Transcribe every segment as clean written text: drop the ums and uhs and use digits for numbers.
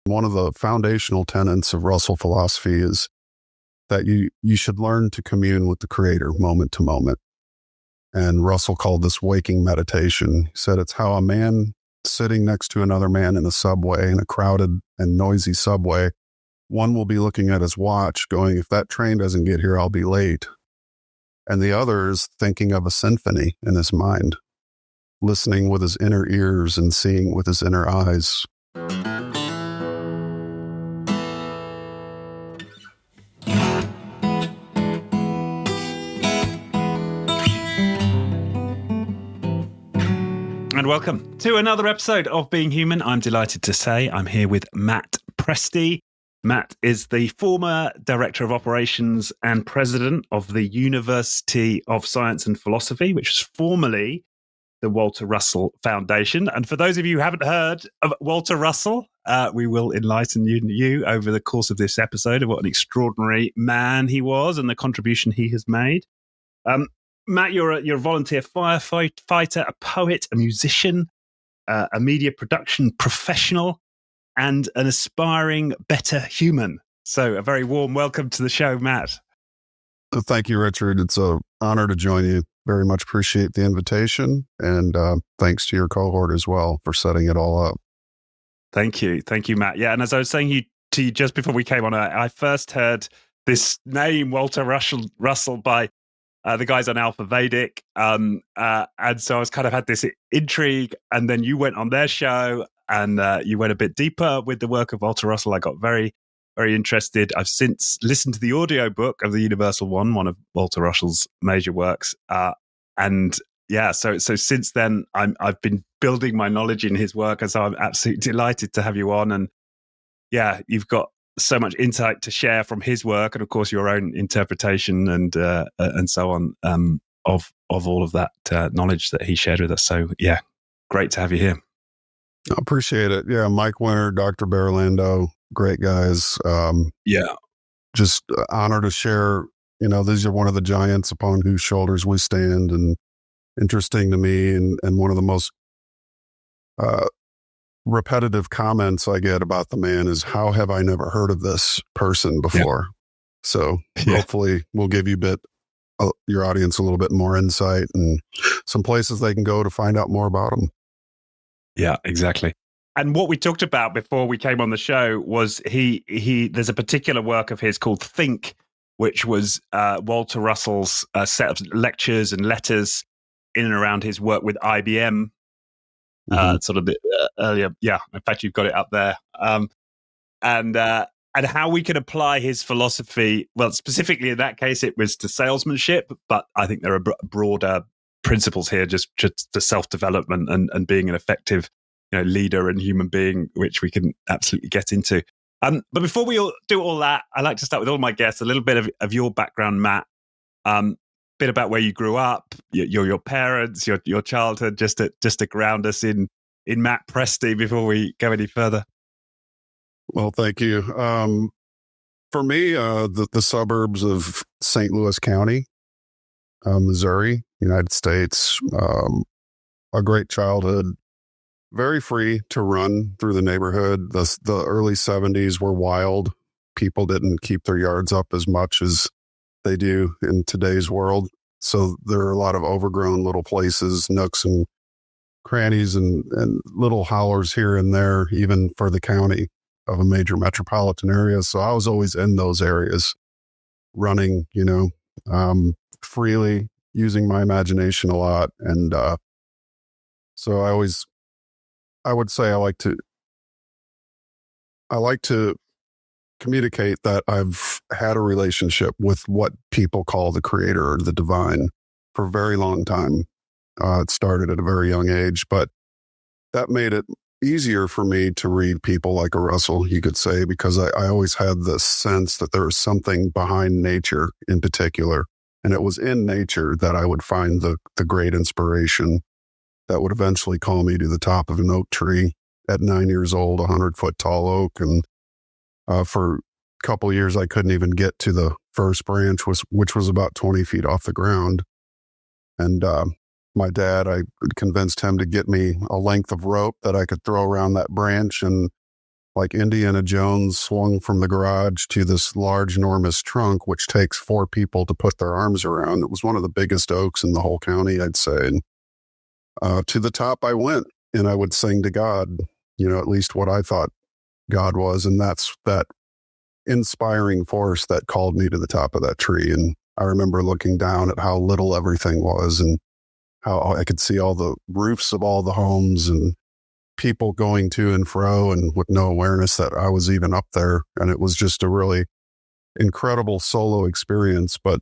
One of the foundational tenets of Russell philosophy is that you should learn to commune with the creator moment to moment. And Russell called this waking meditation. He said it's how a man sitting next to another man in a subway, in a crowded and noisy subway, one will be looking at his watch going, if that train doesn't get here, I'll be late. And the other is thinking of a symphony in his mind, listening with his inner ears and seeing with his inner eyes. And welcome to another episode of Being Human. I'm delighted to say I'm here with Matt Presti. Matt is the former Director of Operations and President of the University of Science and Philosophy, which was formerly the Walter Russell Foundation. And for those of you who haven't heard of Walter Russell, we will enlighten you over the course of this episode of what an extraordinary man he was and the contribution he has made. Matt, you're a volunteer firefighter, a poet, a musician, a media production professional, and an aspiring better human. So a very warm welcome to the show, Matt. Thank you, Richard. It's an honor to join you. Very much appreciate the invitation. And thanks to your cohort as well for setting it all up. Thank you. Thank you, Matt. Yeah, and as I was saying to you just before we came on, I first heard this name, Walter Russell, by the guys on Alpha Vedic. And so I was kind of had this intrigue, and then you went on their show and you went a bit deeper with the work of Walter Russell. I got very, very interested. I've since listened to the audiobook of The Universal one of Walter Russell's major works. And yeah, so since then I've been building my knowledge in his work. And so I'm absolutely delighted to have you on. And yeah, you've got so much insight to share from his work, and of course your own interpretation and so on of all of that knowledge that he shared with us. So yeah, great to have you here. I appreciate it. Yeah, Mike Winter, Dr. Berlando, great guys. Just honor to share. These are one of the giants upon whose shoulders we stand, and interesting to me, and one of the most repetitive comments I get about the man is, how have I never heard of this person before? Yeah. So hopefully we'll give you your audience a little bit more insight and some places they can go to find out more about him. Yeah, exactly. And what we talked about before we came on the show was there's a particular work of his called Think, which was Walter Russell's set of lectures and letters in and around his work with IBM. Sort of earlier, yeah. In fact, you've got it up there, and how we can apply his philosophy. Well, specifically in that case, it was to salesmanship, but I think there are broader principles here, just to self-development and being an effective, leader and human being, which we can absolutely get into. But before we do all that, I like to start with all my guests a little bit of your background, Matt. Bit about where you grew up, your parents, your childhood, just to ground us in Matt Presti before we go any further. Well, thank you. For me, the suburbs of St. Louis County, Missouri, United States, a great childhood, very free to run through the neighborhood. The early 70s were wild. People didn't keep their yards up as much as they do in today's world. So there are a lot of overgrown little places, nooks and crannies and little hollers here and there, even for the county of a major metropolitan area. So I was always in those areas running, freely, using my imagination a lot. And so I would say I like to communicate that I've had a relationship with what people call the creator or the divine for a very long time. It started at a very young age, but that made it easier for me to read people like a Russell, you could say, because I always had this sense that there was something behind nature in particular. And it was in nature that I would find the great inspiration that would eventually call me to the top of an oak tree at 9 years old, 100-foot tall oak. And for a couple of years, I couldn't even get to the first branch, which was about 20 feet off the ground. And my dad, I convinced him to get me a length of rope that I could throw around that branch. And like Indiana Jones swung from the garage to this large, enormous trunk, which takes 4 people to put their arms around. It was one of the biggest oaks in the whole county, I'd say. And to the top I went, and I would sing to God, at least what I thought God was. And that's that inspiring force that called me to the top of that tree. And I remember looking down at how little everything was and how I could see all the roofs of all the homes and people going to and fro, and with no awareness that I was even up there. And it was just a really incredible solo experience. But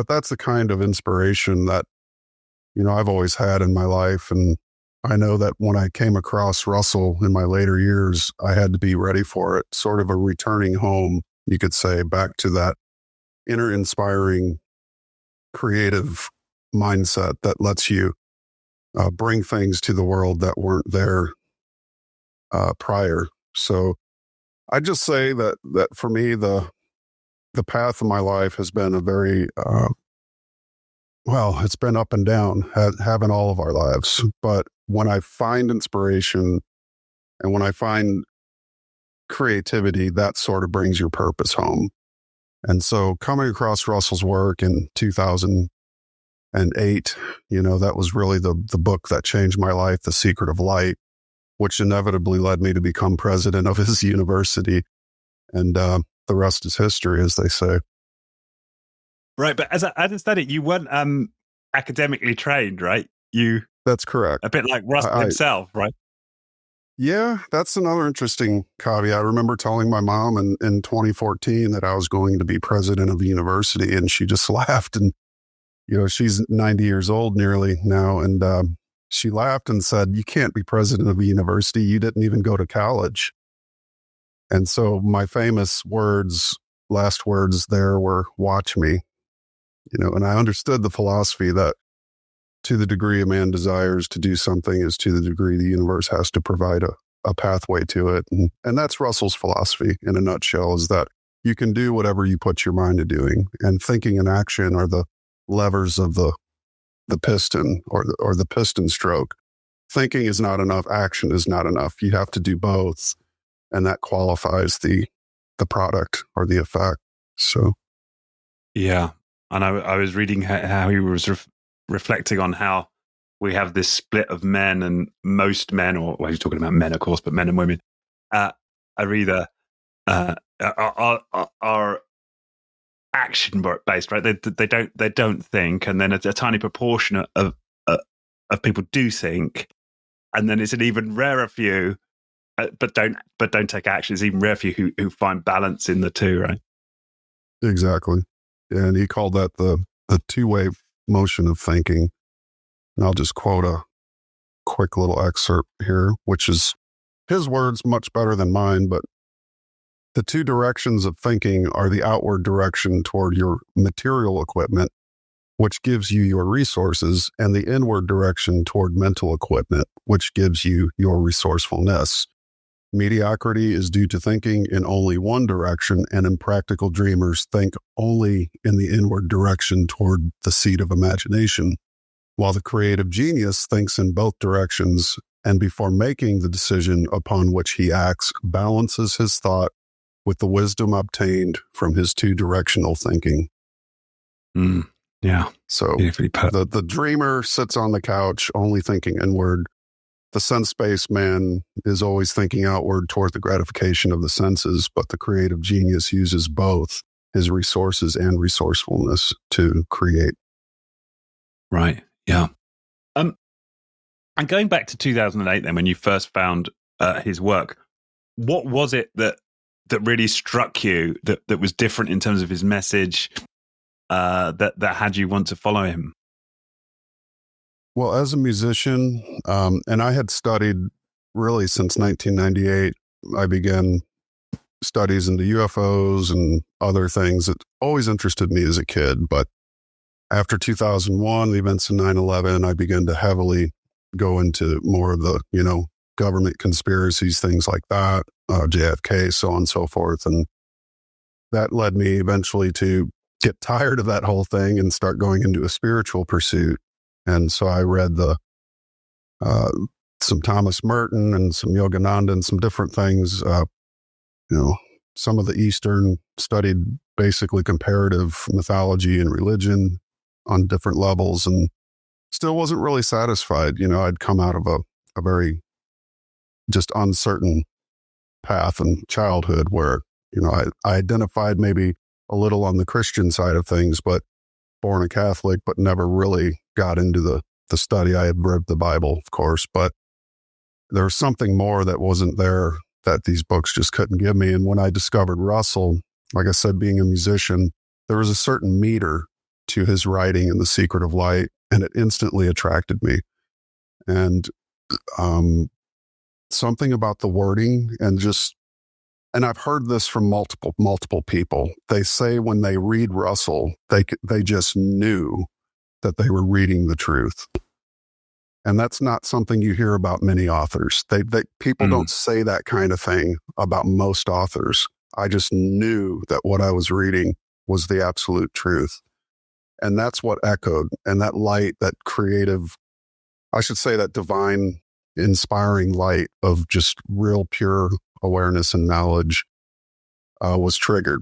that's the kind of inspiration that, I've always had in my life. And I know that when I came across Russell in my later years, I had to be ready for it, sort of a returning home, you could say, back to that inner inspiring, creative mindset that lets you bring things to the world that weren't there prior. So I just say that for me, the path of my life has been a very, it's been up and down, having all of our lives. But when I find inspiration and when I find creativity, that sort of brings your purpose home. And so coming across Russell's work in 2008, that was really the book that changed my life, The Secret of Light, which inevitably led me to become president of his university. And the rest is history, as they say. Right. But as I understand it, you weren't academically trained, right? That's correct. A bit like Russell himself, right? Yeah, that's another interesting caveat. I remember telling my mom in 2014 that I was going to be president of the university, and she just laughed. And, she's 90 years old nearly now. And she laughed and said, "You can't be president of a university. You didn't even go to college." And so my famous last words there were, "Watch me." And I understood the philosophy that to the degree a man desires to do something is to the degree the universe has to provide a pathway to it. And that's Russell's philosophy in a nutshell, is that you can do whatever you put your mind to doing. And thinking and action are the levers of the piston or the piston stroke. Thinking is not enough. Action is not enough. You have to do both. And that qualifies the product or the effect. So. Yeah. And I was reading how he was reflecting on how we have this split of men, and most men, or he's talking about men, of course, but men and women are either are action based, right? They don't think, and then a tiny proportion of people do think, and then it's an even rarer few, but don't take action. It's even rare few who find balance in the two, right? Exactly. And he called that the two-way motion of thinking. And I'll just quote a quick little excerpt here, which is his words, much better than mine. But the two directions of thinking are the outward direction toward your material equipment, which gives you your resources, and the inward direction toward mental equipment, which gives you your resourcefulness. Mediocrity is due to thinking in only one direction, and impractical dreamers think only in the inward direction toward the seat of imagination, while the creative genius thinks in both directions, and before making the decision upon which he acts, balances his thought with the wisdom obtained from his two-directional thinking. Yeah. So the dreamer sits on the couch only thinking inward. The sense-based man is always thinking outward toward the gratification of the senses, but the creative genius uses both his resources and resourcefulness to create. Right. Yeah. And going back to 2008, then, when you first found his work, what was it that really struck you that was different in terms of his message that had you want to follow him? Well, as a musician, and I had studied really since 1998, I began studies into UFOs and other things that always interested me as a kid. But after 2001, the events of 9/11, I began to heavily go into more of the, government conspiracies, things like that, JFK, so on and so forth. And that led me eventually to get tired of that whole thing and start going into a spiritual pursuit. And so I read some Thomas Merton and some Yogananda and some different things, some of the Eastern, studied basically comparative mythology and religion on different levels, and still wasn't really satisfied. I'd come out of a very just uncertain path in childhood where, I identified maybe a little on the Christian side of things, but born a Catholic, but never really got into the study. I had read the Bible, of course, but there was something more that wasn't there that these books just couldn't give me. And when I discovered Russell, like I said, being a musician, there was a certain meter to his writing in The Secret of Light, and it instantly attracted me. And something about the wording and I've heard this from multiple people. They say when they read Russell, they just knew that they were reading the truth. And that's not something you hear about many authors. People don't say that kind of thing about most authors. I just knew that what I was reading was the absolute truth. And that's what echoed. And that light, that creative, I should say that divine, inspiring light of just real pure awareness and knowledge was triggered,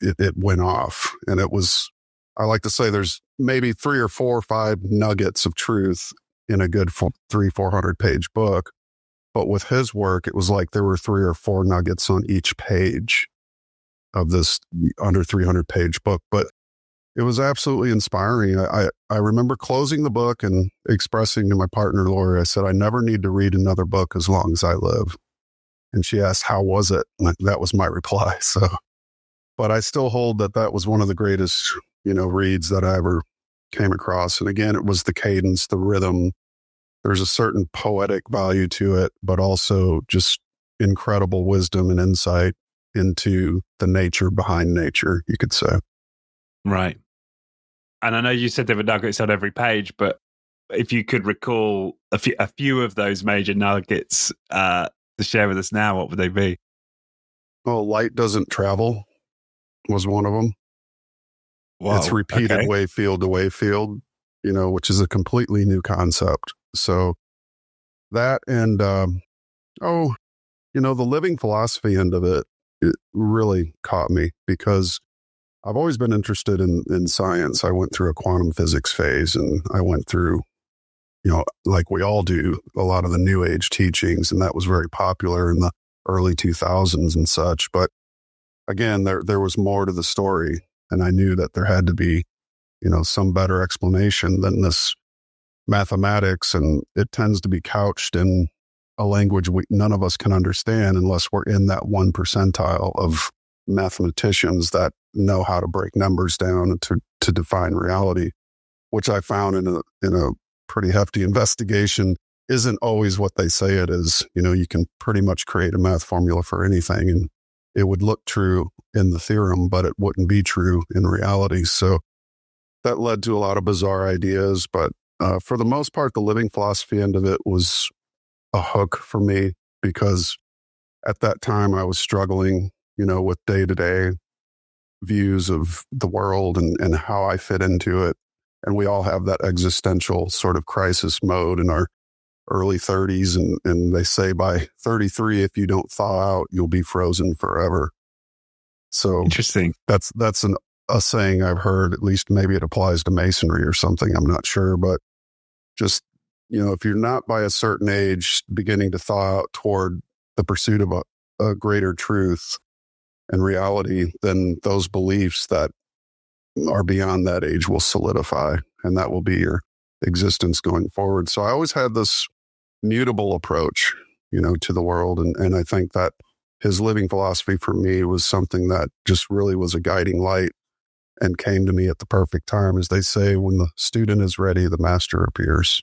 it went off. And it was, I like to say there's maybe 3 or 4 or 5 nuggets of truth in a good 300-400 page book. But with his work, it was like there were 3 or 4 nuggets on each page of this under 300 page book. But it was absolutely inspiring. I remember closing the book and expressing to my partner, Lori, I said, I never need to read another book as long as I live. And she asked, how was it? And that was my reply. So, but I still hold that was one of the greatest, reads that I ever came across. And again, it was the cadence, the rhythm. There's a certain poetic value to it, but also just incredible wisdom and insight into the nature behind nature, you could say. Right. And I know you said there were nuggets on every page, but if you could recall a few of those major nuggets to share with us now, what would they be? Well, light doesn't travel was one of them. Wow. It's repeated wave field to wave field, which is a completely new concept. So that and, the living philosophy end of it really caught me because I've always been interested in science. I went through a quantum physics phase, and I went through, like we all do, a lot of the new age teachings, and that was very popular in the early 2000s and such. But again, there was more to the story, and I knew that there had to be, some better explanation than this mathematics, and it tends to be couched in a language none of us can understand unless we're in that 1 percentile of mathematicians that know how to break numbers down to define reality, which I found in a pretty hefty investigation isn't always what they say it is. You can pretty much create a math formula for anything, and it would look true in the theorem, but it wouldn't be true in reality. So that led to a lot of bizarre ideas. But for the most part, the living philosophy end of it was a hook for me because at that time I was struggling, with day-to-day views of the world and how I fit into it. And we all have that existential sort of crisis mode in our early 30s. And they say by 33, if you don't thaw out, you'll be frozen forever. So interesting. That's a saying I've heard. At least maybe it applies to masonry or something. I'm not sure, but just, if you're not by a certain age beginning to thaw out toward the pursuit of a greater truth and reality, then those beliefs that are beyond that age will solidify, and that will be your existence going forward. So I always had this mutable approach, to the world. And I think that his living philosophy for me was something that just really was a guiding light and came to me at the perfect time. As they say, when the student is ready, the master appears.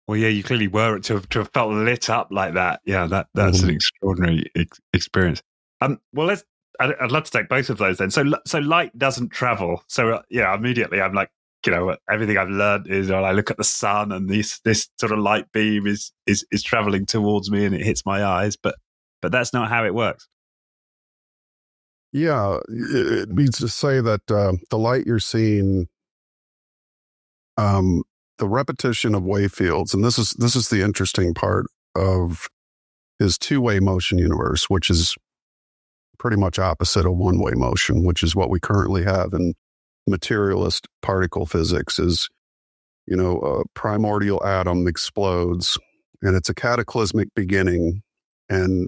Well, yeah, you clearly were to have felt lit up like that. Yeah, that's an extraordinary experience. Well, I'd love to take both of those then. So light doesn't travel. So immediately I'm like, everything I've learned is when I look at the sun and this sort of light beam is traveling towards me and it hits my eyes, but that's not how it works. Yeah, it means to say that the light you're seeing, the repetition of wave fields, and this is the interesting part of his two-way motion universe, which is pretty much opposite of one-way motion, which is what we currently have in materialist particle physics. Is, a primordial atom explodes, and it's a cataclysmic beginning, and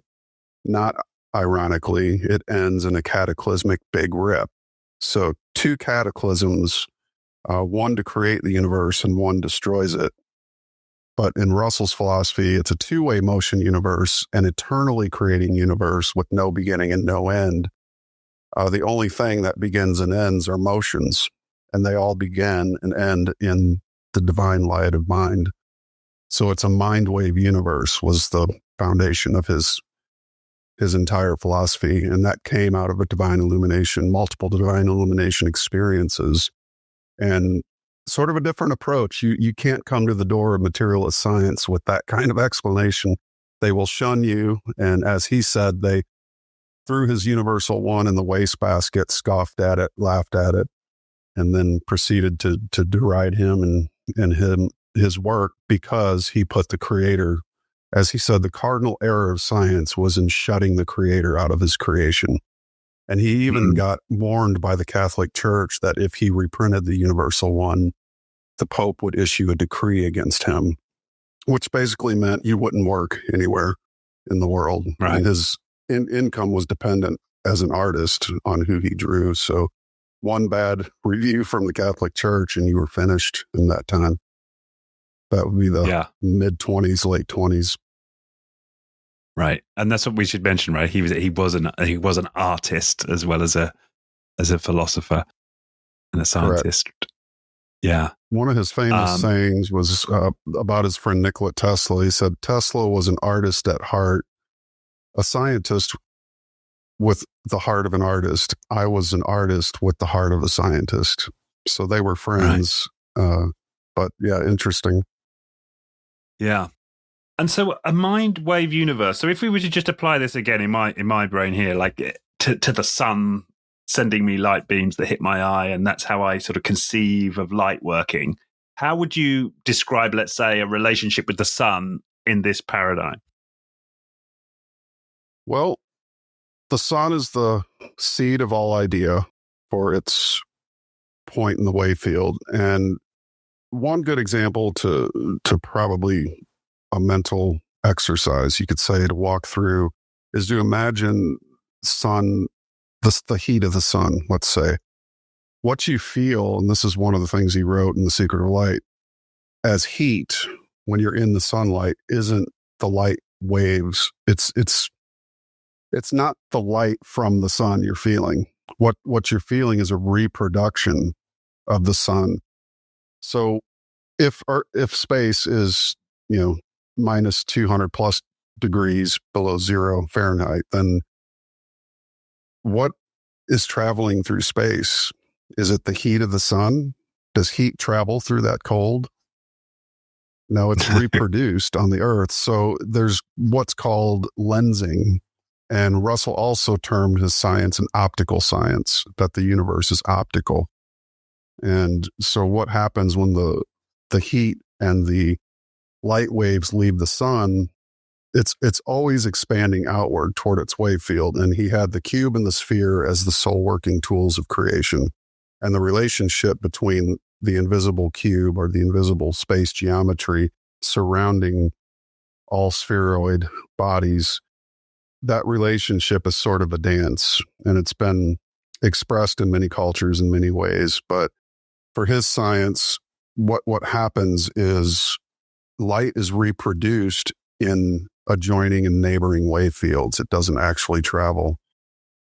not ironically, it ends in a cataclysmic big rip. So 2 cataclysms, one to create the universe and one destroys it. But in Russell's philosophy, it's a 2-way motion universe, an eternally creating universe with no beginning and no end. The only thing that begins and ends are motions, and they all begin and end in the divine light of mind. So it's a mind wave universe was the foundation of his entire philosophy. And that came out of a divine illumination, multiple divine illumination experiences, and sort of a different approach. You can't come to the door of materialist science with that kind of explanation. They will shun you. And as he said, they threw his universal one in the wastebasket, scoffed at it, laughed at it, and then proceeded to deride him and his work, because he put the creator, as he said, the cardinal error of science was in shutting the creator out of his creation. And he even got warned by the Catholic Church that if he reprinted the universal one, the Pope would issue a decree against him, which basically meant you wouldn't work anywhere in the world. Right. And his income was dependent as an artist on who he drew. So one bad review from the Catholic Church and you were finished in that time. That would be the mid-20s, late 20s. Right. And that's what we should mention, right? He was an artist as well as a philosopher and a scientist. Correct. Yeah. One of his famous sayings was about his friend Nikola Tesla. He said, Tesla was an artist at heart, a scientist with the heart of an artist. I was an artist with the heart of a scientist. So they were friends. Right. But yeah, interesting. Yeah. And so a mind wave universe. So if we were to just apply this again in my brain here, like to the sun sending me light beams that hit my eye, and that's how I sort of conceive of light working. How would you describe, let's say, a relationship with the sun in this paradigm? Well, the sun is the seed of all idea for its point in the wave field. And one good example to probably a mental exercise, you could say, to walk through, is to imagine sun, the heat of the sun, let's say. What you feel, and this is one of the things he wrote in The Secret of Light, as heat when you're in the sunlight isn't the light waves. It's not the light from the sun you're feeling. What you're feeling is a reproduction of the sun. So if space is, minus 200 plus degrees below 0 Fahrenheit, then what is traveling through space? Is it the heat of the sun? Does heat travel through that cold? No, it's reproduced on the Earth. So there's what's called lensing. And Russell also termed his science an optical science, that the universe is optical. And so what happens when the heat and the light waves leave the sun, it's always expanding outward toward its wave field. And he had the cube and the sphere as the sole working tools of creation. And the relationship between the invisible cube or the invisible space geometry surrounding all spheroid bodies, that relationship is sort of a dance. And it's been expressed in many cultures in many ways. But for his science, what happens is light is reproduced in adjoining and neighboring wave fields. It doesn't actually travel.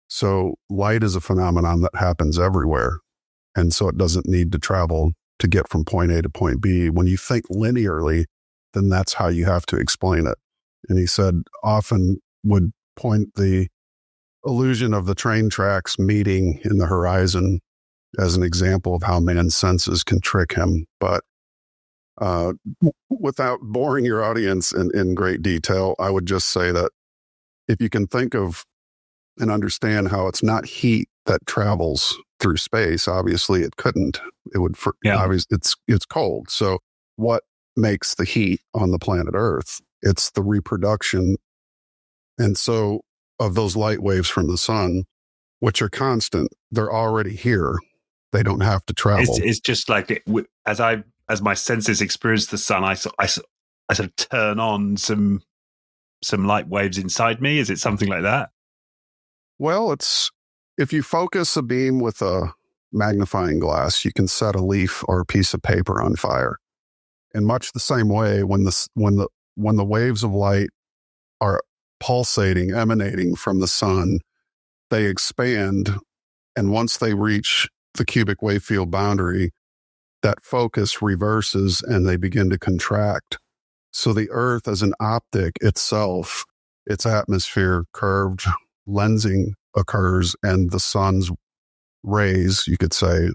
So light is a phenomenon that happens everywhere. And so it doesn't need to travel to get from point A to point B. When you think linearly, then that's how you have to explain it. And he said often would point the illusion of the train tracks meeting in the horizon as an example of how man's senses can trick him. But without boring your audience in great detail, I would just say that if you can think of and understand how it's not heat that travels through space, obviously it couldn't. It would, obviously it's cold. So what makes the heat on the planet Earth? It's the reproduction. And so of those light waves from the sun, which are constant. They're already here. They don't have to travel. It's just like as my senses experience the sun, I sort of turn on some light waves inside me. Is it something like that? Well, it's if you focus a beam with a magnifying glass, you can set a leaf or a piece of paper on fire. In much the same way, when the waves of light are pulsating, emanating from the sun, they expand, and once they reach the cubic wave field boundary, that focus reverses and they begin to contract. So the Earth as an optic itself, its atmosphere curved, lensing occurs, and the sun's rays, you could say,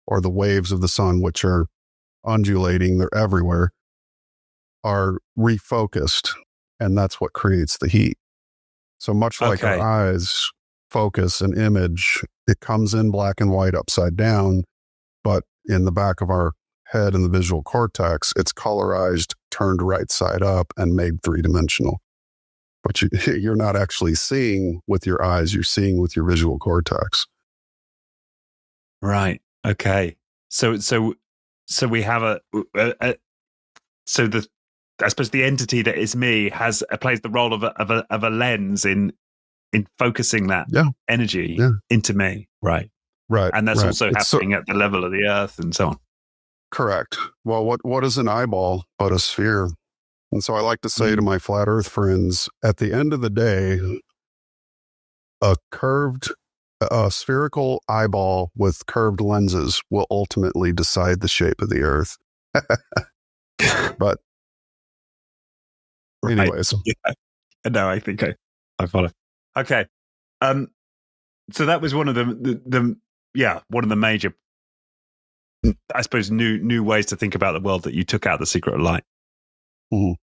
or the waves of the sun, which are undulating, they're everywhere, are refocused, and that's what creates the heat. So much like our eyes focus an image, it comes in black and white upside down, but in the back of our head in the visual cortex, it's colorized, turned right side up, and made three-dimensional. But you're not actually seeing with your eyes, you're seeing with your visual cortex. Right. Okay. So we have I suppose the entity that is me plays the role of a lens in focusing that energy into me. Right. And that's also happening at the level of the Earth and so on. Correct. Well, what is an eyeball but a sphere? And so I like to say to my flat Earth friends, at the end of the day, a spherical eyeball with curved lenses will ultimately decide the shape of the Earth. But anyways. Yeah. No, I think I follow. Okay. So that was one of one of the major, I suppose, new ways to think about the world that you took out The Secret of Light. Mm-hmm.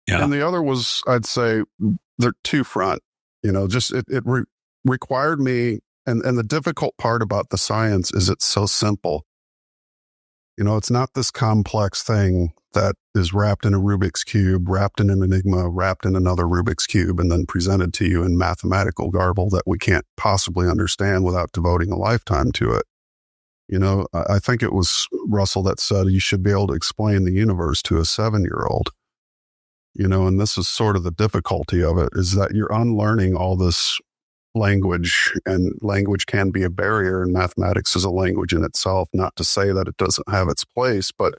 Yeah. And the other was, I'd say, they're two front. Just it required me, and the difficult part about the science is it's so simple. It's not this complex thing that is wrapped in a Rubik's Cube, wrapped in an enigma, wrapped in another Rubik's Cube, and then presented to you in mathematical garble that we can't possibly understand without devoting a lifetime to it. I think it was Russell that said you should be able to explain the universe to a 7-year-old. And this is sort of the difficulty of it, is that you're unlearning all this language, and language can be a barrier, and mathematics is a language in itself, not to say that it doesn't have its place, but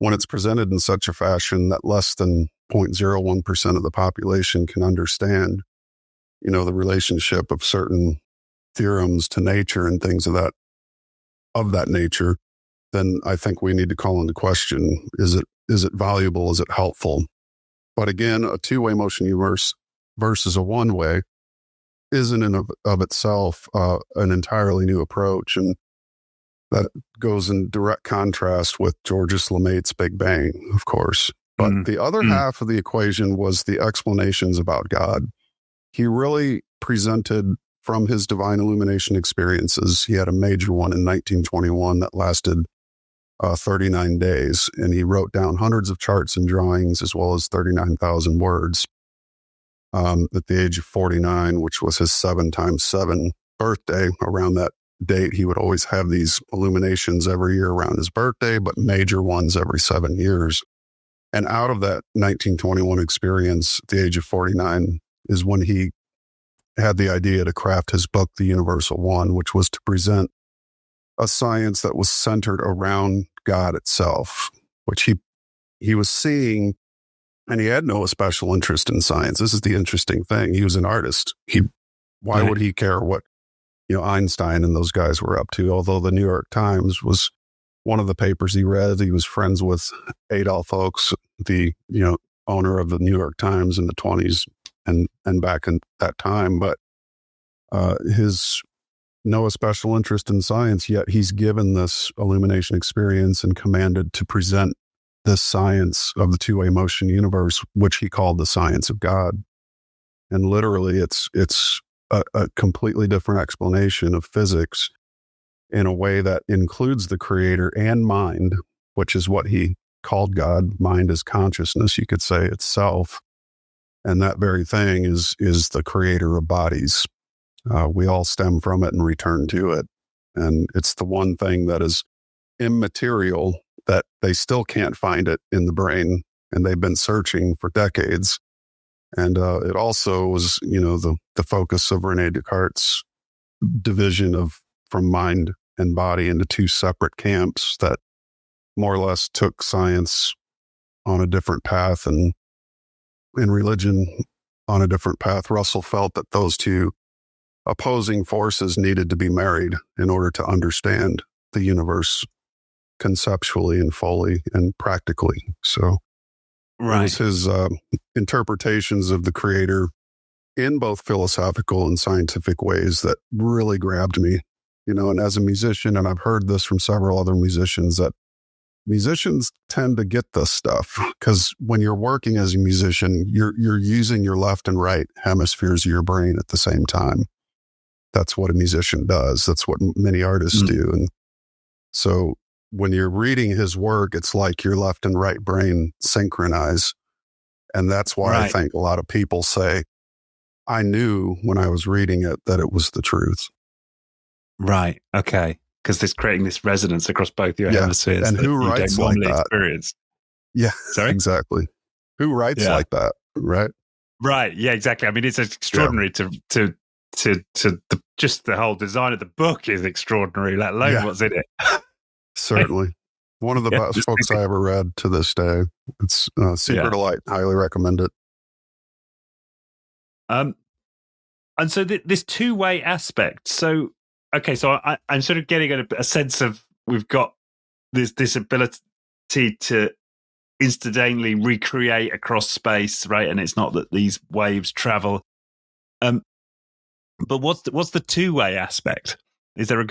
when it's presented in such a fashion that less than 0.01% of the population can understand, the relationship of certain theorems to nature and things of that nature, then I think we need to call into question, is it valuable? Is it helpful? But again, a two-way motion universe versus a one-way isn't in of itself an entirely new approach. And that goes in direct contrast with Georges Lemaitre's Big Bang, of course. But the other half of the equation was the explanations about God. He really presented from his divine illumination experiences. He had a major one in 1921 that lasted 39 days, and he wrote down hundreds of charts and drawings as well as 39,000 words at the age of 49, which was his 7x7 birthday. Around that date, he would always have these illuminations every year around his birthday, but major ones every 7 years. And out of that 1921 experience at the age of 49 is when he had the idea to craft his book, The Universal One, which was to present a science that was centered around God itself, which he was seeing, and he had no special interest in science. This is the interesting thing. He was an artist. Why would he care what Einstein and those guys were up to? Although the New York Times was one of the papers he read. He was friends with Adolf Oakes, the owner of the New York Times in the 1920s and back in that time. But his no special interest in science, yet he's given this illumination experience and commanded to present this science of the two-way motion universe, which he called the science of God. And literally, it's a completely different explanation of physics in a way that includes the creator and mind, which is what he called God. Mind is consciousness, you could say, itself. And that very thing is the creator of bodies. We all stem from it and return to it. And it's the one thing that is immaterial that they still can't find it in the brain. And they've been searching for decades. And it also was, the focus of Rene Descartes' division from mind and body into two separate camps that more or less took science on a different path and religion on a different path. Russell felt that those two opposing forces needed to be married in order to understand the universe conceptually and fully and practically. So it was his interpretations of the creator in both philosophical and scientific ways that really grabbed me, and as a musician, and I've heard this from several other musicians, that musicians tend to get this stuff because when you're working as a musician, you're using your left and right hemispheres of your brain at the same time. That's what a musician does. That's what many artists do. And so when you're reading his work, it's like your left and right brain synchronize. And that's why I think a lot of people say, I knew when I was reading it that it was the truth. Right. Okay. Because it's creating this resonance across both your hemispheres. And who writes like that? Experience. Yeah. Sorry? Exactly. Who writes like that? Right. Right. Yeah, exactly. I mean, it's extraordinary to just the whole design of the book is extraordinary, let alone what's in it. Certainly. One of the best books I ever read to this day. It's Secret of Light. Highly recommend it. And so this two-way aspect. So, okay, so I'm sort of getting a sense of we've got this ability to instantaneously recreate across space, right? And it's not that these waves travel. But what's the two-way aspect? Is there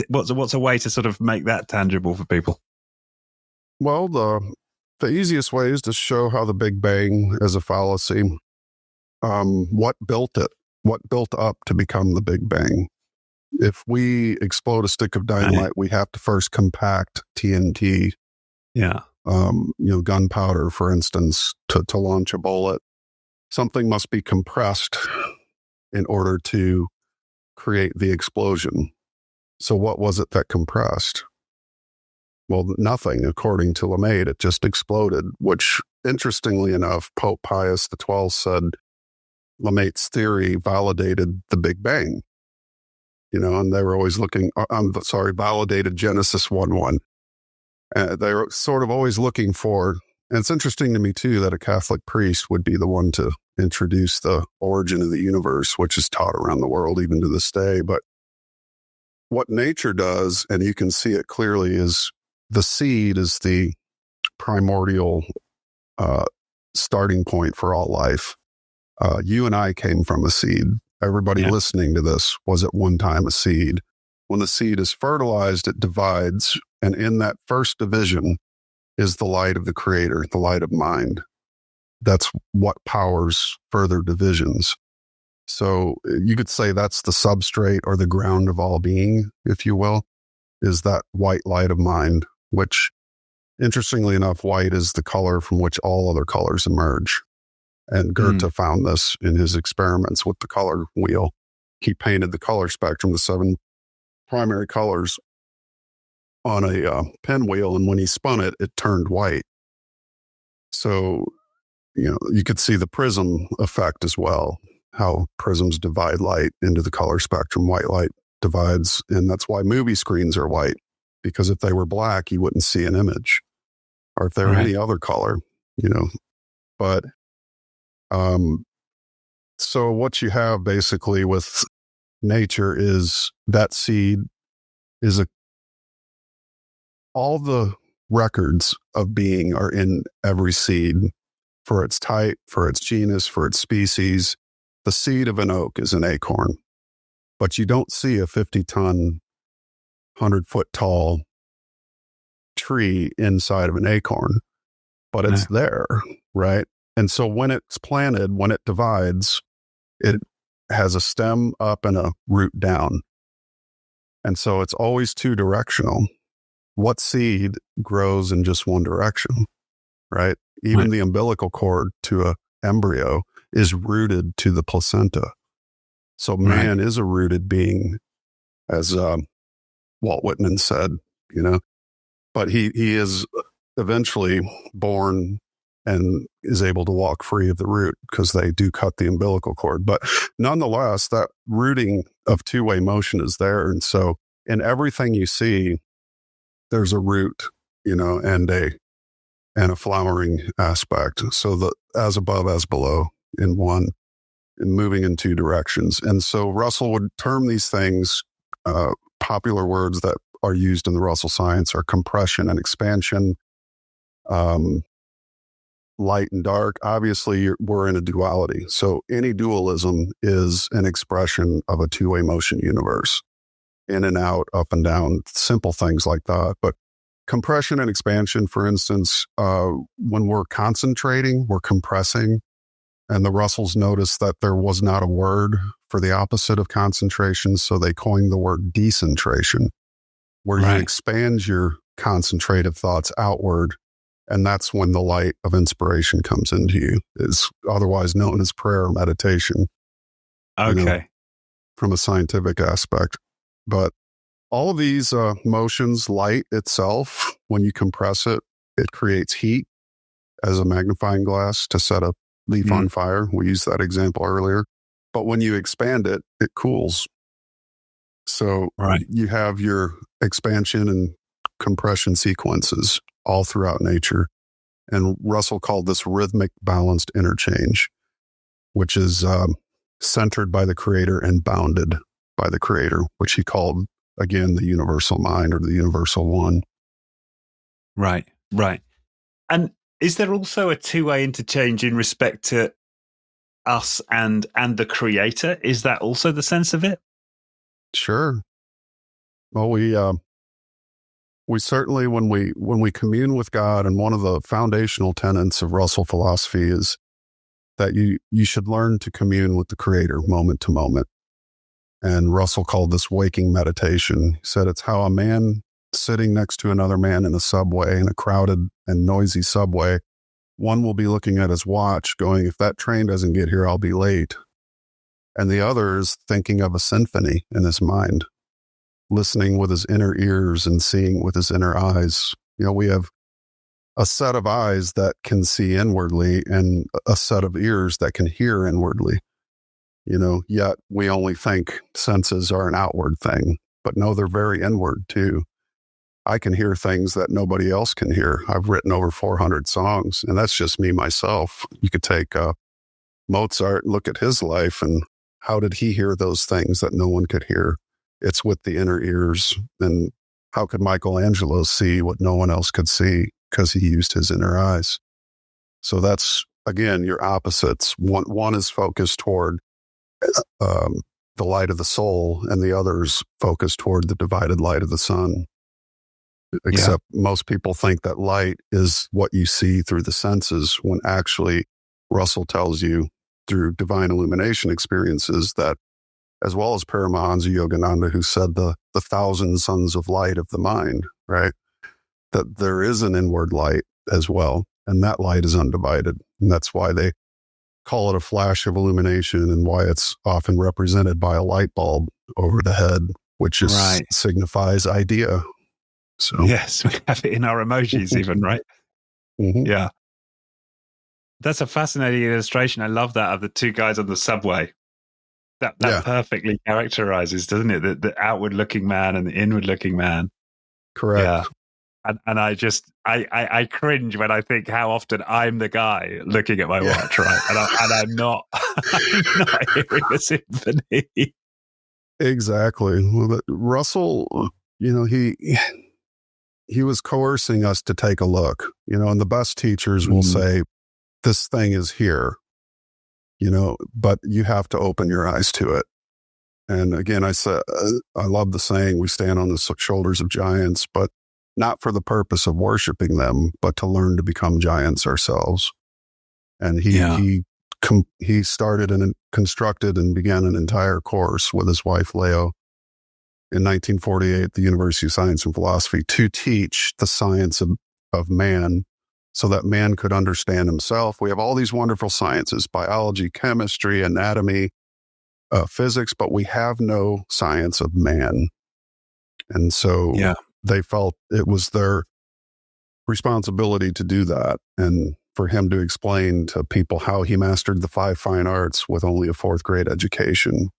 what's a way to sort of make that tangible for people? Well, the easiest way is to show how the Big Bang is a fallacy. What built it? What built up to become the Big Bang? If we explode a stick of dynamite, we have to first compact TNT. Yeah. Gunpowder, for instance, to launch a bullet. Something must be compressed in order to create the explosion. So what was it that compressed? Well, nothing, according to LeMaitre. It just exploded, which, interestingly enough, Pope Pius XII said LeMaitre's theory validated the Big Bang. And they were always validated Genesis 1:1. They were sort of always looking for, and it's interesting to me too that a Catholic priest would be the one to introduce the origin of the universe, which is taught around the world even to this day. But what nature does, and you can see it clearly, is the seed is the primordial starting point for all life. You and I came from a seed. Everybody listening to this was at one time a seed. When the seed is fertilized, it divides. And in that first division is the light of the creator, the light of mind. That's what powers further divisions. So you could say that's the substrate or the ground of all being, if you will, is that white light of mind, which, interestingly enough, white is the color from which all other colors emerge. And Goethe found this in his experiments with the color wheel. He painted the color spectrum, the 7 primary colors, on a pinwheel, and when he spun it, it turned white. So, you could see the prism effect as well, how prisms divide light into the color spectrum. White light divides, and that's why movie screens are white, because if they were black, you wouldn't see an image, or if they were any other color, But so what you have basically with nature is that seed is all the records of being are in every seed, for its type, for its genus, for its species. The seed of an oak is an acorn, but you don't see a 50-ton, 100-foot tall tree inside of an acorn, but it's there, right? And so when it's planted, when it divides, it has a stem up and a root down. And so it's always two directional. What seed grows in just one direction, right? Even the umbilical cord to an embryo is rooted to the placenta. So man is a rooted being, as Walt Whitman said, but he is eventually born and is able to walk free of the root because they do cut the umbilical cord. But nonetheless, that rooting of two-way motion is there. And so in everything you see, there's a root, and a flowering aspect. So the as above, as below in one, and moving in two directions. And so Russell would term these things, popular words that are used in the Russell science are compression and expansion, light and dark. Obviously, we're in a duality. So any dualism is an expression of a two-way motion universe, in and out, up and down, simple things like that. But compression and expansion, for instance, when we're concentrating, we're compressing. And the Russells noticed that there was not a word for the opposite of concentration, so they coined the word decentration, where you expand your concentrative thoughts outward, and that's when the light of inspiration comes into you. It's otherwise known as prayer or meditation. Okay. From a scientific aspect. But all of these motions, light itself, when you compress it, it creates heat as a magnifying glass to set a leaf on fire. We used that example earlier. But when you expand it, it cools. So you have your expansion and compression sequences all throughout nature. And Russell called this rhythmic balanced interchange, which is centered by the creator and bounded by the creator, which he called, again, the universal mind or the universal one. Right. And is there also a two-way interchange in respect to us and the creator? Is that also the sense of it? Sure. Well, we certainly, when we commune with God, and one of the foundational tenets of Russell philosophy is that you should learn to commune with the creator moment to moment. And Russell called this waking meditation. He said it's how a man sitting next to another man in a subway, in a crowded and noisy subway, one will be looking at his watch going, if that train doesn't get here, I'll be late. And the other is thinking of a symphony in his mind, listening with his inner ears and seeing with his inner eyes. We have a set of eyes that can see inwardly and a set of ears that can hear inwardly. Yet we only think senses are an outward thing, but no, they're very inward too. I can hear things that nobody else can hear. I've written over 400 songs, and that's just me, myself. You could take Mozart and look at his life, and how did he hear those things that no one could hear? It's with the inner ears. And how could Michelangelo see what no one else could see? Because he used his inner eyes. So that's, again, your opposites. One is focused toward the light of the soul, and the other is focused toward the divided light of the sun. Except most people think that light is what you see through the senses, when actually Russell tells you through divine illumination experiences that, as well as Paramahansa Yogananda, who said the 1,000 sons of light of the mind, right? That there is an inward light as well, and that light is undivided. And that's why they call it a flash of illumination, and why it's often represented by a light bulb over the head, which just signifies idea. So yes, we have it in our emojis even, right? Mm-hmm. Yeah. That's a fascinating illustration. I love that, of the two guys on the subway. That perfectly characterizes, doesn't it? The outward looking man and the inward looking man. Correct. Yeah. And I cringe when I think how often I'm the guy looking at my watch, right? And I'm not hearing a symphony. Exactly. Well, Russell, he was coercing us to take a look, and the best teachers will say, this thing is here, but you have to open your eyes to it. And again, I love the saying, we stand on the shoulders of giants, but not for the purpose of worshiping them, but to learn to become giants ourselves. And he started and constructed and began an entire course with his wife, Leo, in 1948 at the University of Science and Philosophy, to teach the science of man so that man could understand himself. We have all these wonderful sciences, biology, chemistry, anatomy, physics, but we have no science of man. And so they felt it was their responsibility to do that, and for him to explain to people how he mastered the 5 fine arts with only a 4th grade education.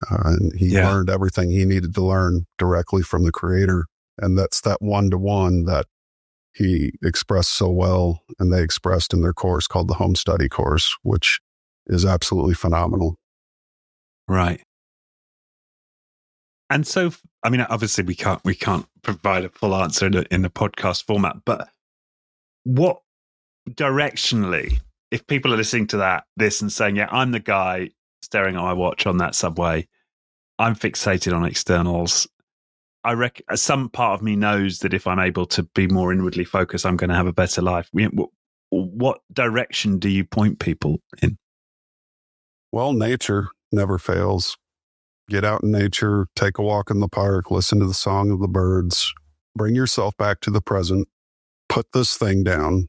And he learned everything he needed to learn directly from the creator. And that's that one-to-one that he expressed so well, and they expressed in their course called the Home Study Course, which is absolutely phenomenal. Right. And so, I mean, obviously we can't provide a full answer in the podcast format, but what directionally, if people are listening to this and saying, yeah, I'm the guy staring at my watch on that subway, I'm fixated on externals, I reckon some part of me knows that if I'm able to be more inwardly focused, I'm going to have a better life. What direction do you point people in? Well, nature never fails. Get out in nature, take a walk in the park, listen to the song of the birds, bring yourself back to the present, put this thing down,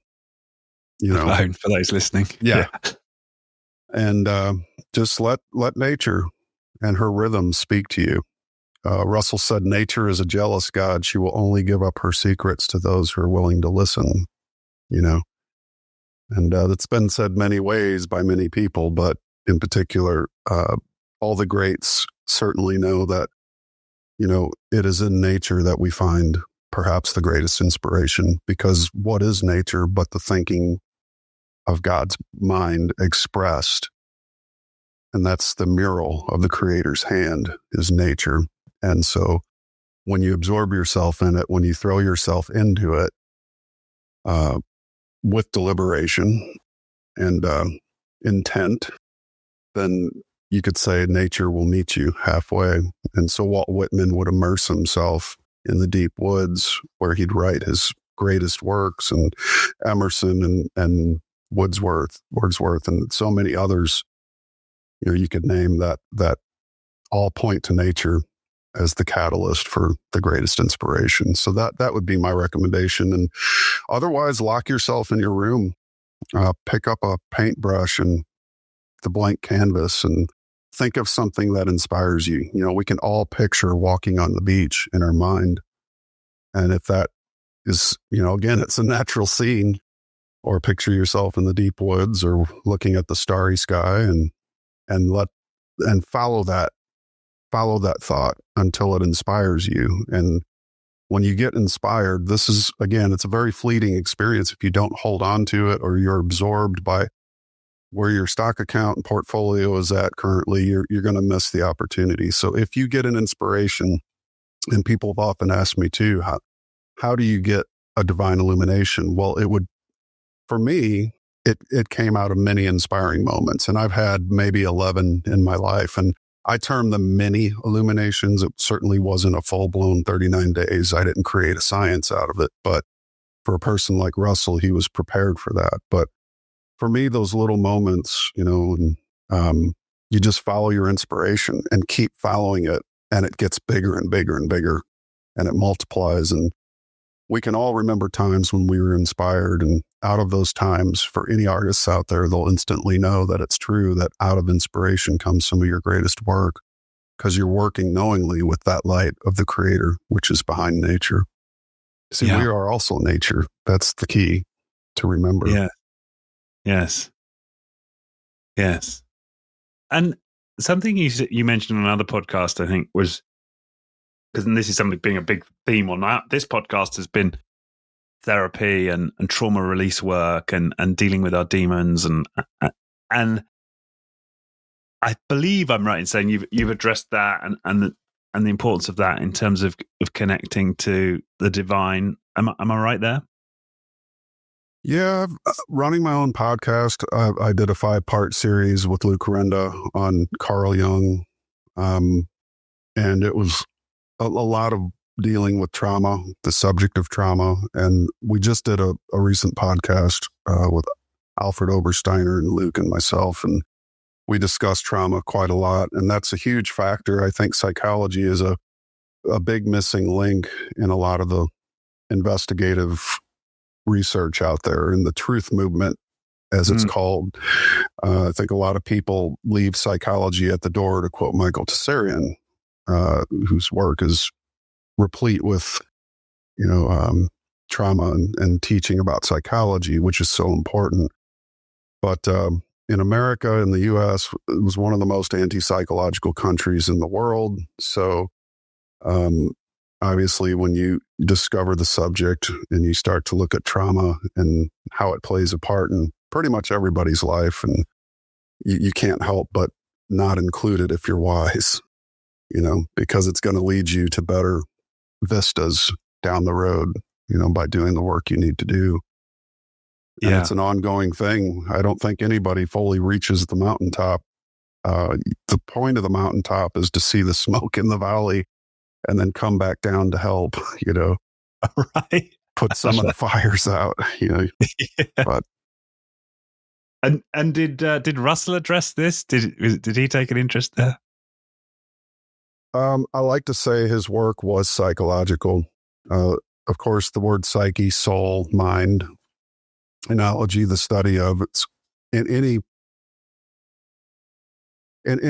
phone for those listening. Yeah. And just let nature and her rhythms speak to you. Russell said, nature is a jealous God. She will only give up her secrets to those who are willing to listen, And that's been said many ways by many people, but in particular, all the greats certainly know that, it is in nature that we find perhaps the greatest inspiration, because what is nature but the thinking of God's mind expressed? And that's the mural of the Creator's hand, is nature. And so when you absorb yourself in it, when you throw yourself into it with deliberation and intent, then you could say nature will meet you halfway. And so Walt Whitman would immerse himself in the deep woods where he'd write his greatest works, and Emerson and Wordsworth and so many others, you could name that all point to nature as the catalyst for the greatest inspiration. So that would be my recommendation. And otherwise, lock yourself in your room, pick up a paintbrush and the blank canvas, and think of something that inspires you. We can all picture walking on the beach in our mind. And if that is, again, it's a natural scene, or picture yourself in the deep woods or looking at the starry sky, and follow that thought until it inspires you. And when you get inspired, this is, again, it's a very fleeting experience. If you don't hold on to it, or you're absorbed by where your stock account and portfolio is at currently, you're going to miss the opportunity. So if you get an inspiration, and people have often asked me too, how do you get a divine illumination? Well, for me, it came out of many inspiring moments, and I've had maybe 11 in my life, and I term them mini illuminations. It certainly wasn't a full-blown 39 days. I didn't create a science out of it, but for a person like Russell, he was prepared for that. But for me, those little moments, you just follow your inspiration and keep following it, and it gets bigger and bigger and bigger, and it multiplies. And we can all remember times when we were inspired, and out of those times, for any artists out there, they'll instantly know that it's true, that out of inspiration comes some of your greatest work, because you're working knowingly with that light of the Creator, which is behind nature. See, we are also nature. That's the key to remember. Yeah. Yes. And something you mentioned on another podcast, I think, was, because this is something being a big theme on this podcast, has been therapy and trauma release work and dealing with our demons, and I believe I'm right in saying you've addressed that and the importance of that in terms of connecting to the divine. Am I right there? Yeah, running my own podcast. I did a 5-part series with Lou Correnda on Carl Jung, and it was a lot of dealing with trauma, the subject of trauma. And we just did a recent podcast with Alfred Obersteiner and Luke and myself, and we discussed trauma quite a lot. And that's a huge factor. I think psychology is a big missing link in a lot of the investigative research out there in the truth movement, as it's called. I think a lot of people leave psychology at the door, to quote Michael Tessarian, whose work is replete with, trauma and teaching about psychology, which is so important. But in America, in the U.S., it was one of the most anti-psychological countries in the world. So obviously, when you discover the subject and you start to look at trauma and how it plays a part in pretty much everybody's life, and you can't help but not include it if you're wise, because it's going to lead you to better vistas down the road, by doing the work you need to do. And it's an ongoing thing. I don't think anybody fully reaches the mountaintop. The point of the mountaintop is to see the smoke in the valley and then come back down to help, Right. Put some of the fires out, Yeah. But and did Russell address this? Did he take an interest there? I like to say his work was psychological. Of course, the word psyche, soul, mind, analogy, the study of it's in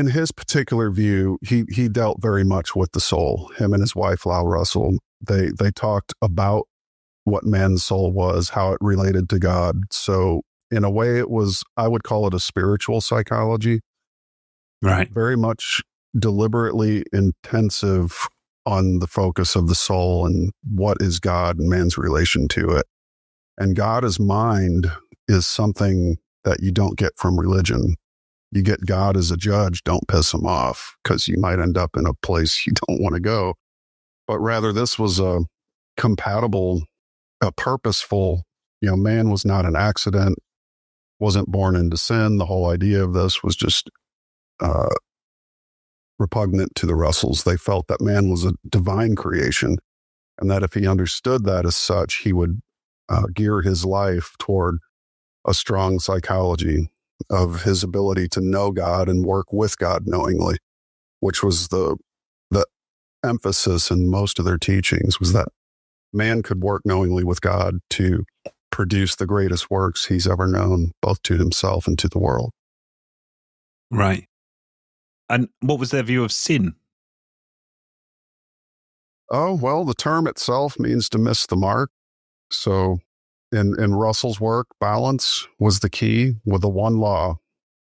his particular view, he dealt very much with the soul. Him and his wife, Lau Russell, they talked about what man's soul was, how it related to God. So in a way, I would call it a spiritual psychology. Right. Very much deliberately intensive on the focus of the soul and what is God and man's relation to it. And God as mind is something that you don't get from religion. You get God as a judge, don't piss him off, because you might end up in a place you don't want to go. But rather, this was a compatible, a purposeful, man was not an accident, wasn't born into sin. The whole idea of this was just repugnant to the Russells. They felt that man was a divine creation, and that if he understood that as such, he would gear his life toward a strong psychology of his ability to know God and work with God knowingly, which was the emphasis in most of their teachings, was that man could work knowingly with God to produce the greatest works he's ever known, both to himself and to the world. Right. And what was their view of sin? Oh, well, the term itself means to miss the mark. So in Russell's work, balance was the key. With the one law,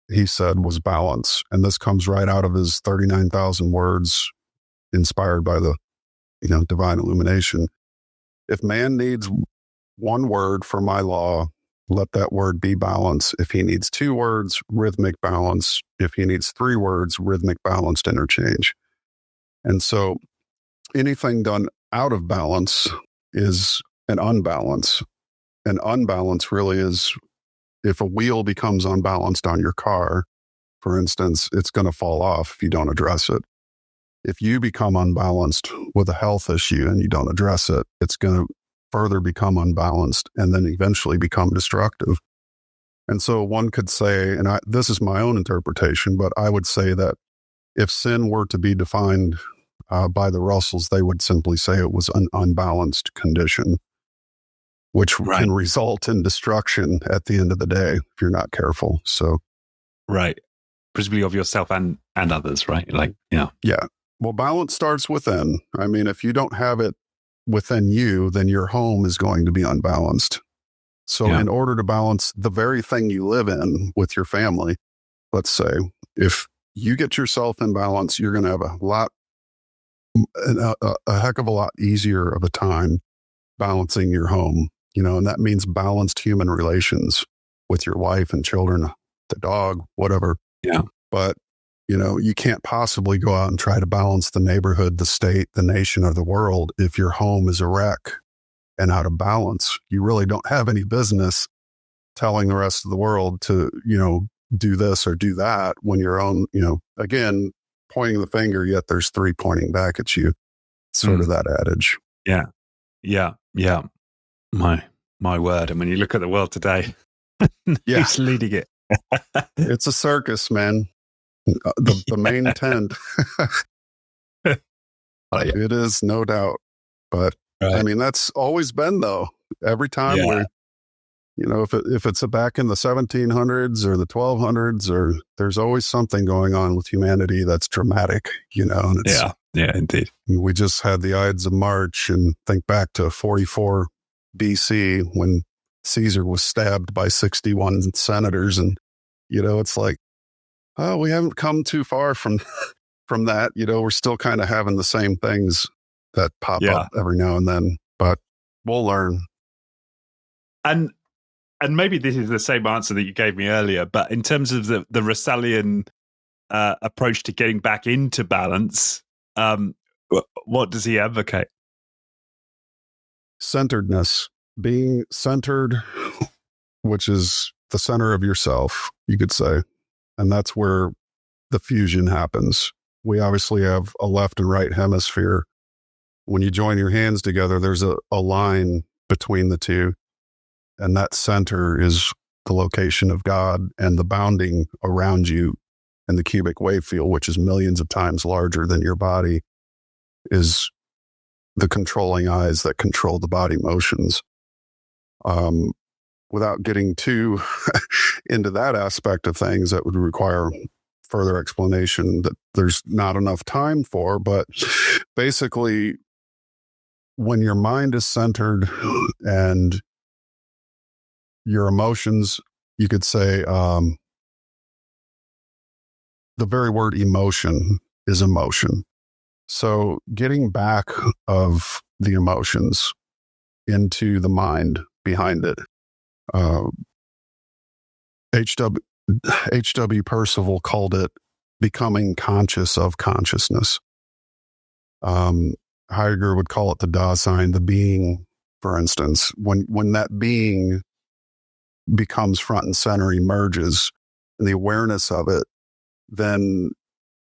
he said, was balance. And this comes right out of his 39,000 words inspired by the, divine illumination. If man needs one word for my law, let that word be balance. If he needs 2 words, rhythmic balance. If he needs 3 words, rhythmic balanced interchange. And so anything done out of balance is an unbalance. And unbalance really is, if a wheel becomes unbalanced on your car, for instance, it's going to fall off if you don't address it. If you become unbalanced with a health issue and you don't address it, it's going to further become unbalanced and then eventually become destructive. And so one could say, and this is my own interpretation, but I would say that if sin were to be defined by the Russells, they would simply say it was an unbalanced condition, which can result in destruction at the end of the day if you're not careful. So, right, presumably of yourself and others, right? Yeah. Well, balance starts within. I mean, if you don't have it within you, then your home is going to be unbalanced. So in order to balance the very thing you live in with your family, let's say, if you get yourself in balance, you're going to have a heck of a lot easier of a time balancing your home, and that means balanced human relations with your wife and children, the dog, whatever. Yeah. But, you can't possibly go out and try to balance the neighborhood, the state, the nation, or the world if your home is a wreck and out of balance. You really don't have any business telling the rest of the world to, do this or do that when your own, again, pointing the finger, yet there's 3 pointing back at you. Sort of that adage. Yeah. My word. And when you look at the world today, who's leading it? It's a circus, man. The main tent. It is, no doubt. But I mean, that's always been, though. Every time Yeah. if it's back in the 1700s or the 1200s, or there's always something going on with humanity that's dramatic, and it's, Yeah, indeed. we just had the Ides of March, and think back to 44 BC when Caesar was stabbed by 61 senators. And, it's like, oh, we haven't come too far from that. We're still kind of having the same things that pop up every now and then, but we'll learn. And maybe this is the same answer that you gave me earlier, but in terms of the Russellian approach to getting back into balance, what does he advocate? Centeredness, being centered, which is the center of yourself, you could say. And that's where the fusion happens. We obviously have a left and right hemisphere. When you join your hands together, there's a line between the two. And that center is the location of God, and the bounding around you and the cubic wave field, which is millions of times larger than your body, is the controlling eyes that control the body motions. Without getting too into that aspect of things, that would require further explanation that there's not enough time for. But basically, when your mind is centered and your emotions, you could say, the very word emotion is emotion. So getting back of the emotions into the mind behind it. H.W. Percival called it becoming conscious of consciousness. Heidegger would call it the Dasein, the being, for instance. When that being becomes front and center, emerges, and the awareness of it, then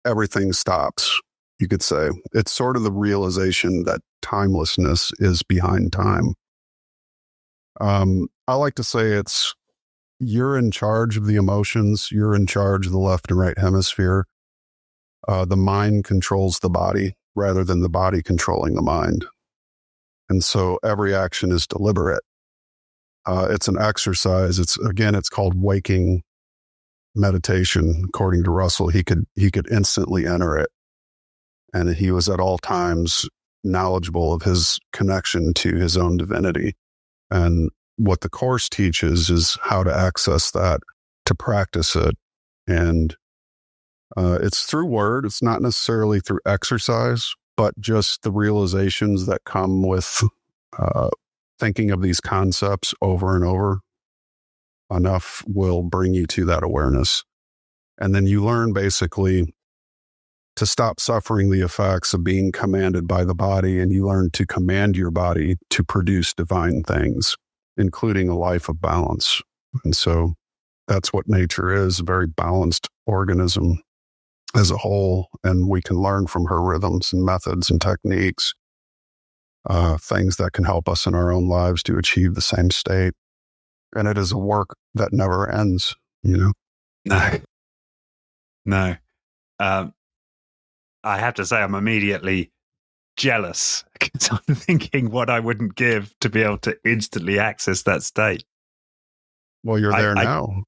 everything stops, you could say. It's sort of the realization that timelessness is behind time. I like to say you're in charge of the emotions, you're in charge of the left and right hemisphere. The mind controls the body rather than the body controlling the mind. And so every action is deliberate. It's an exercise. It's called waking meditation. According to Russell, he could instantly enter it. And he was at all times knowledgeable of his connection to his own divinity. And what the Course teaches is how to access that, to practice it. And it's through word. It's not necessarily through exercise, but just the realizations that come with thinking of these concepts over and over enough will bring you to that awareness. And then you learn basically to stop suffering the effects of being commanded by the body, and you learn to command your body to produce divine things, including a life of balance. And so that's what nature is, a very balanced organism as a whole. And we can learn from her rhythms and methods and techniques, things that can help us in our own lives to achieve the same state. And it is a work that never ends, No. I have to say I'm immediately jealous because I'm thinking what I wouldn't give to be able to instantly access that state. Well, you're there now.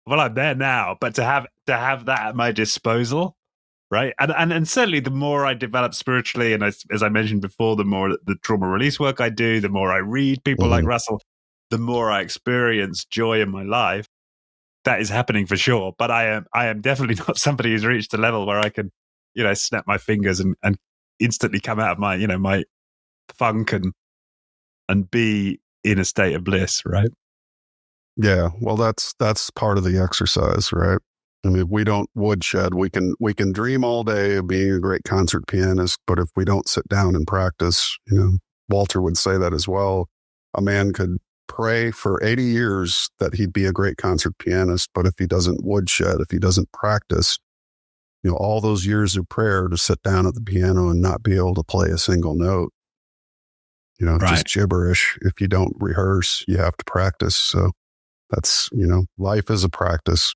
Well, I'm there now, but to have that at my disposal, right? And certainly the more I develop spiritually, and as I mentioned before, the more the trauma release work I do, the more I read people like Russell, the more I experience joy in my life. That is happening for sure. But I am definitely not somebody who's reached a level where I can, snap my fingers and instantly come out of my, my funk and be in a state of bliss, right? Yeah, well, that's part of the exercise, right? I mean, if we don't woodshed, we can dream all day of being a great concert pianist, but if we don't sit down and practice, Walter would say that as well. A man could pray for 80 years that he'd be a great concert pianist, but if he doesn't woodshed, if he doesn't practice, all those years of prayer to sit down at the piano and not be able to play a single note, right. Just gibberish. If you don't rehearse, you have to practice. So that's, life is a practice.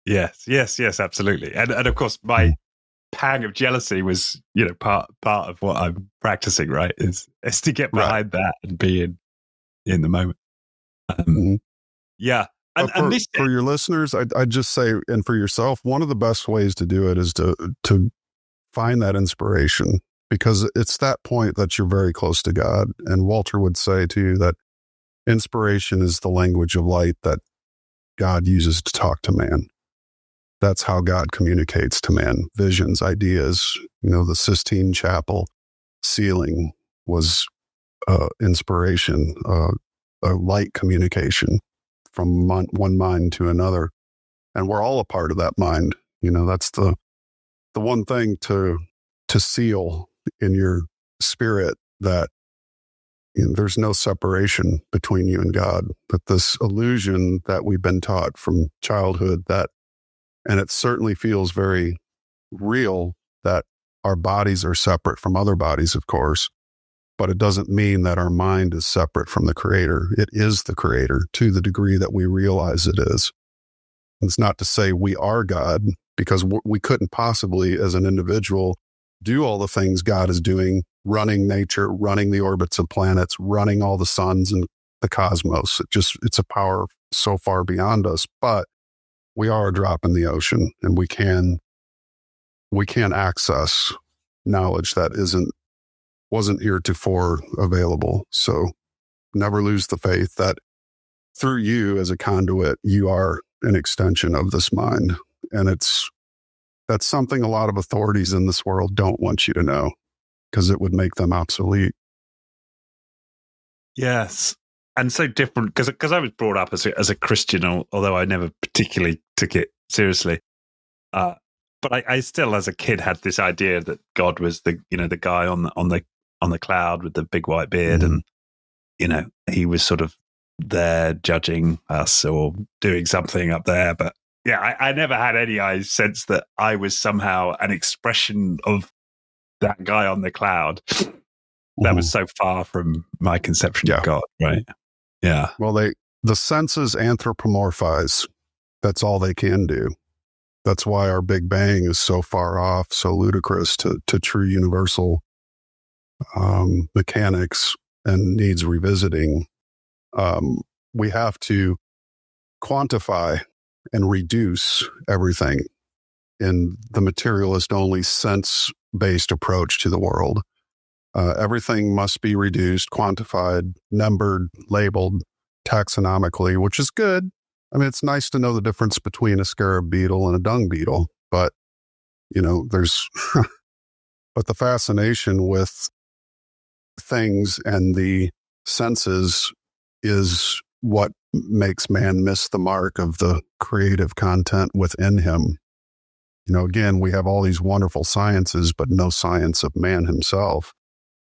Yes, absolutely. And of course, my pang of jealousy was, part of what I'm practicing, right? Is to get behind that and be in in the moment. Mhm. Yeah. But for your listeners, I'd just say, and for yourself, one of the best ways to do it is to find that inspiration, because it's that point that you're very close to God. And Walter would say to you that inspiration is the language of light that God uses to talk to man. That's how God communicates to man. Visions, ideas, the Sistine Chapel ceiling was inspiration, a light communication from one mind to another. And we're all a part of that mind. That's the one thing to seal in your spirit, that there's no separation between you and God. But this illusion that we've been taught from childhood, and it certainly feels very real, that our bodies are separate from other bodies, of course, but it doesn't mean that our mind is separate from the creator. It is the creator to the degree that we realize it is. It's not to say we are God, because we couldn't possibly, as an individual, do all the things God is doing, running nature, running the orbits of planets, running all the suns and the cosmos. It's a power so far beyond us, but we are a drop in the ocean, and we can access knowledge that wasn't heretofore available. So never lose the faith that through you as a conduit, you are an extension of this mind. And that's something a lot of authorities in this world don't want you to know, because it would make them obsolete. Yes. And so different, because I was brought up as a Christian, although I never particularly took it seriously. But I still, as a kid, had this idea that God was the guy on the cloud with the big white beard, and he was sort of there judging us or doing something up there. But yeah, I never had any sense that I was somehow an expression of that guy on the cloud. That was so far from my conception of God, right? Yeah. Well, the senses anthropomorphize. That's all they can do. That's why our Big Bang is so far off, so ludicrous to true universal mechanics, and needs revisiting. We have to quantify and reduce everything in the materialist only sense-based approach to the world. Everything must be reduced, quantified, numbered, labeled taxonomically, which is good. I mean, it's nice to know the difference between a scarab beetle and a dung beetle, but there's but the fascination with things and the senses is what makes man miss the mark of the creative content within him. Again, we have all these wonderful sciences, but no science of man himself,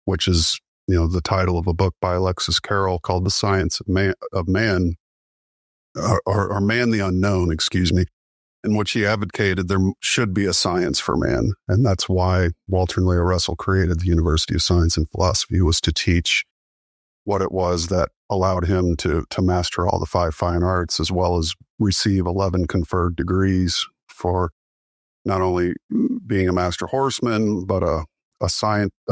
which is, the title of a book by Alexis Carrel called The Science of Man, or Man the Unknown, excuse me, in which he advocated there should be a science for man. And that's why Walter and Leo Russell created the University of Science and Philosophy, was to teach what it was that allowed him to master all the 5 fine arts, as well as receive 11 conferred degrees for not only being a master horseman, but a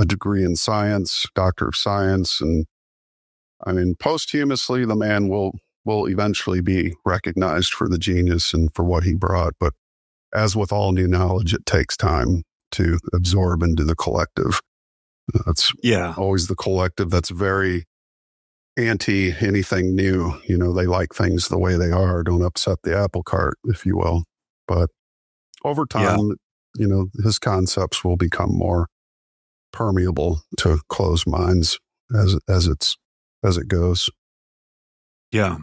degree in science, doctor of science. And I mean, posthumously, the man will eventually be recognized for the genius and for what he brought. But as with all new knowledge, it takes time to absorb into the collective. That's always the collective that's very anti anything new. They like things the way they are. Don't upset the apple cart, if you will. But over time, his concepts will become more permeable to closed minds as it goes. Yeah.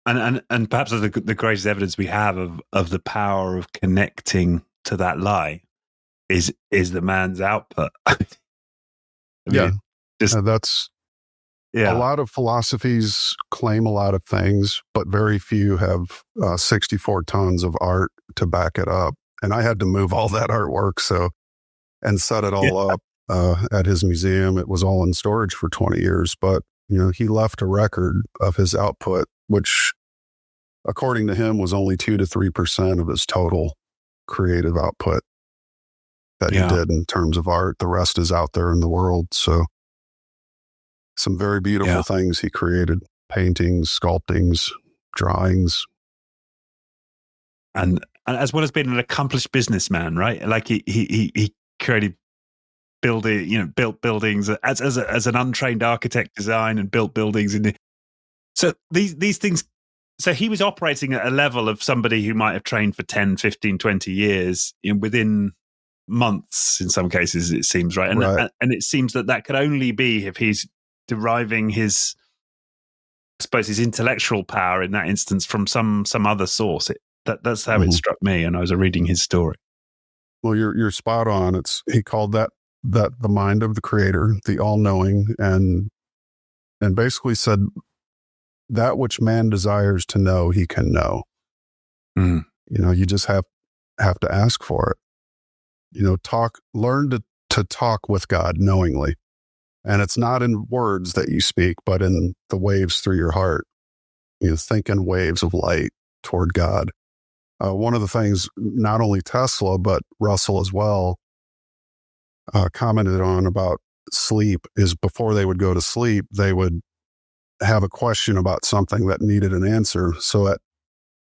And perhaps the greatest evidence we have of the power of connecting to that light is the man's output. That's a lot of philosophies claim a lot of things, but very few have 64 tons of art to back it up. And I had to move all that artwork and set it all up at his museum. It was all in storage for 20 years, but he left a record of his output, which, according to him, was only 2 to 3% of his total creative output that he did in terms of art. The rest is out there in the world. So Some very beautiful things he created: paintings, sculptings, drawings. And as well as being an accomplished businessman, right? Like he created built buildings as an untrained architect, design and built buildings so these things. So he was operating at a level of somebody who might have trained for 10, 15, 20 years within months in some cases, it seems, right? And it seems that could only be if he's deriving his, I suppose, his intellectual power in that instance from some other source. That's how it struck me, and I was reading his story. Well, you're spot on. He called that the mind of the creator, the all-knowing, and basically said that which man desires to know, he can know. Mm. You just have to ask for it. Learn to talk with God knowingly. And it's not in words that you speak, but in the waves through your heart. Think in waves of light toward God. One of the things not only Tesla, but Russell as well, commented on about sleep is before they would go to sleep, they would have a question about something that needed an answer. So that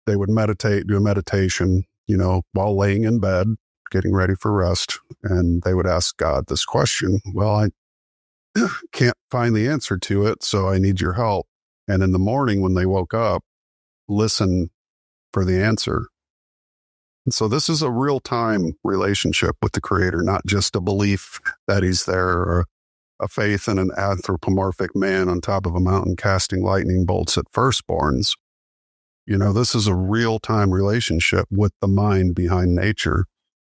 they would do a meditation, while laying in bed, getting ready for rest. And they would ask God this question. Well, I can't find the answer to it, so I need your help. And in the morning when they woke up, listen for the answer. And so this is a real-time relationship with the creator, not just a belief that he's there or a faith in an anthropomorphic man on top of a mountain casting lightning bolts at firstborns. This is a real-time relationship with the mind behind nature,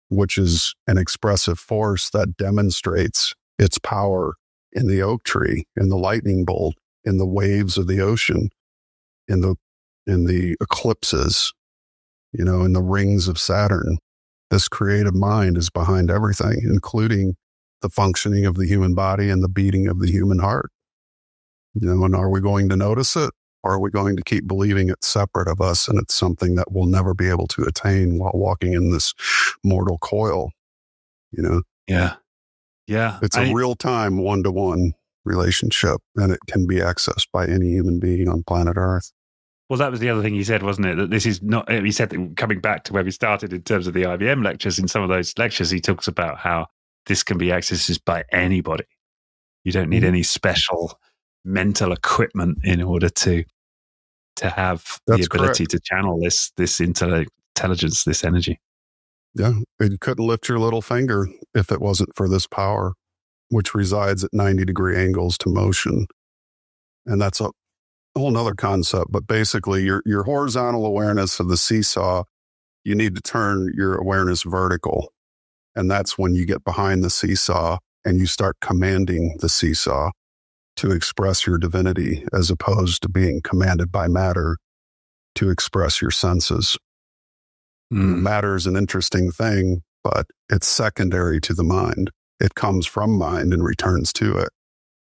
which is an expressive force that demonstrates its power in the oak tree, in the lightning bolt, in the waves of the ocean, in the eclipses, in the rings of Saturn. This creative mind is behind everything, including the functioning of the human body and the beating of the human heart. And are we going to notice it? Or are we going to keep believing it's separate of us and it's something that we'll never be able to attain while walking in this mortal coil? Yeah. Yeah. It's a real-time one-to-one relationship, and it can be accessed by any human being on planet Earth. Well, that was the other thing he said, wasn't it? That this is not, he said that coming back to where we started in terms of the IBM lectures, in some of those lectures, he talks about how this can be accessed by anybody. You don't need any special mental equipment in order to have the ability to channel this intelligence, this energy. Yeah, you couldn't lift your little finger if it wasn't for this power, which resides at 90-degree angles to motion. And that's a whole nother concept. But basically, your horizontal awareness of the seesaw, you need to turn your awareness vertical. And that's when you get behind the seesaw and you start commanding the seesaw to express your divinity, as opposed to being commanded by matter to express your senses. Matter is an interesting thing, but it's secondary to the mind. It comes from mind and returns to it.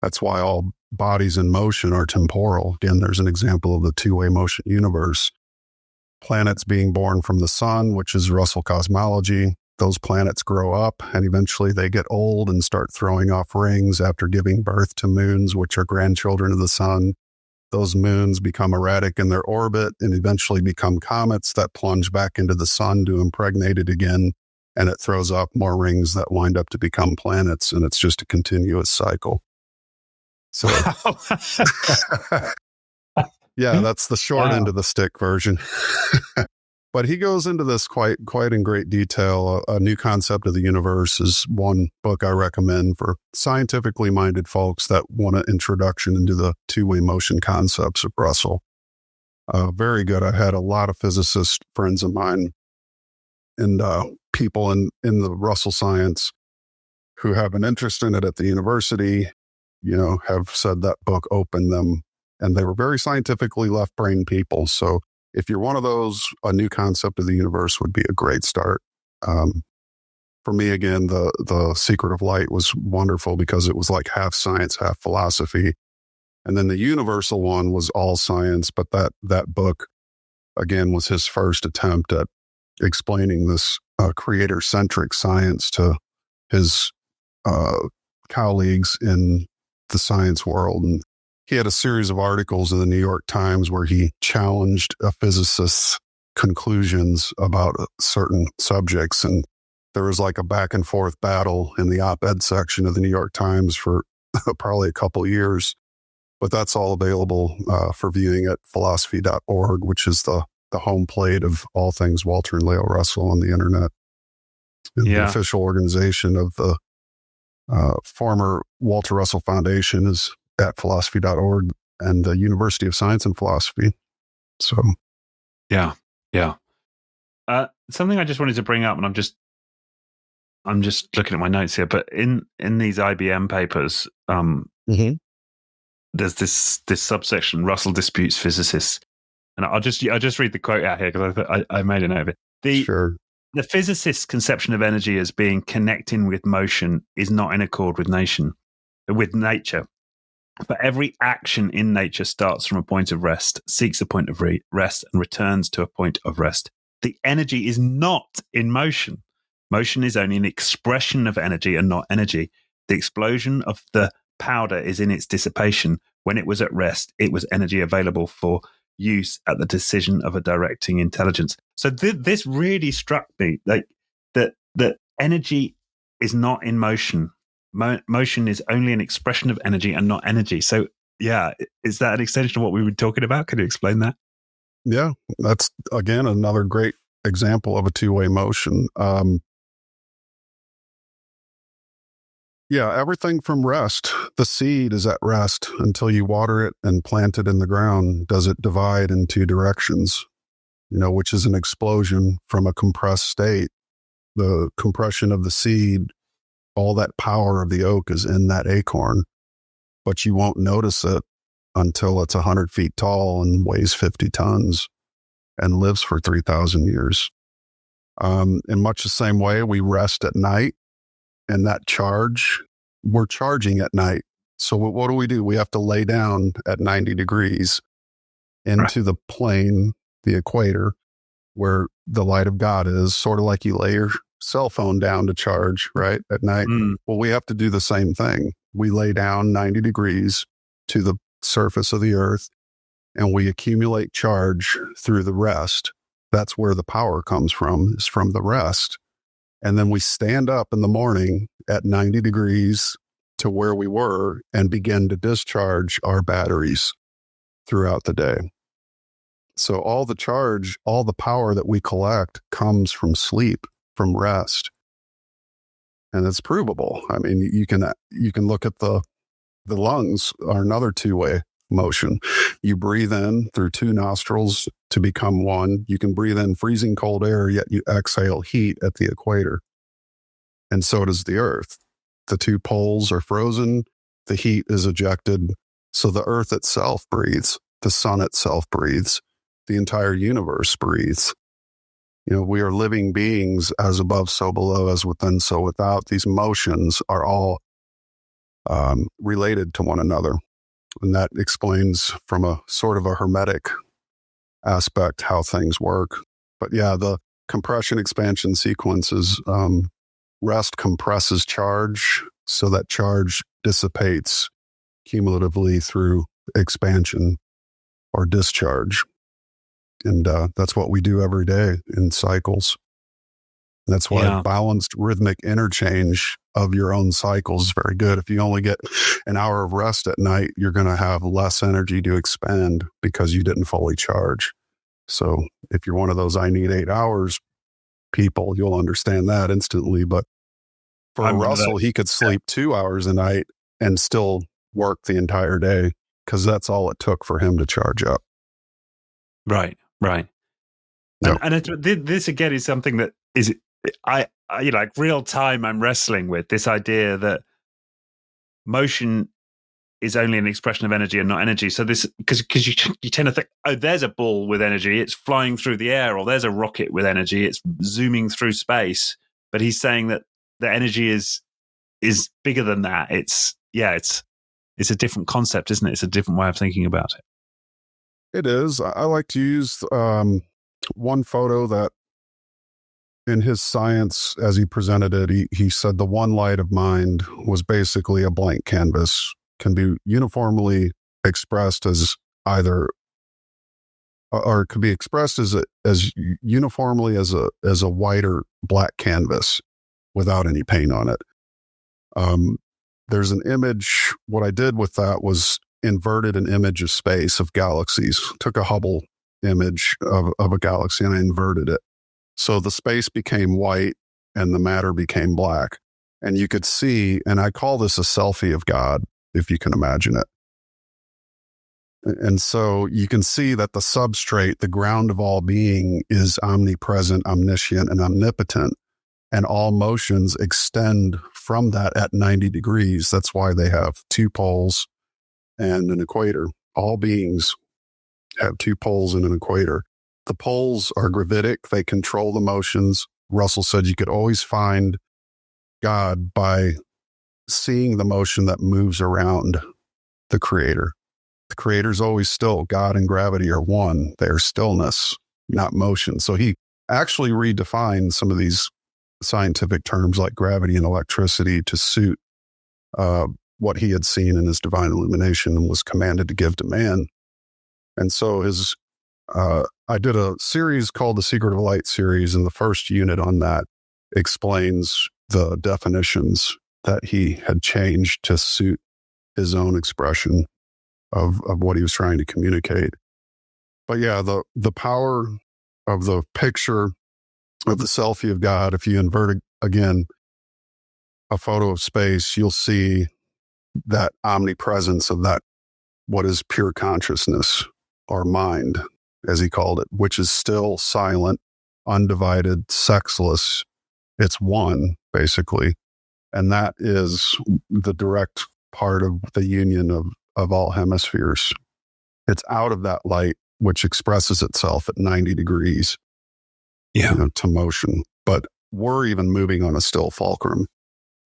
That's why all bodies in motion are temporal. Again, there's an example of the two-way motion universe. Planets being born from the sun, which is Russell cosmology. Those planets grow up and eventually they get old and start throwing off rings after giving birth to moons, which are grandchildren of the sun. Those moons become erratic in their orbit and eventually become comets that plunge back into the sun to impregnate it again. And it throws off more rings that wind up to become planets. And it's just a continuous cycle. So, yeah, that's the short end of the stick version. But he goes into this quite in great detail. A New Concept of the Universe is one book I recommend for scientifically minded folks that want an introduction into the two-way motion concepts of Russell. Very good. I've had a lot of physicist friends of mine and people in the Russell science who have an interest in it at the university, have said that book opened them. And they were very scientifically left-brain people. So if you're one of those, A New Concept of the Universe would be a great start. For me, again, the Secret of Light was wonderful because it was like half science, half philosophy. And then the Universal one was all science, but that book, again, was his first attempt at explaining this creator-centric science to his colleagues in the science world. And he had a series of articles in the New York Times where he challenged a physicist's conclusions about certain subjects. And there was like a back and forth battle in the op-ed section of the New York Times for probably a couple years. But that's all available for viewing at philosophy.org, which is the home plate of all things Walter and Leo Russell on the internet. And the official organization of the former Walter Russell Foundation is at philosophy.org and the University of Science and Philosophy. So, yeah. Something I just wanted to bring up, and I'm just looking at my notes here, but in these IBM papers, there's this subsection, Russell disputes physicists. And I'll just read the quote out here because I made a note of it. The physicist's conception of energy as being connecting with motion is not in accord with nature. For every action in nature starts from a point of rest, seeks a point of rest, and returns to a point of rest. The energy is not in motion. Motion is only an expression of energy and not energy. The explosion of the powder is in its dissipation. When it was at rest, it was energy available for use at the decision of a directing intelligence. So this really struck me, like that energy is not in motion. Motion is only an expression of energy and not energy. So yeah, is that an extension of what we were talking about? Can you explain that? Yeah, that's again another great example of a two-way motion. Yeah, everything from rest. The seed is at rest until you water it and plant it in the ground. Does it divide in two directions? Which is an explosion from a compressed state. The compression of the seed, all that power of the oak is in that acorn, but you won't notice it until it's 100 feet tall and weighs 50 tons and lives for 3,000 years. In much the same way, we rest at night. And that charge, we're charging at night. So what do? We have to lay down at 90 degrees into the plane, the equator, where the light of God is, sort of like you lay your cell phone down to charge, right, at night. Well, we have to do the same thing. We lay down 90 degrees to the surface of the earth, and we accumulate charge through the rest. That's where the power comes from, is from the rest. And then we stand up in the morning at 90 degrees to where we were and begin to discharge our batteries throughout the day. So all the charge, all the power that we collect comes from sleep, from rest. And it's provable. I mean, you can look at the lungs are another two-way motion. You breathe in through two nostrils to become one. You can breathe in freezing cold air, yet you exhale heat at the equator. And so does the earth. The two poles are frozen. The heat is ejected. So the earth itself breathes. The sun itself breathes. The entire universe breathes. We are living beings, as above, so below, as within, so without. These motions are all related to one another. And that explains from a sort of a hermetic aspect how things work. But yeah, the compression expansion sequences, rest compresses charge, so that charge dissipates cumulatively through expansion or discharge. And that's what we do every day in cycles. That's why balanced rhythmic interchange of your own cycles is very good. If you only get an hour of rest at night, you're going to have less energy to expand because you didn't fully charge. So if you're one of those I need 8 hours people, you'll understand that instantly. But for Russell, he could sleep 2 hours a night and still work the entire day because that's all it took for him to charge up. Right. Yep. And this again is something that is, I like real time I'm wrestling with this idea that motion is only an expression of energy and not energy. So this, because you tend to think, oh, there's a ball with energy, it's flying through the air, or there's a rocket with energy, it's zooming through space. But he's saying that the energy is bigger than that. It's a different concept, isn't it? It's a different way of thinking about it. It is. I like to use one photo that in his science, as he presented it, he said the one light of mind was basically a blank canvas can be uniformly expressed as either, or it could be expressed as uniformly as a white or black canvas without any paint on it. There's an image. What I did with that was inverted an image of space, of galaxies. Took a Hubble image of a galaxy and I inverted it. So the space became white and the matter became black. And you could see, and I call this a selfie of God, if you can imagine it. And so you can see that the substrate, the ground of all being, is omnipresent, omniscient, and omnipotent. And all motions extend from that at 90 degrees. That's why they have 2 poles and an equator. All beings have 2 poles and an equator. The poles are gravitic. They control the motions. Russell said you could always find God by seeing the motion that moves around the creator. The creator's always still. God and gravity are one. They are stillness, not motion. So he actually redefined some of these scientific terms like gravity and electricity to suit what he had seen in his divine illumination and was commanded to give to man. And so I did a series called the Secret of Light series, and the first unit on that explains the definitions that he had changed to suit his own expression of what he was trying to communicate. But yeah, the power of the picture of the selfie of God, if you invert again a photo of space, you'll see that omnipresence of that, what is pure consciousness or mind, as he called it, which is still silent, undivided, sexless. It's one, basically. And that is the direct part of the union of all hemispheres. It's out of that light, which expresses itself at 90 degrees to motion. But we're even moving on a still fulcrum.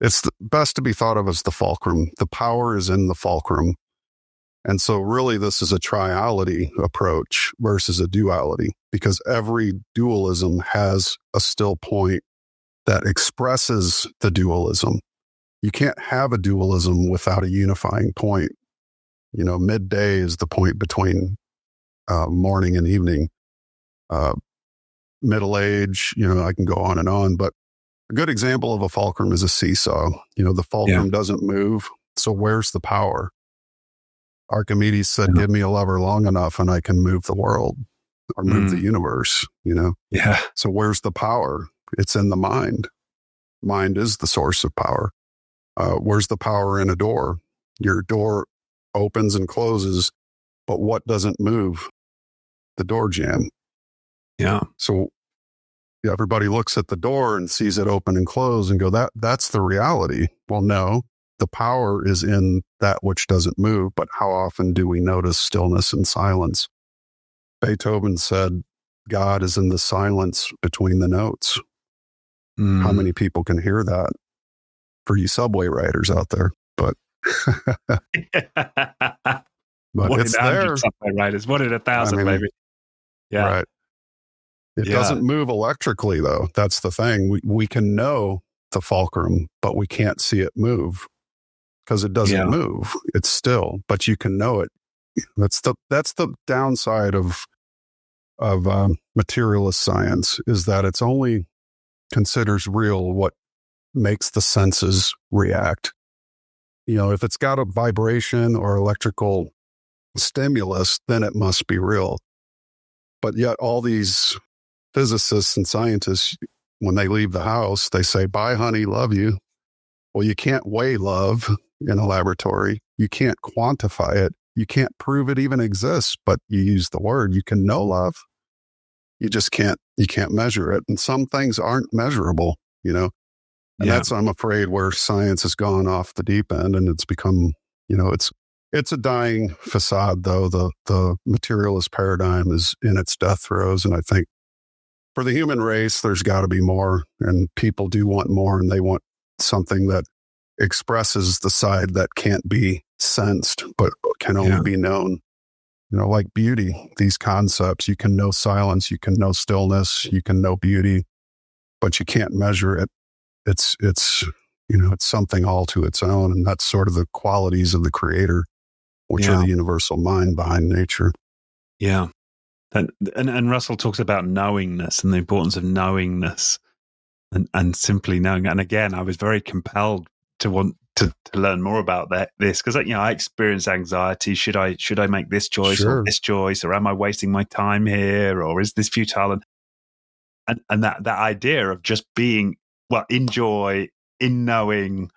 It's best to be thought of as the fulcrum. The power is in the fulcrum. And so really this is a triality approach versus a duality, because every dualism has a still point that expresses the dualism. You can't have a dualism without a unifying point. Midday is the point between morning and evening. Middle age, I can go on, but a good example of a fulcrum is a seesaw. The fulcrum doesn't move. So where's the power? Archimedes said, give me a lever long enough and I can move the world or move the universe, Yeah. So where's the power? It's in the mind. Mind is the source of power. Where's the power in a door? Your door opens and closes, but what doesn't move? The door jamb. Yeah. So everybody looks at the door and sees it open and close and go, that's the reality. Well, no, the power is in that which doesn't move. But how often do we notice stillness and silence? Beethoven said, God is in the silence between the notes. How many people can hear that? For you subway riders out there, but One it's in 100 there. subway riders, 1 in 1,000, maybe. Yeah. Right. It doesn't move electrically, though. That's the thing. We can know the fulcrum, but we can't see it move because it doesn't move. It's still, but you can know it. That's the downside of materialist science, is that it's only considers real what makes the senses react. If it's got a vibration or electrical stimulus, then it must be real. But yet all these physicists and scientists, when they leave the house, they say, bye, honey, love you. Well, you can't weigh love in a laboratory. You can't quantify it. You can't prove it even exists, but you use the word. You can know love. You just can't measure it. And some things aren't measurable, And that's, I'm afraid, where science has gone off the deep end, and it's become, it's a dying facade, though. The materialist paradigm is in its death throes. And I think for the human race, there's got to be more, and people do want more, and they want something that expresses the side that can't be sensed, but can only be known. Like beauty, these concepts, you can know silence, you can know stillness, you can know beauty, but you can't measure it. It's It's something all to its own. And that's sort of the qualities of the creator, which are the universal mind behind nature. Yeah. And Russell talks about knowingness and the importance of knowingness and simply knowing. And again, I was very compelled to want to learn more about this because I experience anxiety. Should I make this choice or this choice, or am I wasting my time here, or is this futile? And that idea of just being in joy, in knowing,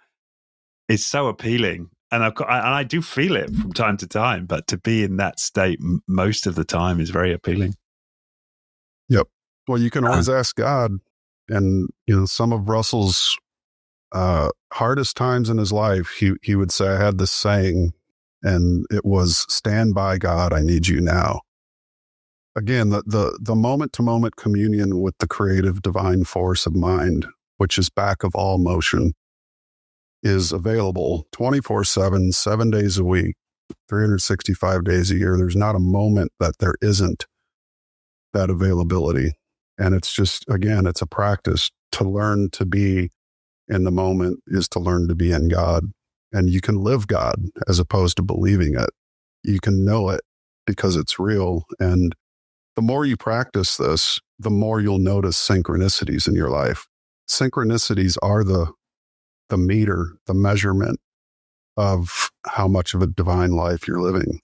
is so appealing. And I do feel it from time to time, but to be in that state most of the time is very appealing. Yep. Well, you can always ask God, and some of Russell's hardest times in his life, he would say, I had this saying, and it was, stand by, God, I need you now. Again, the moment-to-moment communion with the creative divine force of mind, which is back of all motion, is available 24/7, 7 days a week, 365 days a year. There's not a moment that there isn't that availability. And it's just, again, it's a practice. To learn to be in the moment is to learn to be in God. And you can live God as opposed to believing it. You can know it because it's real. And the more you practice this, the more you'll notice synchronicities in your life. Synchronicities are the meter, the measurement of how much of a divine life you're living.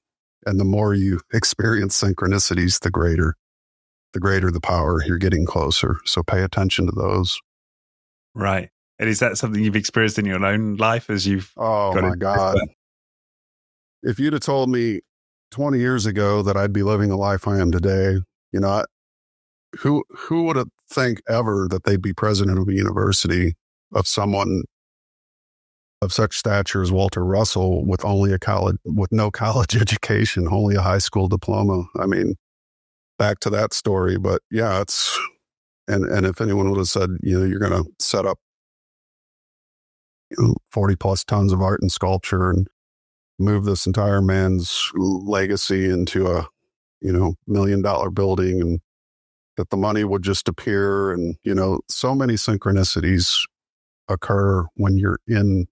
And the more you experience synchronicities, the greater the power. You're getting closer. So pay attention to those. Right. And is that something you've experienced in your own life as you've my God. If you'd have told me 20 years ago that I'd be living the life I am today, who would have think ever that they'd be president of a university, of someone of such stature as Walter Russell, with no college education, only a high school diploma. I mean, back to that story. But yeah, and if anyone would have said, you're going to set up 40 plus tons of art and sculpture and move this entire man's legacy into a $1 million building, and that the money would just appear, and so many synchronicities occur when you're in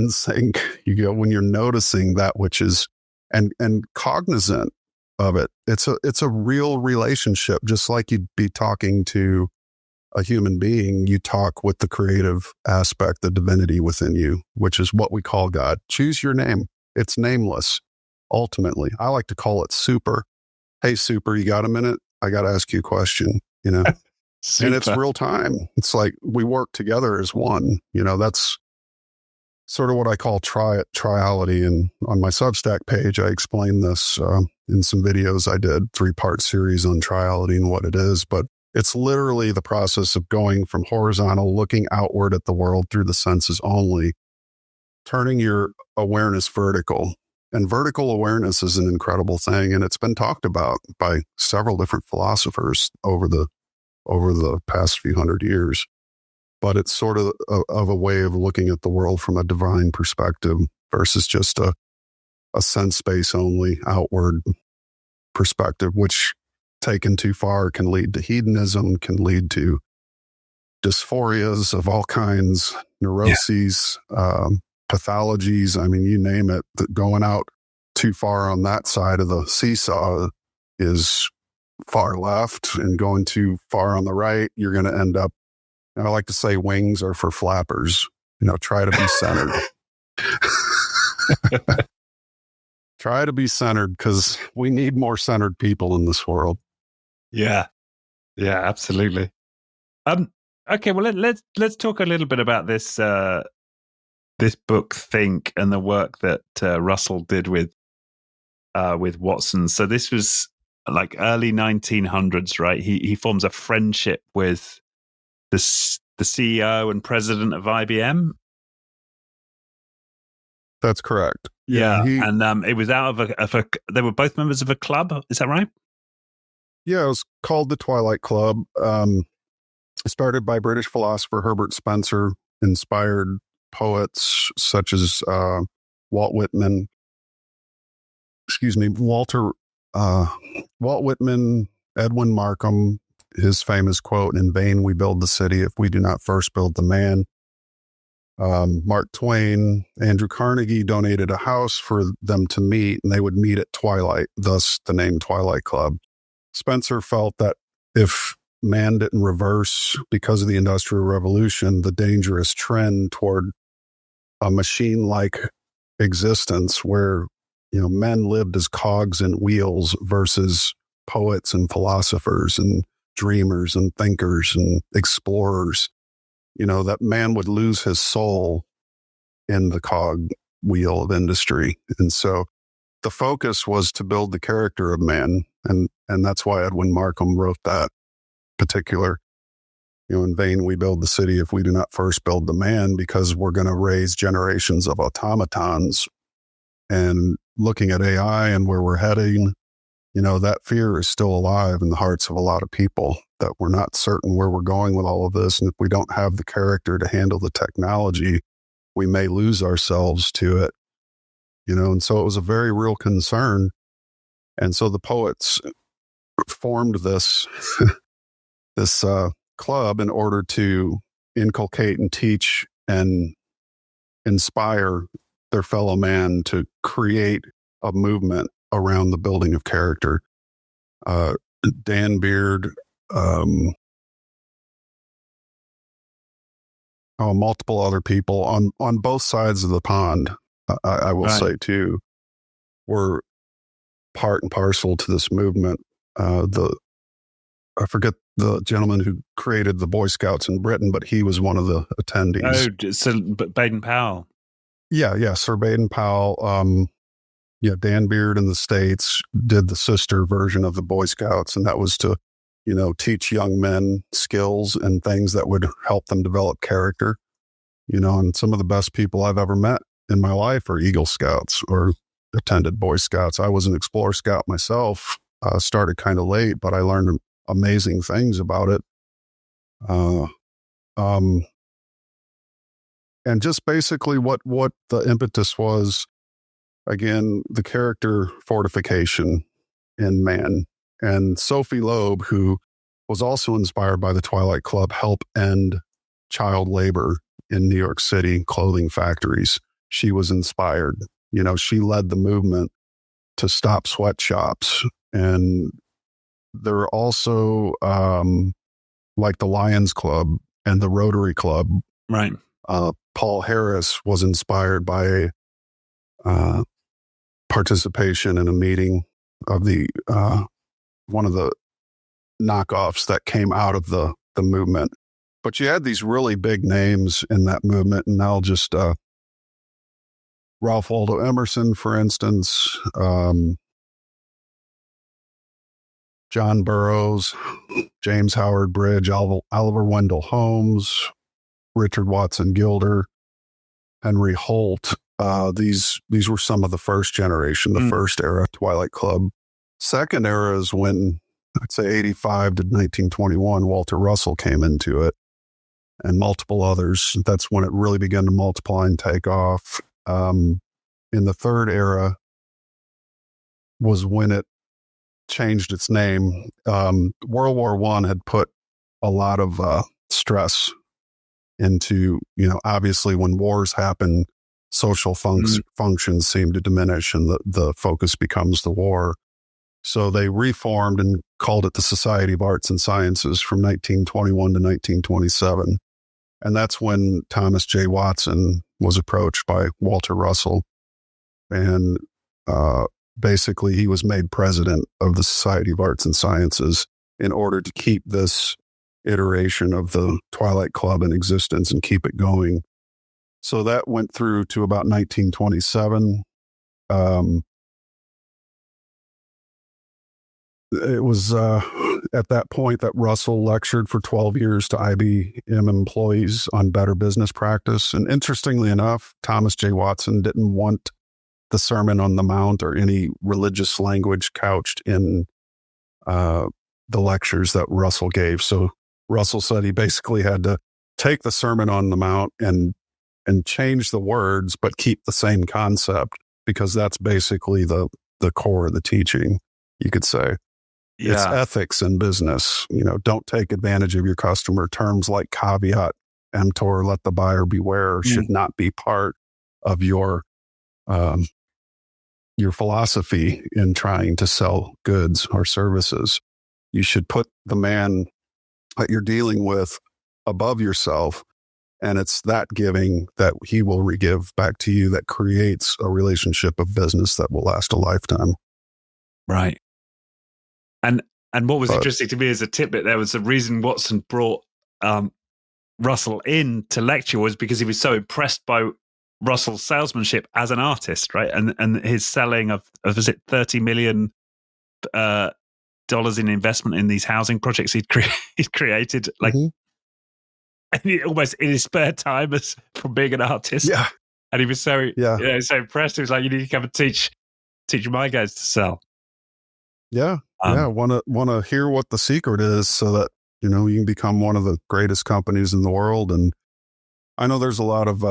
sync. When you're noticing that which is and cognizant of it. It's a real relationship, just like you'd be talking to a human being. You talk with the creative aspect, the divinity within you, which is what we call God. Choose your name. It's nameless. Ultimately, I like to call it super. Hey, super, you got a minute? I got to ask you a question, and it's real time. It's like we work together as one, that's sort of what I call triality. And on my Substack page, I explain this in some videos I did, 3-part series on triality and what it is. But it's literally the process of going from horizontal, looking outward at the world through the senses only, turning your awareness vertical. And vertical awareness is an incredible thing. And it's been talked about by several different philosophers over the past few hundred years. But it's sort of a way of looking at the world from a divine perspective versus just a sense space only outward perspective, which taken too far can lead to hedonism, can lead to dysphorias of all kinds, neuroses, pathologies. I mean, you name it. Going out too far on that side of the seesaw is far left, and going too far on the right, you're going to end up, and I like to say, wings are for flappers. Try to be centered. Try to be centered, because we need more centered people in this world. Yeah, absolutely. Okay, well let's talk a little bit about this this book, Think, and the work that Russell did with Watson. So this was like early 1900s, right? He forms a friendship with the CEO and president of IBM. That's correct. Yeah, and it was out of a. They were both members of a club. Is that right? Yeah, it was called the Twilight Club. Started by British philosopher Herbert Spencer, inspired poets such as Walt Whitman. Walt Whitman, Edwin Markham. His famous quote, "In vain we build the city if we do not first build the man." Mark Twain, Andrew Carnegie donated a house for them to meet, and they would meet at twilight, thus the name Twilight Club. Spencer felt that if man didn't reverse, because of the Industrial Revolution, the dangerous trend toward a machine-like existence where, men lived as cogs in wheels versus poets and philosophers and dreamers and thinkers and explorers, that man would lose his soul in the cog wheel of industry. And so the focus was to build the character of man. And that's why Edwin Markham wrote that particular, in vain we build the city if we do not first build the man, because we're going to raise generations of automatons. And looking at AI and where we're heading, that fear is still alive in the hearts of a lot of people, that we're not certain where we're going with all of this. And if we don't have the character to handle the technology, we may lose ourselves to it, and so it was a very real concern. And so the poets formed this, this club in order to inculcate and teach and inspire their fellow man to create a movement around the building of character. Dan Beard, multiple other people on both sides of the pond, I will say too, were part and parcel to this movement. I forget the gentleman who created the Boy Scouts in Britain, but he was one of the attendees. Oh, so Baden-Powell. Yeah, Sir Baden-Powell. Dan Beard in the States did the sister version of the Boy Scouts, and that was to, teach young men skills and things that would help them develop character. And some of the best people I've ever met in my life are Eagle Scouts or attended Boy Scouts. I was an Explorer Scout myself, started kind of late, but I learned amazing things about it. And just basically what the impetus was, again, the character fortification in man. And Sophie Loeb, who was also inspired by the Twilight Club, helped end child labor in New York City clothing factories. She was inspired. She led the movement to stop sweatshops. And there are also like the Lions Club and the Rotary Club. Right. Paul Harris was inspired by participation in a meeting of the one of the knockoffs that came out of the movement. But you had these really big names in that movement, and I'll just Ralph Waldo Emerson, for instance, John Burroughs, James Howard Bridge, Oliver Wendell Holmes, Richard Watson Gilder, Henry Holt. These were some of the first generation, the first era Twilight Club. Second era is when, I'd say 85 to 1921, Walter Russell came into it, and multiple others. That's when it really began to multiply and take off. In the third era was when it changed its name. World War I had put a lot of stress into, obviously when wars happen, social functions seem to diminish and the focus becomes the war. So they reformed and called it the Society of Arts and Sciences from 1921 to 1927. And that's when Thomas J. Watson was approached by Walter Russell. And basically he was made president of the Society of Arts and Sciences in order to keep this iteration of the Twilight Club in existence and keep it going. So that went through to about 1927. It was at that point that Russell lectured for 12 years to IBM employees on better business practice. And interestingly enough, Thomas J. Watson didn't want the Sermon on the Mount or any religious language couched in the lectures that Russell gave. So Russell said he basically had to take the Sermon on the Mount and change the words, but keep the same concept, because that's basically the core of the teaching, you could say. It's ethics in business. Don't take advantage of your customer. Terms like caveat emptor, let the buyer beware, should not be part of your philosophy in trying to sell goods or services. You should put the man that you're dealing with above yourself, and it's that giving that he will re-give back to you that creates a relationship of business that will last a lifetime. Right. And what was interesting to me as a tidbit, there was a reason Watson brought Russell in to lecture was because he was so impressed by Russell's salesmanship as an artist, right? And his selling of was it $30 million in investment in these housing projects he'd created, like and almost in his spare time as from being an artist. Yeah. And he was so so impressed. He was like, you need to come and teach my guys to sell. Yeah. Want to hear what the secret is so that, you know, you can become one of the greatest companies in the world. And I know there's a lot of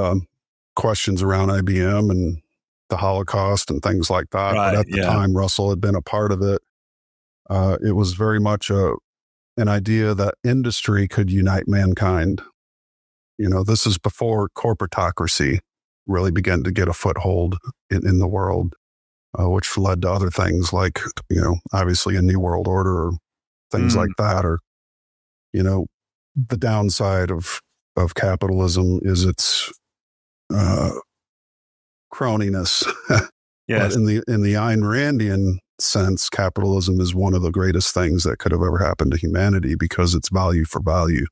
questions around IBM and the Holocaust and things like that. Right, but at the time, Russell had been a part of it. It was very much an idea that industry could unite mankind. You know, this is before corporatocracy really began to get a foothold in the world, which led to other things like, you know, obviously a new world order or things like that. Or, you know, the downside of capitalism is its croniness. Yes. But in the Ayn Randian sense, capitalism is one of the greatest things that could have ever happened to humanity because it's value for value.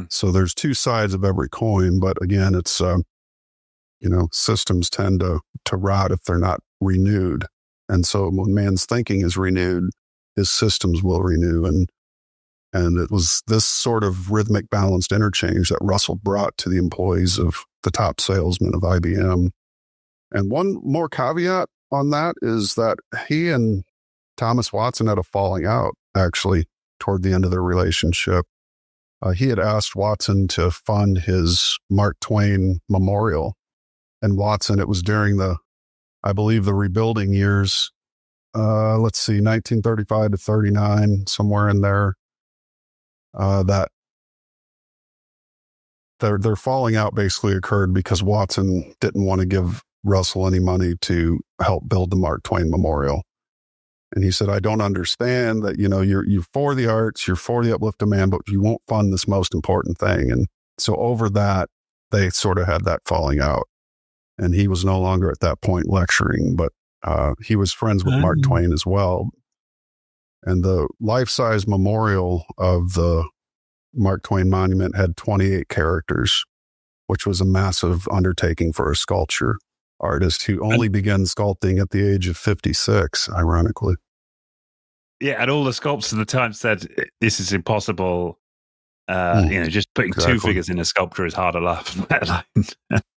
So there's two sides of every coin, but again, it's you know, systems tend to rot if they're not renewed. And so when man's thinking is renewed, his systems will renew. And it was this sort of rhythmic balanced interchange that Russell brought to the employees of the top salesmen of IBM. And one more caveat on that is that he and Thomas Watson had a falling out, actually, toward the end of their relationship. He had asked Watson to fund his Mark Twain memorial. And Watson, it was during I believe the rebuilding years, 1935 to 39, somewhere in there, that their falling out basically occurred because Watson didn't want to give Russell any money to help build the Mark Twain memorial. And he said, I don't understand that, you know, you're for the arts, you're for the uplift of man, but you won't fund this most important thing. And so over that, they sort of had that falling out. And he was no longer at that point lecturing, but he was friends with Mark Twain as well. And the life-size memorial of the Mark Twain monument had 28 characters, which was a massive undertaking for a sculpture artist who only began sculpting at the age of 56, ironically. Yeah, and all the sculptors at the time said, this is impossible. You know, just putting two figures in a sculpture is hard enough.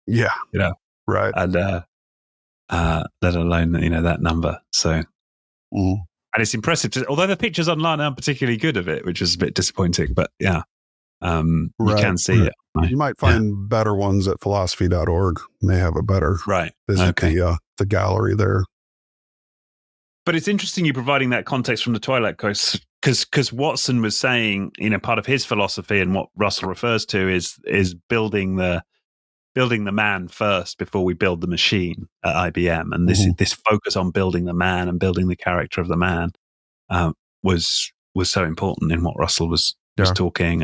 Yeah. You know, right. And let alone, you know, that number. So, and it's impressive. Although the pictures online aren't particularly good of it, which is a bit disappointing, but yeah, you can see it. You might find better ones at philosophy.org. May have a better visit the gallery there. But it's interesting you providing that context from the Twilight Coast, because Watson was saying, you know, part of his philosophy and what Russell refers to is building the man first before we build the machine at IBM. And this focus on building the man and building the character of the man was so important in what Russell was talking.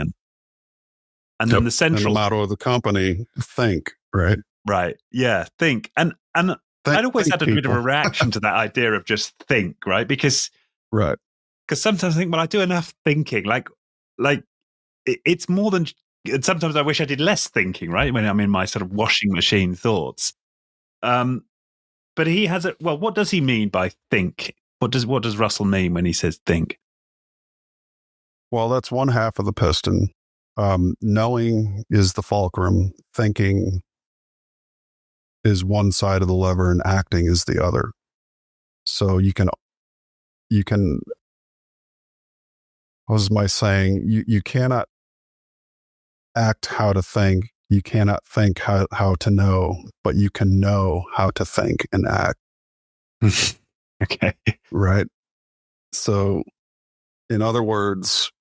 And then the central... And the motto of the company, think, right? Right, yeah, think. And I'd always had a bit of a reaction to that idea of just think, right? Because sometimes I think, well, I do enough thinking. Like it's more than... And sometimes I wish I did less thinking, right? When I'm in my sort of washing machine thoughts. But he has it. Well, what does he mean by think? What does Russell mean when he says think? Well, that's one half of the piston. Knowing is the fulcrum. Thinking is one side of the lever, and acting is the other. So you can. What was my saying? You cannot act how to think. You cannot think how to know, but you can know how to think and act. Okay. Right. So, in other words,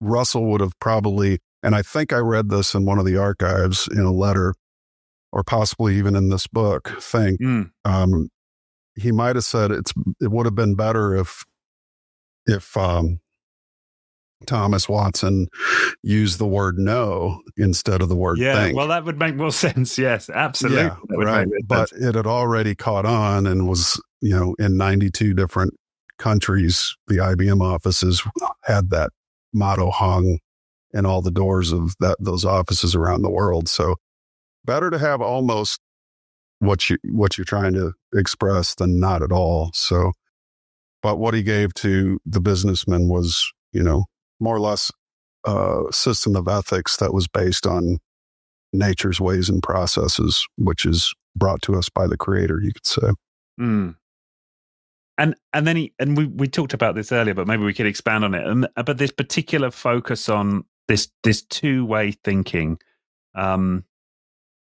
Russell would have probably, And I think I read this in one of the archives in a letter, or possibly even in this book, Think. He might have said it would have been better if Thomas Watson used the word know instead of the word think. Well, that would make more sense. Yes, absolutely. Yeah, right. But it had already caught on and was, in 92 different countries, the IBM offices had that motto hung in all the doors of those offices around the world. So better to have almost what you're trying to express than not at all. So, but what he gave to the businessman was, more or less a system of ethics that was based on nature's ways and processes, which is brought to us by the creator, you could say. And then we talked about this earlier, but maybe we could expand on it. But this particular focus on this two-way thinking,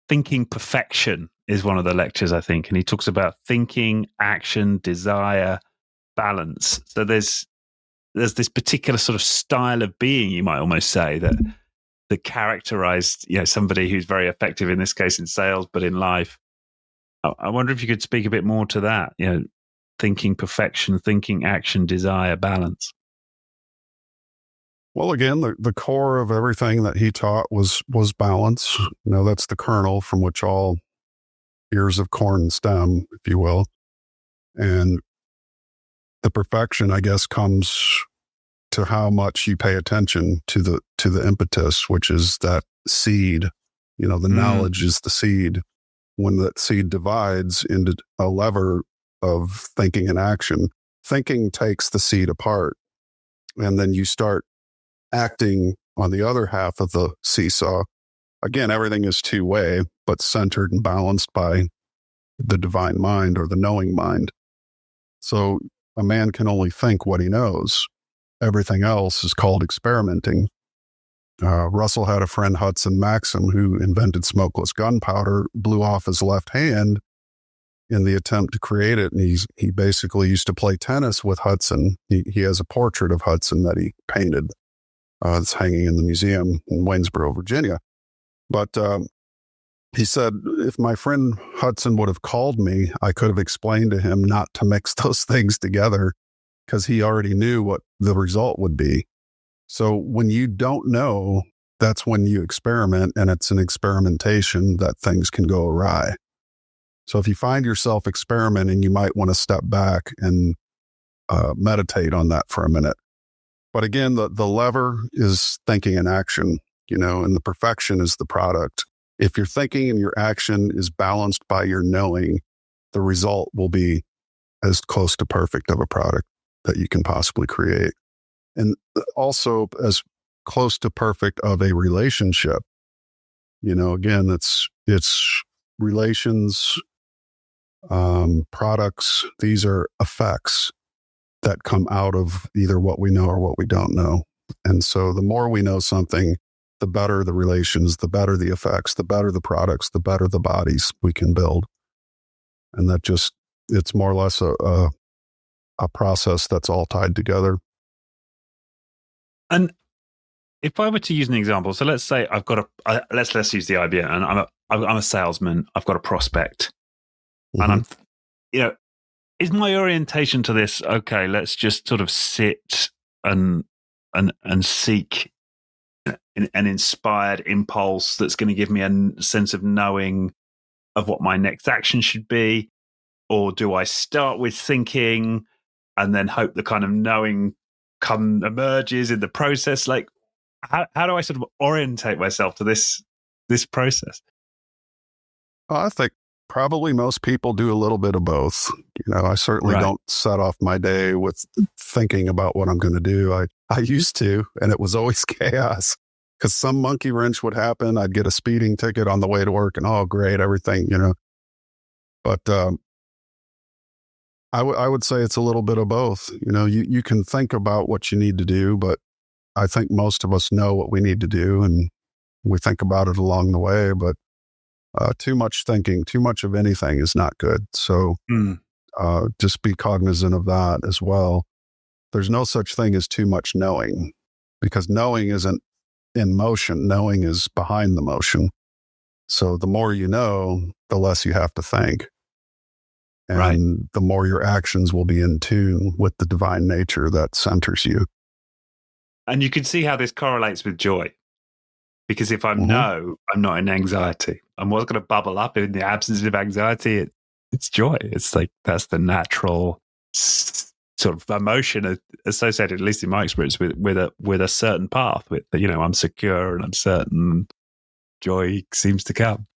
thinking perfection is one of the lectures, I think, and he talks about thinking, action, desire, balance. So there's this particular sort of style of being, you might almost say, that characterized, somebody who's very effective in this case in sales, but in life. I wonder if you could speak a bit more to that. Thinking perfection, thinking action, desire, balance. Well, again, the core of everything that he taught was balance. That's the kernel from which all ears of corn stem, if you will. And the perfection, I guess, comes to how much you pay attention to the impetus, which is that seed. The knowledge is the seed. When that seed divides into a lever of thinking and action, thinking takes the seed apart, and then you start acting on the other half of the seesaw. Again, everything is two-way, but centered and balanced by the divine mind or the knowing mind. So a man can only think what he knows. Everything else is called experimenting. Russell had a friend, Hudson Maxim, who invented smokeless gunpowder, blew off his left hand in the attempt to create it. And he basically used to play tennis with Hudson. He has a portrait of Hudson that he painted. It's hanging in the museum in Waynesboro, Virginia. But he said, if my friend Hudson would have called me, I could have explained to him not to mix those things together because he already knew what the result would be. So when you don't know, that's when you experiment, and it's an experimentation that things can go awry. So if you find yourself experimenting, you might want to step back and meditate on that for a minute. But again, the lever is thinking and action, and the perfection is the product. If your thinking and your action is balanced by your knowing, the result will be as close to perfect of a product that you can possibly create. And also as close to perfect of a relationship. Again, it's relations, products. These are effects that come out of either what we know or what we don't know. And so the more we know something, the better the relations, the better the effects, the better the products, the better the bodies we can build. And it's more or less a process that's all tied together. And if I were to use an example, so let's say I've got let's use the IBM, and I'm a salesman. I've got a prospect, and I'm, is my orientation to this, okay, let's just sort of sit and seek an inspired impulse that's going to give me a sense of knowing of what my next action should be? Or do I start with thinking and then hope the kind of knowing emerges in the process? Like, how do I sort of orientate myself to this process? I think probably most people do a little bit of both. I certainly don't set off my day with thinking about what I'm going to do. I used to, and it was always chaos because some monkey wrench would happen. I'd get a speeding ticket on the way to work and, oh, great, everything, But I would say it's a little bit of both. You can think about what you need to do, but I think most of us know what we need to do, and we think about it along the way. But too much thinking, too much of anything is not good. So just be cognizant of that as well. There's no such thing as too much knowing, because knowing isn't in motion. Knowing is behind the motion. So the more you know, the less you have to think. And the more your actions will be in tune with the divine nature that centers you. And you can see how this correlates with joy. Because if I know I'm not in anxiety, and what's going to bubble up in the absence of anxiety, it's joy. It's like that's the natural sort of emotion associated, at least in my experience, with a certain path. With I'm secure and I'm certain. Joy seems to come.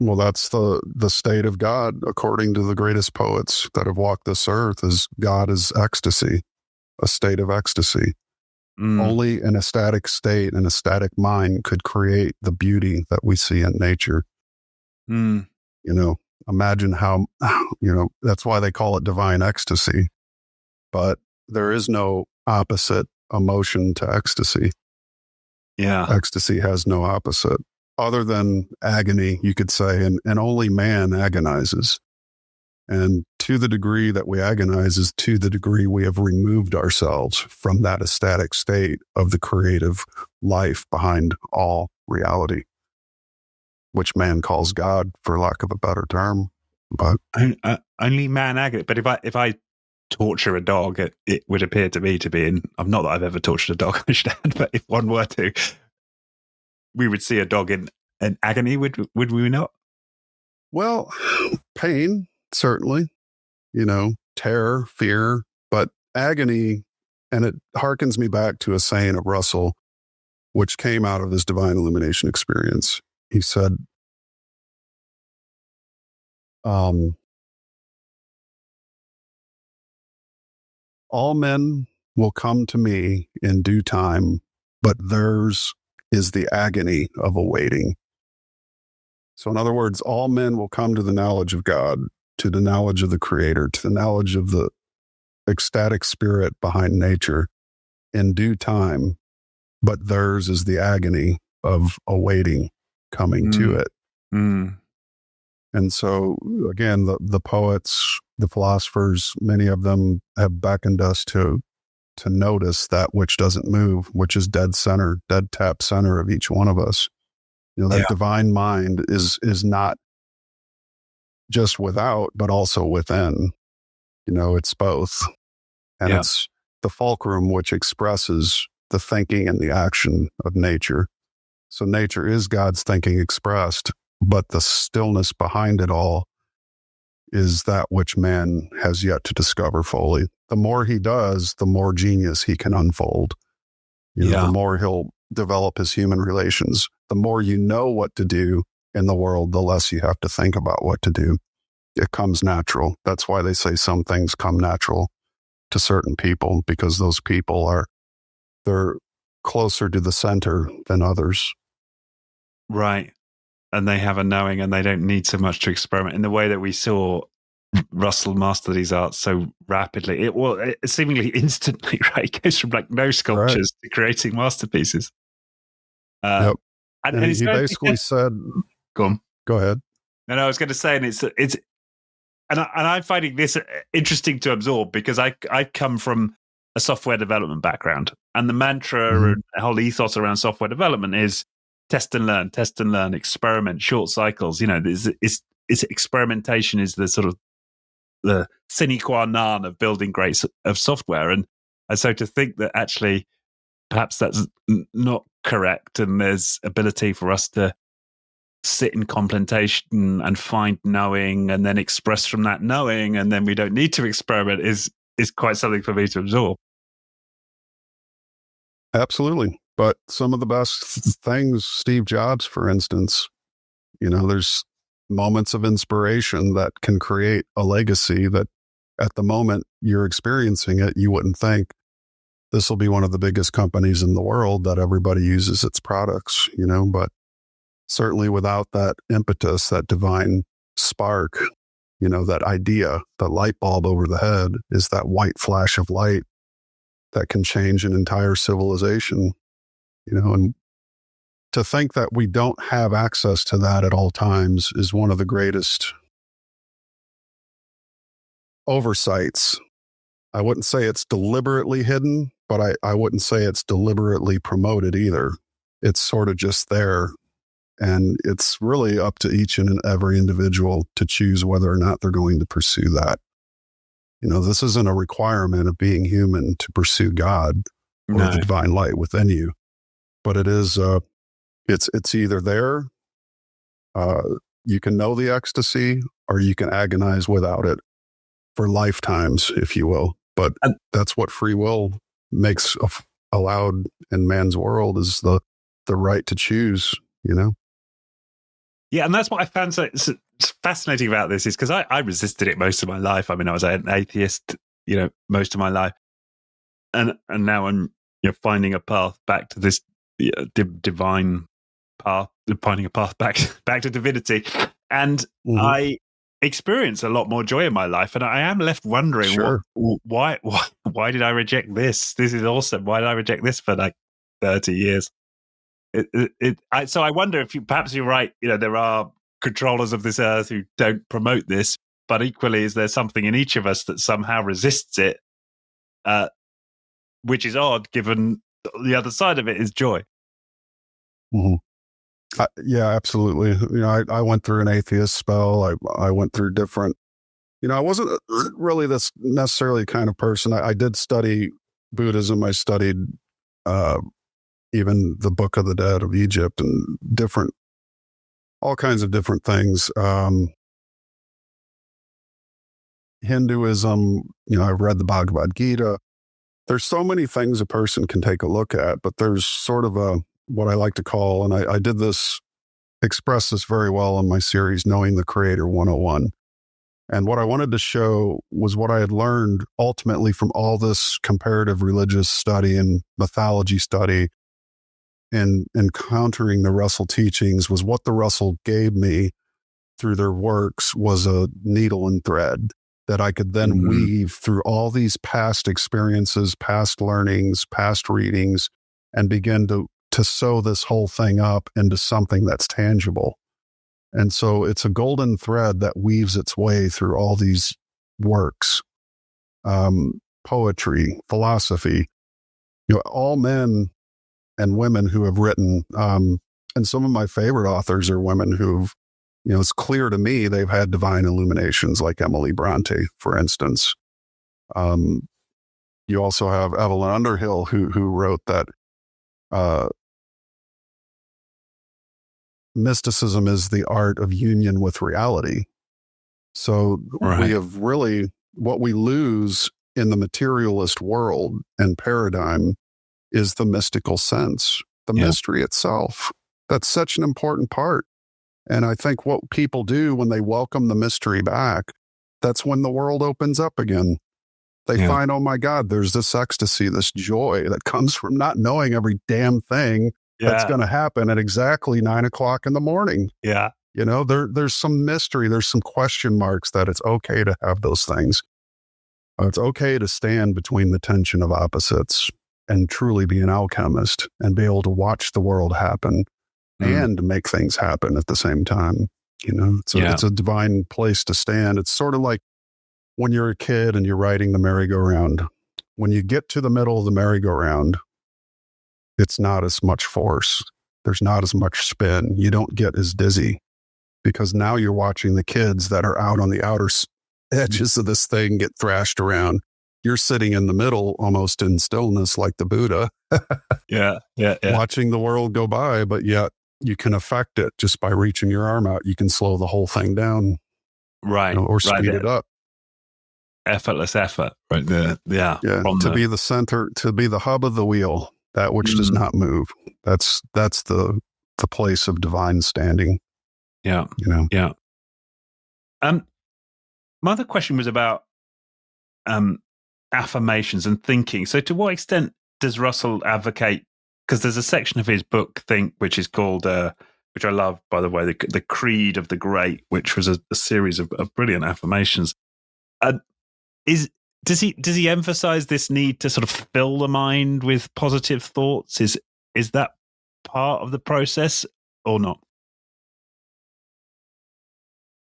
Well, that's the state of God, according to the greatest poets that have walked this earth. Is God is ecstasy, a state of ecstasy. Only an ecstatic state, an ecstatic mind could create the beauty that we see in nature. Imagine how, that's why they call it divine ecstasy. But there is no opposite emotion to ecstasy. Yeah. Ecstasy has no opposite other than agony, you could say, and only man agonizes. And to the degree that we agonize is to the degree we have removed ourselves from that ecstatic state of the creative life behind all reality, which man calls God, for lack of a better term. But only man agony. But if I torture a dog, it would appear to me to be in. Not that I've ever tortured a dog, I understand, but if one were to, we would see a dog in agony. Would we not? Well, pain, certainly, terror, fear, but agony. And it harkens me back to a saying of Russell, which came out of his divine illumination experience. He said, all men will come to me in due time, but theirs is the agony of awaiting. So in other words, all men will come to the knowledge of God, to the knowledge of the Creator, to the knowledge of the ecstatic spirit behind nature in due time, but theirs is the agony of awaiting coming to it. And so again, the poets, the philosophers, many of them have beckoned us to notice that which doesn't move, which is dead tap center of each one of us. That divine mind is not just without, but also within. It's both. And it's the fulcrum which expresses the thinking and the action of nature. So nature is God's thinking expressed, but the stillness behind it all is that which man has yet to discover fully. The more he does, the more genius he can unfold. The more he'll develop his human relations. The more you know what to do in the world, the less you have to think about what to do. It comes natural. That's why they say some things come natural to certain people, because those people they're closer to the center than others. Right. And they have a knowing and they don't need so much to experiment in the way that we saw Russell master these arts so rapidly. It seemingly instantly, right? It goes from like no sculptures to creating masterpieces. Yep. And he basically said, go ahead. No, I was going to say, and and I'm finding this interesting to absorb because I come from a software development background, and the mantra and the whole ethos around software development is test and learn, experiment, short cycles. It's experimentation is the sort of the sine qua non of building great of software, and so to think that actually perhaps that's not correct, and there's ability for us to sit in contemplation and find knowing and then express from that knowing, and then we don't need to experiment is quite something for me to absorb. Absolutely. But some of the best things, Steve Jobs, for instance, there's moments of inspiration that can create a legacy that at the moment you're experiencing it, you wouldn't think this will be one of the biggest companies in the world that everybody uses its products, but certainly without that impetus, that divine spark, that idea, that light bulb over the head is that white flash of light that can change an entire civilization, and to think that we don't have access to that at all times is one of the greatest oversights. I wouldn't say it's deliberately hidden, but I wouldn't say it's deliberately promoted either. It's sort of just there. And it's really up to each and every individual to choose whether or not they're going to pursue that. This isn't a requirement of being human to pursue God or the divine light within you, but it is, it's either there, you can know the ecstasy, or you can agonize without it for lifetimes, if you will. But that's what free will makes allowed in man's world, is the right to choose, Yeah, and that's what I found so fascinating about this, is because I resisted it most of my life. I mean, I was an atheist, most of my life, and now I'm finding a path back to this divine path, finding a path back to divinity, and I experience a lot more joy in my life, and I am left wondering, why did I reject this? This is awesome. Why did I reject this for like 30 years? So I wonder if perhaps you're right. There are controllers of this earth who don't promote this, but equally, is there something in each of us that somehow resists it, which is odd, given the other side of it is joy. Yeah, absolutely. I went through an atheist spell. I went through different. I wasn't really this necessarily kind of person. I did study Buddhism. I studied even the Book of the Dead of Egypt and all kinds of different things. Hinduism, I've read the Bhagavad Gita. There's so many things a person can take a look at, but there's sort of what I like to call, and I did express this very well in my series, Knowing the Creator 101. And what I wanted to show was what I had learned ultimately from all this comparative religious study and mythology study, and encountering the Russell teachings, was what the Russell gave me through their works was a needle and thread that I could then weave through all these past experiences, past learnings, past readings, and begin to sew this whole thing up into something that's tangible. And so it's a golden thread that weaves its way through all these works, poetry, philosophy, all men and women who have written, and some of my favorite authors are women who've, it's clear to me they've had divine illuminations, like Emily Bronte, for instance. You also have Evelyn Underhill, who wrote that mysticism is the art of union with reality. So we have really, what we lose in the materialist world and paradigm is the mystical sense, the mystery itself. That's such an important part. And I think what people do when they welcome the mystery back, that's when the world opens up again. They find, oh my God, there's this ecstasy, this joy that comes from not knowing every damn thing that's going to happen at exactly 9 o'clock in the morning. Yeah. There's some mystery, there's some question marks that it's okay to have those things. It's okay to stand between the tension of opposites and truly be an alchemist and be able to watch the world happen and make things happen at the same time. It's a divine place to stand. It's sort of like when you're a kid and you're riding the merry-go-round. When you get to the middle of the merry-go-round, it's not as much force. There's not as much spin. You don't get as dizzy because now you're watching the kids that are out on the outer edges of this thing get thrashed around. You're sitting in the middle, almost in stillness, like the Buddha. Watching the world go by, but yet you can affect it just by reaching your arm out. You can slow the whole thing down, or speed it up. Effortless effort, right there. To be the center, to be the hub of the wheel, that which does not move. That's the place of divine standing. Yeah. My other question was about affirmations and thinking. So to what extent does Russell advocate, because there's a section of his book, Think, which is called, which I love, by the way, the Creed of the Great, which was a series of brilliant affirmations. Does he emphasize this need to sort of fill the mind with positive thoughts? Is that part of the process or not?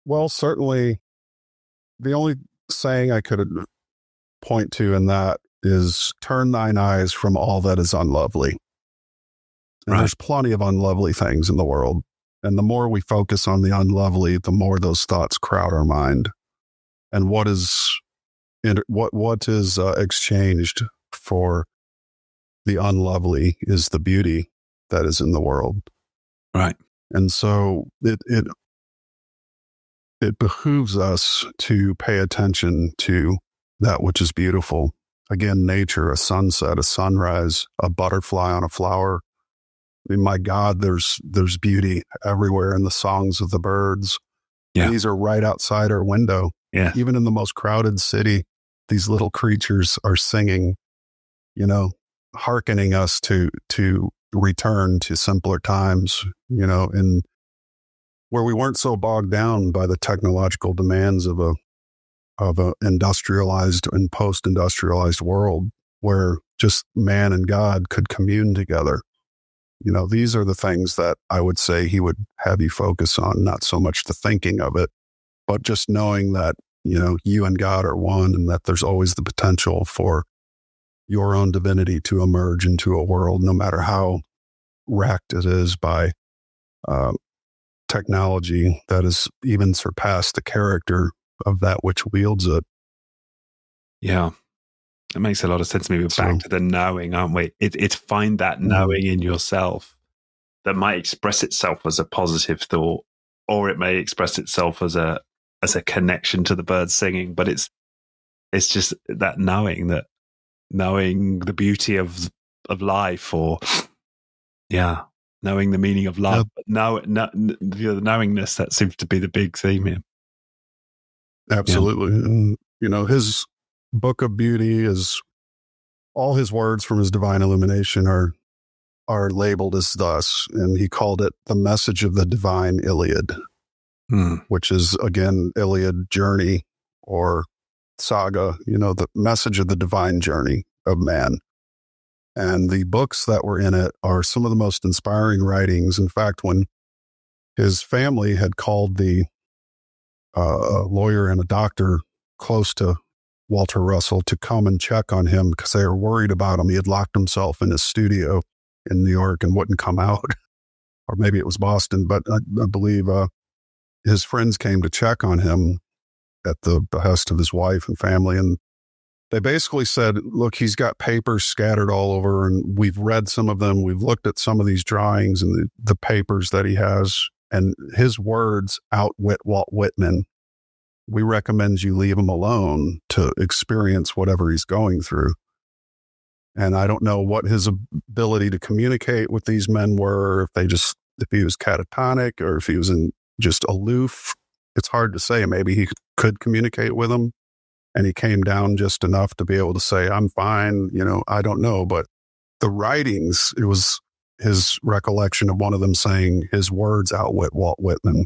Well, certainly the only saying I could point to in that is turn thine eyes from all that is unlovely. And there's plenty of unlovely things in the world. And the more we focus on the unlovely, the more those thoughts crowd our mind. And what is exchanged for the unlovely is the beauty that is in the world. Right. And so it behooves us to pay attention to that which is beautiful. Again, nature, a sunset, a sunrise, a butterfly on a flower. I mean, my God, there's beauty everywhere in the songs of the birds. Yeah. These are right outside our window. Yeah. Even in the most crowded city, these little creatures are singing, hearkening us to return to simpler times, and where we weren't so bogged down by the technological demands of a industrialized and post-industrialized world, where just man and God could commune together. These are the things that I would say he would have you focus on, not so much the thinking of it, but just knowing that, you and God are one, and that there's always the potential for your own divinity to emerge into a world, no matter how racked it is by technology that has even surpassed the character of that which wields it. Yeah. It makes a lot of sense to me. We're back to the knowing, aren't we? It's find that knowing in yourself that might express itself as a positive thought, or it may express itself as a connection to the birds singing. But it's just that knowing the beauty of life, or knowing the meaning of life. But the knowingness, that seems to be the big theme here. Absolutely. And, his book of beauty is, all his words from his divine illumination are labeled as thus, and he called it the message of the divine Iliad, which is, again, Iliad, journey, or saga, the message of the divine journey of man. And the books that were in it are some of the most inspiring writings. In fact, when his family had called the lawyer and a doctor close to Walter Russell to come and check on him because they were worried about him, he had locked himself in his studio in New York and wouldn't come out. Or maybe it was Boston, but I believe his friends came to check on him at the behest of his wife and family. And they basically said, look, he's got papers scattered all over, and we've read some of them. We've looked at some of these drawings and the papers that he has, and his words outwit Walt Whitman. We recommend you leave him alone to experience whatever he's going through. And I don't know what his ability to communicate with these men were, if he was catatonic or if he was just aloof. It's hard to say. Maybe he could communicate with them and he came down just enough to be able to say, I'm fine. I don't know. But the writings, it was his recollection of one of them saying his words outwit Walt Whitman.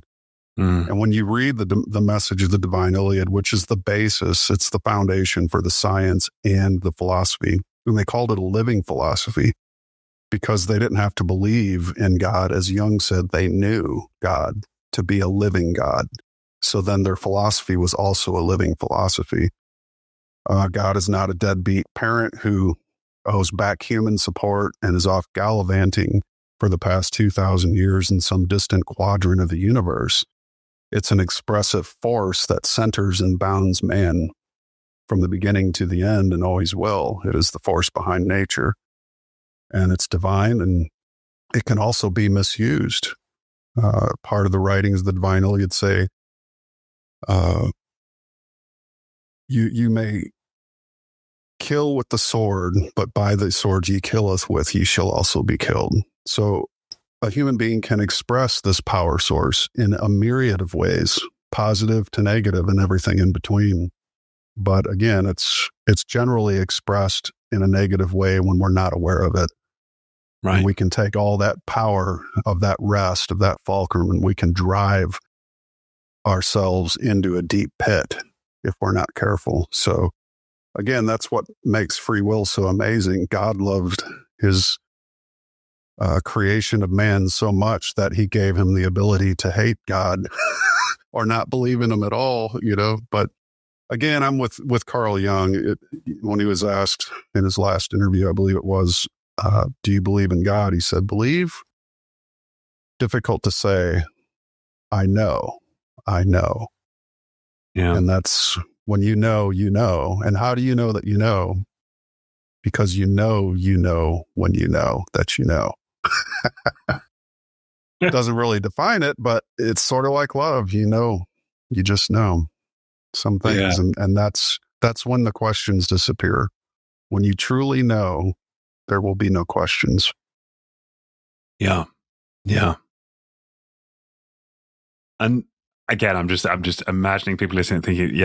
And when you read the message of the divine Iliad, which is the basis, it's the foundation for the science and the philosophy. And they called it a living philosophy because they didn't have to believe in God. As Jung said, they knew God to be a living God. So then their philosophy was also a living philosophy. God is not a deadbeat parent who owes back human support and is off gallivanting for the past 2,000 years in some distant quadrant of the universe. It's an expressive force that centers and bounds man from the beginning to the end and always will. It is the force behind nature, and it's divine, and it can also be misused. Part of the writings of the divine Iliad say, you may kill with the sword, but by the sword ye killeth with, ye shall also be killed. So a human being can express this power source in a myriad of ways, positive to negative and everything in between. But again, it's generally expressed in a negative way when we're not aware of it. Right. And we can take all that power of that rest, of that fulcrum, and we can drive ourselves into a deep pit if we're not careful. So again, that's what makes free will so amazing. God loved his creation of man so much that he gave him the ability to hate God or not believe in him at all, But again, I'm with Carl Jung. When he was asked in his last interview, I believe it was, do you believe in God? He said, believe? Difficult to say. I know. Yeah. And that's when you know. And how do you know that you know? Because you know when you know that you know. Doesn't really define it, but it's sort of like love. You just know some things. Yeah. And that's when the questions disappear. When you truly know, there will be no questions. Yeah. And again, I'm just imagining people listening thinking,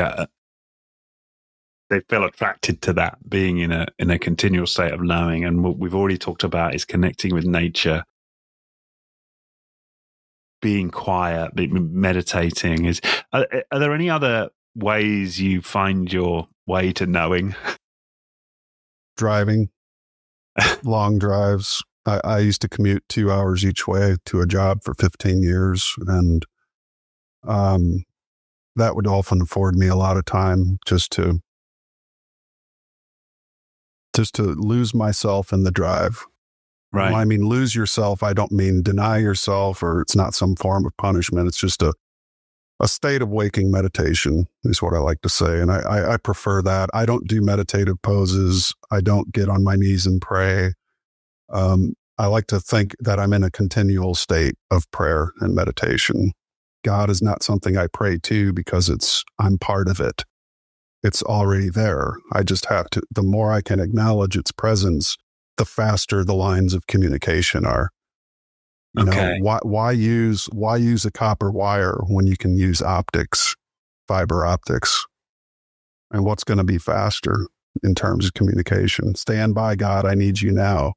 they feel attracted to that, being in a continual state of knowing. And what we've already talked about is connecting with nature, being quiet, meditating. Are there any other ways you find your way to knowing? Driving, long drives. I used to commute 2 hours each way to a job for 15 years. And that would often afford me a lot of time just to lose myself in the drive. Right. When I mean lose yourself, I don't mean deny yourself, or it's not some form of punishment. It's just a state of waking meditation is what I like to say. And I prefer that. I don't do meditative poses. I don't get on my knees and pray. I like to think that I'm in a continual state of prayer and meditation. God is not something I pray to because I'm part of it. It's already there. I just have to, the more I can acknowledge its presence, the faster the lines of communication are. You know, why use a copper wire when you can use fiber optics? And what's going to be faster in terms of communication? Stand by, God, I need you now.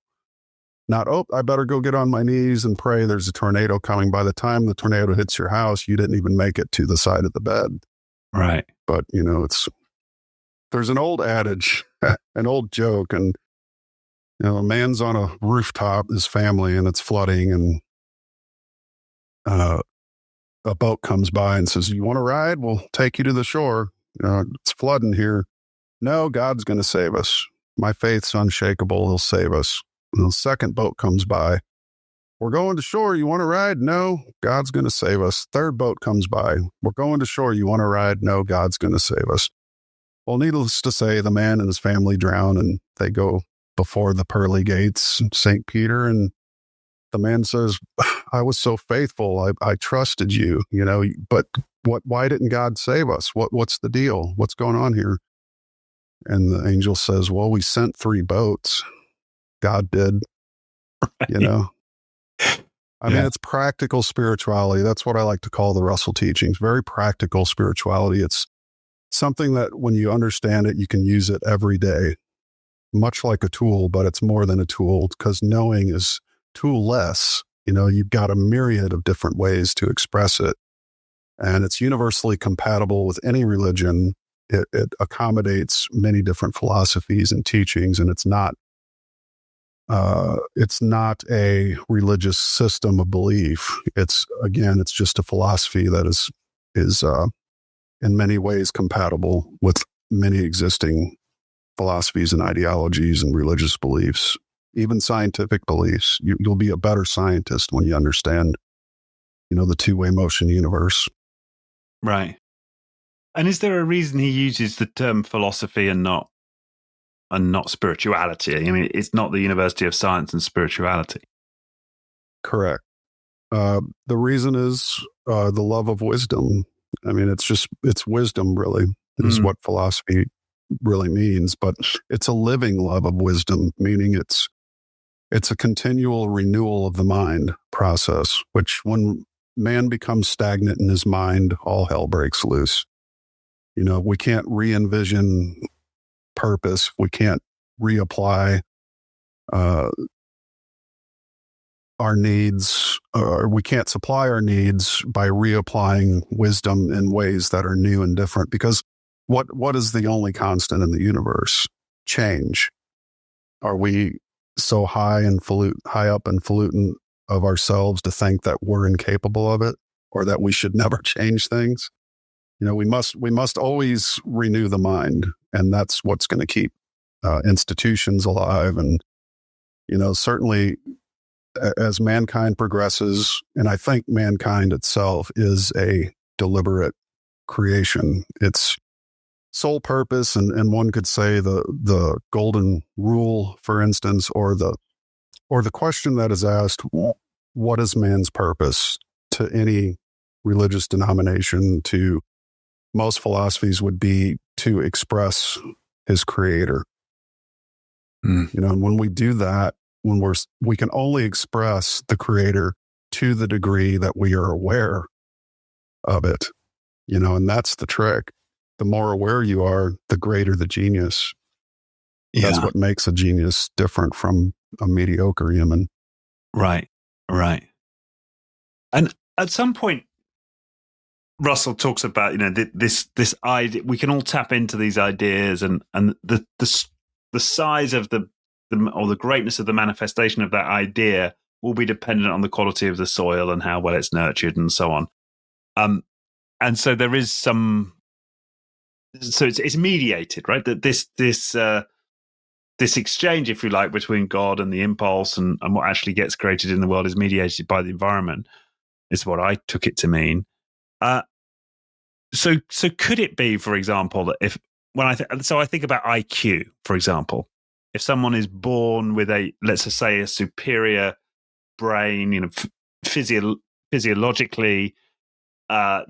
Not, I better go get on my knees and pray there's a tornado coming. By the time the tornado hits your house, you didn't even make it to the side of the bed. Right. But, there's an old adage, an old joke, and, a man's on a rooftop, his family, and it's flooding, and a boat comes by and says, you want to ride? We'll take you to the shore. It's flooding here. No, God's going to save us. My faith's unshakable. He'll save us. And the second boat comes by. We're going to shore. You want to ride? No, God's going to save us. Third boat comes by. We're going to shore. You want to ride? No, God's going to save us. Well, needless to say, the man and his family drown, and they go before the pearly gates, St. Peter, and the man says, I was so faithful. I trusted you, but why didn't God save us? What's the deal? What's going on here? And the angel says, well, we sent 3 boats. God did, I mean, it's practical spirituality. That's what I like to call the Russell teachings. Very practical spirituality. It's something that when you understand it, you can use it every day, much like a tool, but it's more than a tool because knowing is tool-less. You've got a myriad of different ways to express it, and it's universally compatible with any religion. It accommodates many different philosophies and teachings, and it's not a religious system of belief. It's just a philosophy that is in many ways compatible with many existing philosophies and ideologies and religious beliefs, even scientific beliefs. You'll be a better scientist when you understand, the two-way motion universe. Right. And is there a reason he uses the term philosophy and not spirituality? I mean, it's not the University of Science and Spirituality. Correct. The reason is the love of wisdom. I mean, it's wisdom really is what philosophy really means, but it's a living love of wisdom, meaning it's a continual renewal of the mind process, which when man becomes stagnant in his mind, all hell breaks loose. We can't re-envision purpose. We can't reapply our needs, or we can't supply our needs by reapplying wisdom in ways that are new and different. Because what is the only constant in the universe? Change. Are we so high up and falutin of ourselves to think that we're incapable of it, or that we should never change things? We must always renew the mind, and that's what's going to keep institutions alive and Certainly as mankind progresses, and I think mankind itself is a deliberate creation. Its sole purpose, and one could say the golden rule, for instance, or the question that is asked, what is man's purpose, to any religious denomination, to most philosophies, would be to express his creator. And when we do that, when we can only express the creator to the degree that we are aware of it, and that's the trick. The more aware you are, the greater the genius. Yeah. That's what makes a genius different from a mediocre human. Right. And at some point, Russell talks about, this idea. We can all tap into these ideas, and the size of the greatness of the manifestation of that idea will be dependent on the quality of the soil and how well it's nurtured and so on. And so there is some. So it's mediated, right? That this exchange, if you like, between God and the impulse and what actually gets created in the world is mediated by the environment. Is what I took it to mean. So could it be, for example, that I think about IQ, for example, if someone is born with let's just say a superior brain, physiologically, their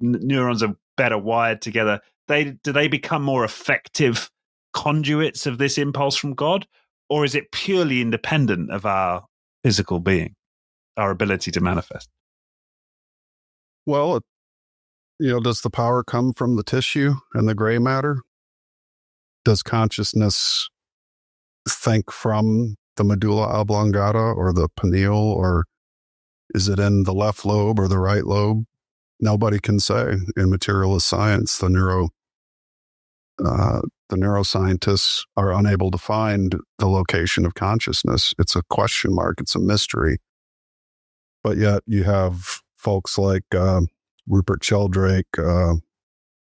neurons are better wired together. Do they become more effective conduits of this impulse from God, or is it purely independent of our physical being, our ability to manifest? Well, does the power come from the tissue and the gray matter? Does consciousness think from the medulla oblongata or the pineal, or is it in the left lobe or the right lobe? Nobody can say. In materialist science, the neuroscientists are unable to find the location of consciousness. It's a question mark. It's a mystery. But yet you have folks like Rupert Sheldrake,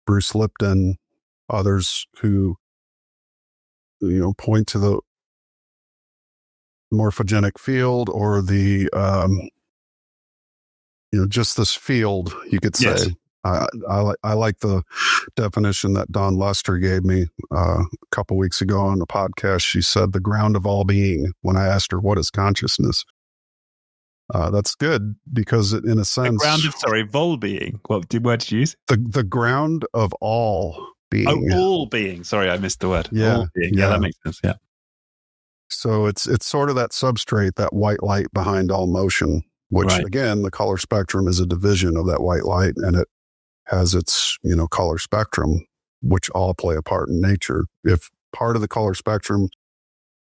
Bruce Lipton, others who, point to the morphogenic field, or the, just this field, you could say. Yes. I like the definition that Dawn Lester gave me a couple weeks ago on the podcast. She said the ground of all being, when I asked her, what is consciousness? That's good, because in a sense... The ground of, vol-being. What word did you use? The ground of all being. Oh, all being. Sorry, I missed the word. Yeah. All being. Yeah, that makes sense, yeah. So it's sort of that substrate, that white light behind all motion, which, again, the color spectrum is a division of that white light, and it has its, color spectrum, which all play a part in nature. If part of the color spectrum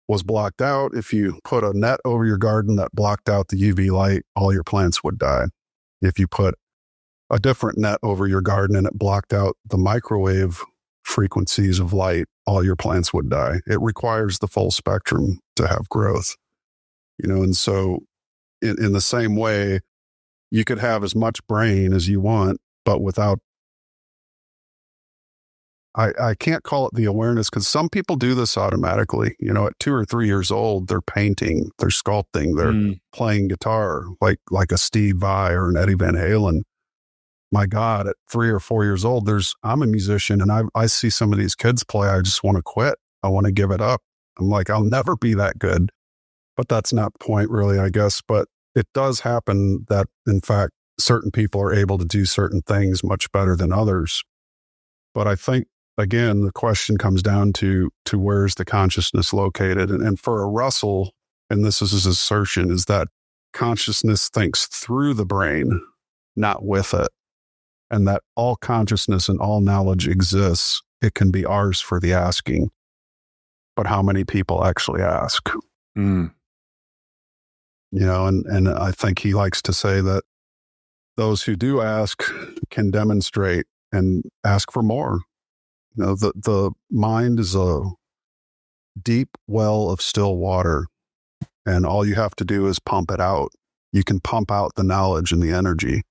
was blocked out, if you put a net over your garden that blocked out the UV light, all your plants would die. If you put a different net over your garden and it blocked out the microwave frequencies of light, all your plants would die. It requires the full spectrum to have growth. And so in the same way, you could have as much brain as you want, but without, I can't call it the awareness, because some people do this automatically. At 2 or 3 years old, they're painting, they're sculpting, they're playing guitar, like a Steve Vai or an Eddie Van Halen. My God, at 3 or 4 years old, I'm a musician, and I see some of these kids play. I just want to quit. I want to give it up. I'm like, I'll never be that good. But that's not the point, really, I guess. But it does happen that, in fact, certain people are able to do certain things much better than others. But I think, again, the question comes down to where's the consciousness located? And for a Russell, and this is his assertion, is that consciousness thinks through the brain, not with it. And that all consciousness and all knowledge exists. It can be ours for the asking. But how many people actually ask? And I think he likes to say that those who do ask can demonstrate and ask for more. The mind is a deep well of still water, and all you have to do is pump it out. You can pump out the knowledge and the energy,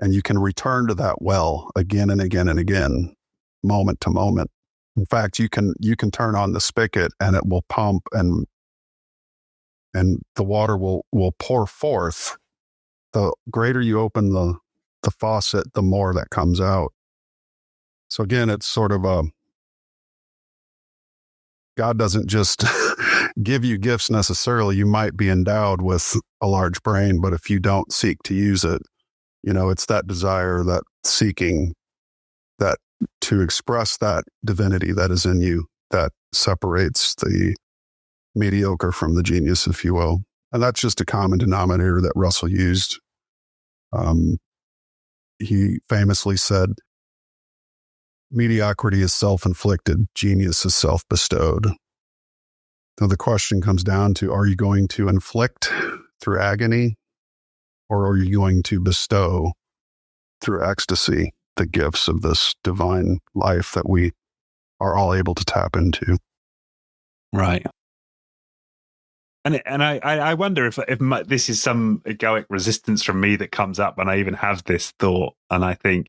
and you can return to that well again and again and again, moment to moment. In fact, you can turn on the spigot and it will pump and and the water will pour forth. The greater you open the faucet, the more that comes out. So again, it's sort of God doesn't just give you gifts necessarily. You might be endowed with a large brain, but if you don't seek to use it, it's that desire, that seeking, that to express that divinity that is in you that separates the mediocre from the genius, if you will. And that's just a common denominator that Russell used. He famously said, mediocrity is self-inflicted, genius is self-bestowed. So the question comes down to, are you going to inflict through agony, or are you going to bestow through ecstasy the gifts of this divine life that we are all able to tap into? Right. And I wonder if this is some egoic resistance from me that comes up when I even have this thought, and I think,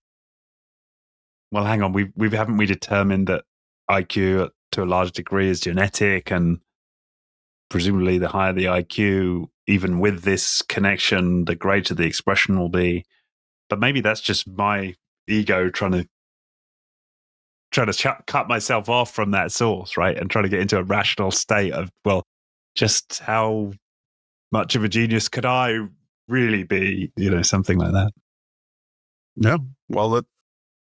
well, hang on, haven't we determined that IQ to a large degree is genetic, and presumably the higher the IQ, even with this connection, the greater the expression will be. But maybe that's just my ego trying to cut myself off from that source, right? And trying to get into a rational state of, well, just how much of a genius could I really be? Something like that. Yeah. Well,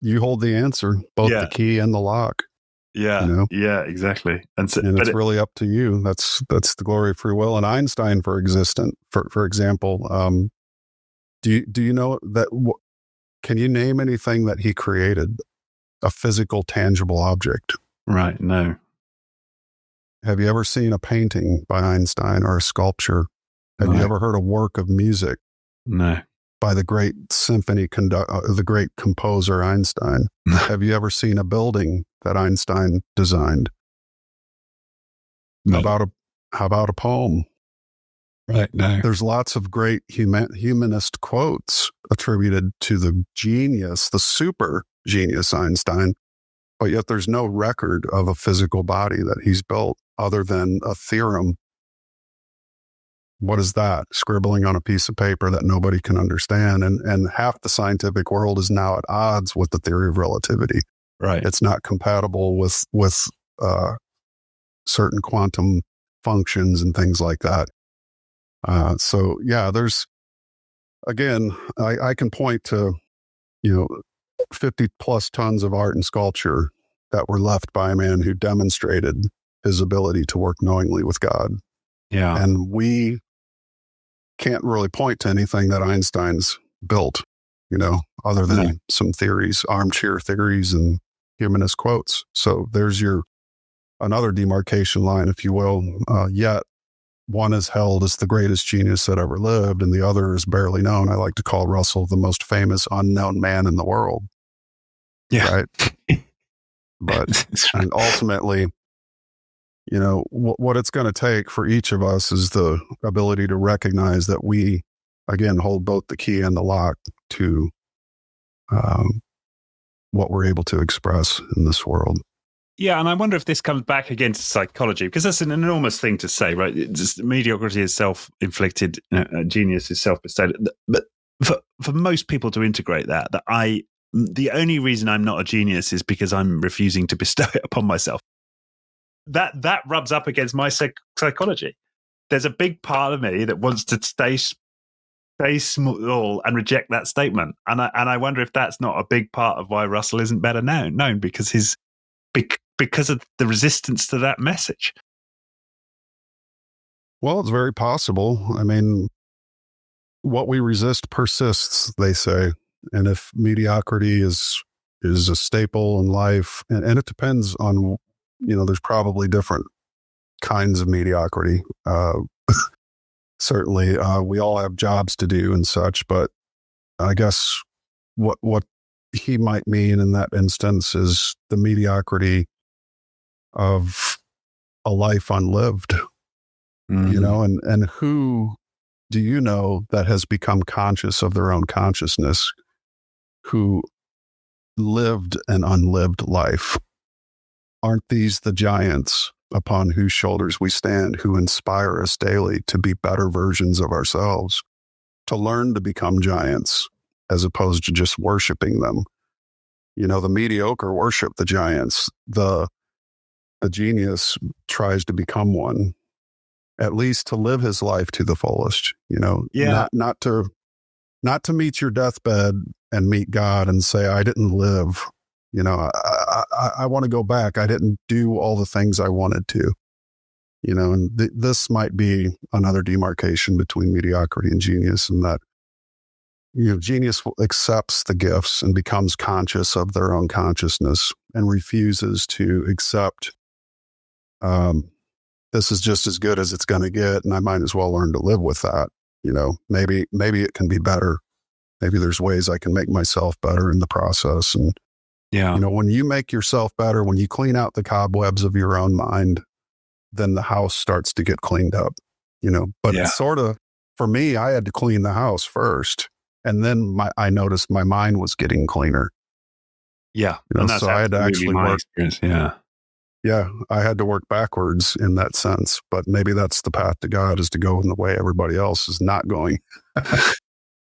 you hold the answer, both the key and the lock. Yeah. Yeah, exactly. And it's really up to you. That's the glory of free will. And Einstein, for example, do you know that? Can you name anything that he created? A physical, tangible object? Right. No. Have you ever seen a painting by Einstein or a sculpture? Have you ever heard a work of music? No. By the great the great composer Einstein? Have you ever seen a building that Einstein designed? No. How about a poem? Right. No. There's lots of great humanist quotes attributed to the genius, the super genius Einstein, but yet there's no record of a physical body that he's built other than a theorem. What is that? Scribbling on a piece of paper that nobody can understand. And half the scientific world is now at odds with the theory of relativity. Right. It's not compatible with certain quantum functions and things like that. So yeah, there's, again, I can point to, 50 plus tons of art and sculpture that were left by a man who demonstrated his ability to work knowingly with God. Yeah. And we can't really point to anything that Einstein's built, other than some theories, armchair theories and humanist quotes. So there's another demarcation line, if you will. Yet one is held as the greatest genius that ever lived, and the other is barely known. I like to call Russell the most famous unknown man in the world. Yeah. Right. But and ultimately, what it's going to take for each of us is the ability to recognize that we, again, hold both the key and the lock to what we're able to express in this world. Yeah, and I wonder if this comes back again to psychology, because that's an enormous thing to say, right? Mediocrity is self-inflicted, genius is self-bestowed. But for most people to integrate that the only reason I'm not a genius is because I'm refusing to bestow it upon myself. That rubs up against my psychology. There's a big part of me that wants to stay small and reject that statement, and I wonder if that's not a big part of why Russell isn't better known because of the resistance to that message. Well, it's very possible. I mean, what we resist persists, they say. And if mediocrity is a staple in life, and it depends on, there's probably different kinds of mediocrity. Certainly, we all have jobs to do and such, but I guess what he might mean in that instance is the mediocrity of a life unlived, and who do you know that has become conscious of their own consciousness, who lived an unlived life? Aren't these the giants upon whose shoulders we stand, who inspire us daily to be better versions of ourselves, to learn to become giants as opposed to just worshiping them. The mediocre worship the giants. The genius tries to become one, at least to live his life to the fullest, Yeah. not to meet your deathbed and meet God and say, I didn't live. I want to go back. I didn't do all the things I wanted to, and this might be another demarcation between mediocrity and genius, in that, genius accepts the gifts and becomes conscious of their own consciousness and refuses to accept, this is just as good as it's going to get, and I might as well learn to live with that. Maybe it can be better. Maybe there's ways I can make myself better in the process. And, when you make yourself better, when you clean out the cobwebs of your own mind, then the house starts to get cleaned up, but it's sort of, for me, I had to clean the house first. And then I noticed my mind was getting cleaner. Yeah. And so I had to actually work. Experience. Yeah. I had to work backwards in that sense, but maybe that's the path to God, is to go in the way everybody else is not going.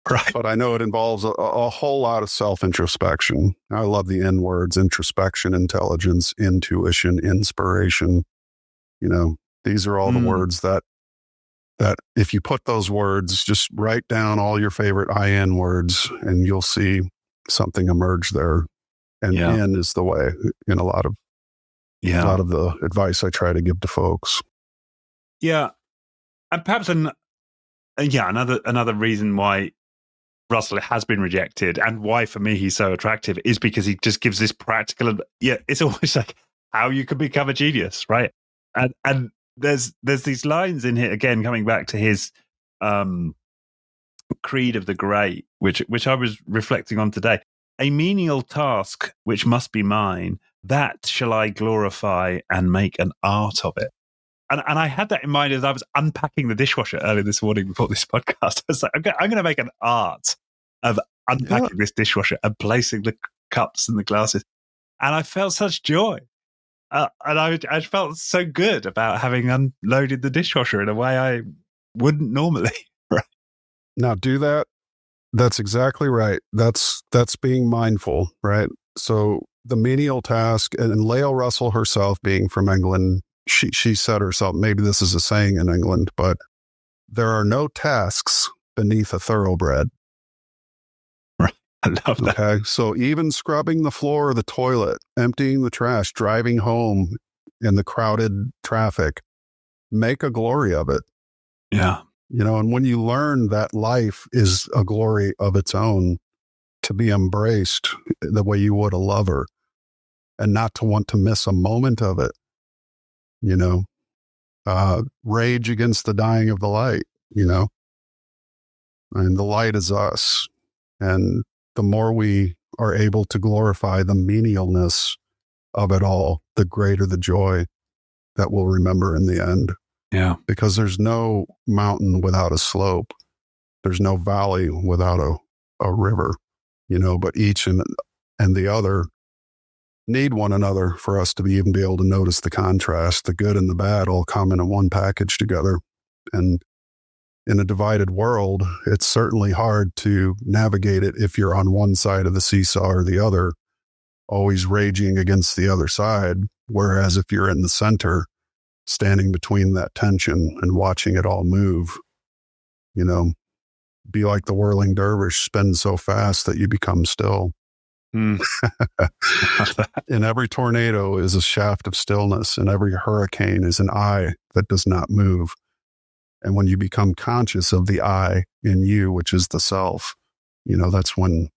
Right. But I know it involves a whole lot of self-introspection. I love the N words: introspection, intelligence, intuition, inspiration. These are all the words that if you put those words, just write down all your favorite IN words and you'll see something emerge there. And in is the way in a lot of the advice I try to give to folks. Yeah. And perhaps another reason why Russell has been rejected, and why for me he's so attractive, is because he just gives this practical, it's almost like how you can become a genius, right? And there's these lines in here, again, coming back to his creed of the great, which I was reflecting on today. A menial task which must be mine, that shall I glorify and make an art of it. And I had that in mind as I was unpacking the dishwasher early this morning before this podcast. I was like, I'm going to make an art of unpacking this dishwasher and placing the cups and the glasses. And I felt such joy. And I felt so good about having unloaded the dishwasher in a way I wouldn't normally. Right. Now do that. That's exactly right. That's being mindful, right? So the menial task, and Lael Russell herself, being from England, she said herself, maybe this is a saying in England, but there are no tasks beneath a thoroughbred. Right. I love that. Okay. So even scrubbing the floor of the toilet, emptying the trash, driving home in the crowded traffic, make a glory of it. Yeah. And when you learn that life is a glory of its own, to be embraced the way you would a lover, and not to want to miss a moment of it, rage against the dying of the light, and the light is us. And the more we are able to glorify the menialness of it all, the greater the joy that we'll remember in the end. Yeah. Because there's no mountain without a slope. There's no valley without a river, but each and the other need one another for us to even be able to notice the contrast. The good and the bad all come in one package together. And in a divided world, it's certainly hard to navigate it if you're on one side of the seesaw or the other, always raging against the other side. Whereas if you're in the center, standing between that tension and watching it all move, be like the whirling dervish, spin so fast that you become still. In every tornado is a shaft of stillness, and every hurricane is an eye that does not move. And when you become conscious of the I in you, which is the self, that's when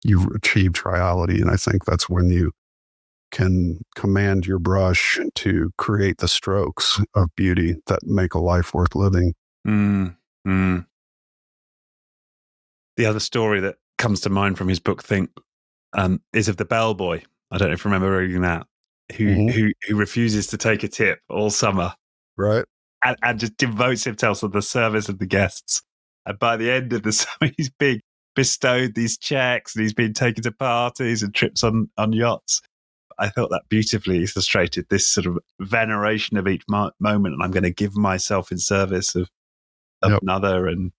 you achieve triality. And I think that's when you can command your brush to create the strokes of beauty that make a life worth living. The other story that comes to mind from his book, Think, is of the bellboy. I don't know if you remember reading that, who refuses to take a tip all summer. Right. And just devotes himself to the service of the guests. And by the end of the summer, he's being bestowed these checks, and he's been taken to parties and trips on yachts. I thought that beautifully illustrated this sort of veneration of each moment, and I'm going to give myself in service of another, and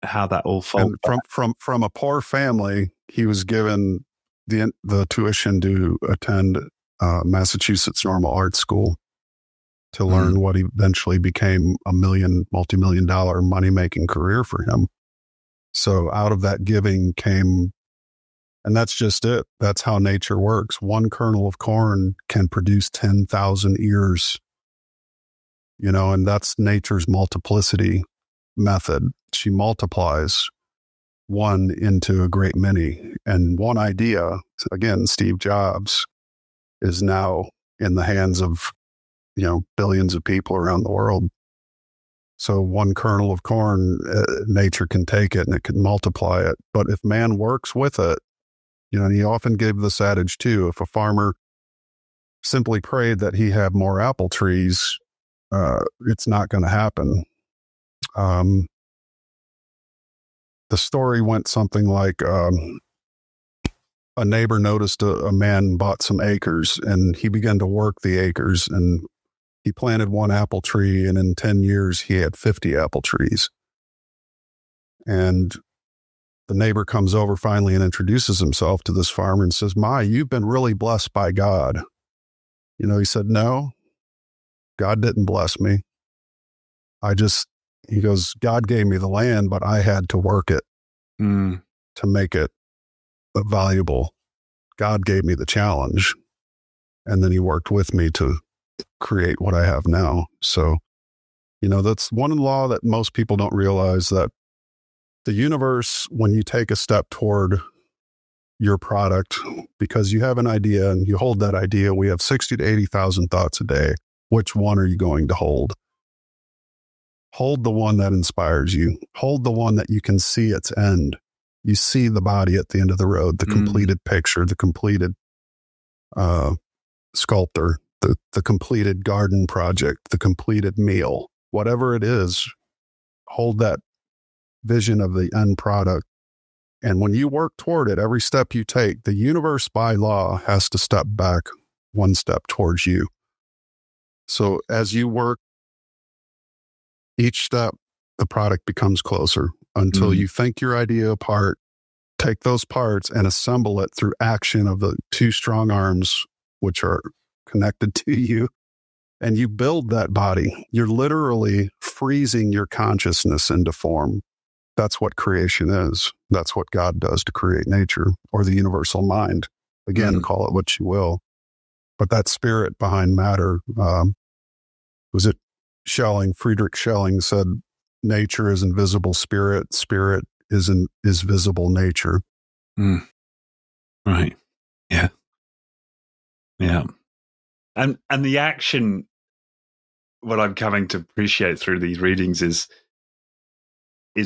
how that all folds. And from a poor family, he was given the tuition to attend Massachusetts Normal Art School to learn what eventually became a multi-million-dollar money-making career for him. So out of that giving came, and that's just it. That's how nature works. One kernel of corn can produce 10,000 ears, and that's nature's multiplicity method. She multiplies one into a great many. And one idea, again, Steve Jobs, is now in the hands of, billions of people around the world. So one kernel of corn, nature can take it and it can multiply it. But if man works with it, and he often gave this adage too, if a farmer simply prayed that he have more apple trees, it's not going to happen. The story went something like a neighbor noticed a man bought some acres, and he began to work the acres, and he planted one apple tree, and in 10 years he had 50 apple trees. And the neighbor comes over finally and introduces himself to this farmer and says, "My, you've been really blessed by God." He said, "No, God didn't bless me. He goes, God gave me the land, but I had to work it to make it valuable. God gave me the challenge, and then he worked with me to create what I have now." So, that's one law that most people don't realize, that the universe, when you take a step toward your product, because you have an idea and you hold that idea, we have 60 to 80,000 thoughts a day. Which one are you going to hold? Hold the one that inspires you. Hold the one that you can see its end. You see the body at the end of the road, the completed picture, the completed sculptor, the completed garden project, the completed meal, whatever it is. Hold that vision of the end product. And when you work toward it, every step you take, the universe by law has to step back one step towards you. So as you work each step, the product becomes closer until you think your idea apart, take those parts and assemble it through action of the two strong arms, which are connected to you, and you build that body. You're literally freezing your consciousness into form. That's what creation is. That's what God does to create nature, or the universal mind. Again, call it what you will. But that spirit behind matter, was it Friedrich Schelling said, nature is invisible spirit, spirit is visible nature. Right. Yeah. Yeah. And the action, what I'm coming to appreciate through these readings is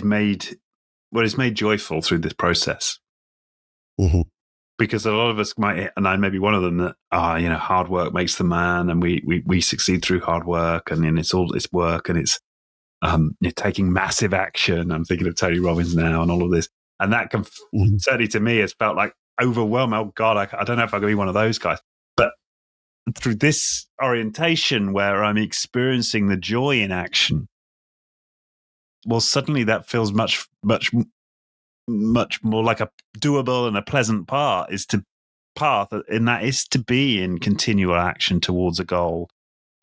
made joyful through this process. Because a lot of us might, and I may be one of them, that hard work makes the man, and we succeed through hard work, and then it's work, and it's you're taking massive action. I'm thinking of Tony Robbins now, and all of this, and that can certainly to me has felt like overwhelming. Oh God, I don't know if I can be one of those guys. But through this orientation, where I'm experiencing the joy in action, well, suddenly that feels much more like a doable and a pleasant path, and that is to be in continual action towards a goal,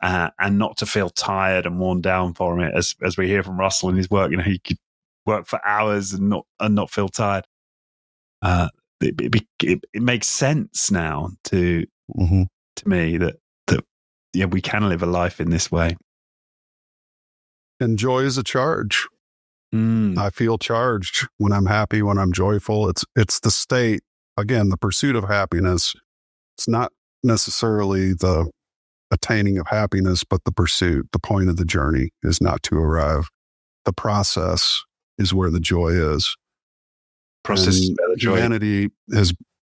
and not to feel tired and worn down from it, as we hear from Russell in his work. He could work for hours and not feel tired. It makes sense now to me that we can live a life in this way. And joy is a charge. I feel charged when I'm happy, when I'm joyful. It's the state, again, the pursuit of happiness. It's not necessarily the attaining of happiness, but the pursuit. The point of the journey is not to arrive. The process is where the joy is. Process is where the joy. Humanity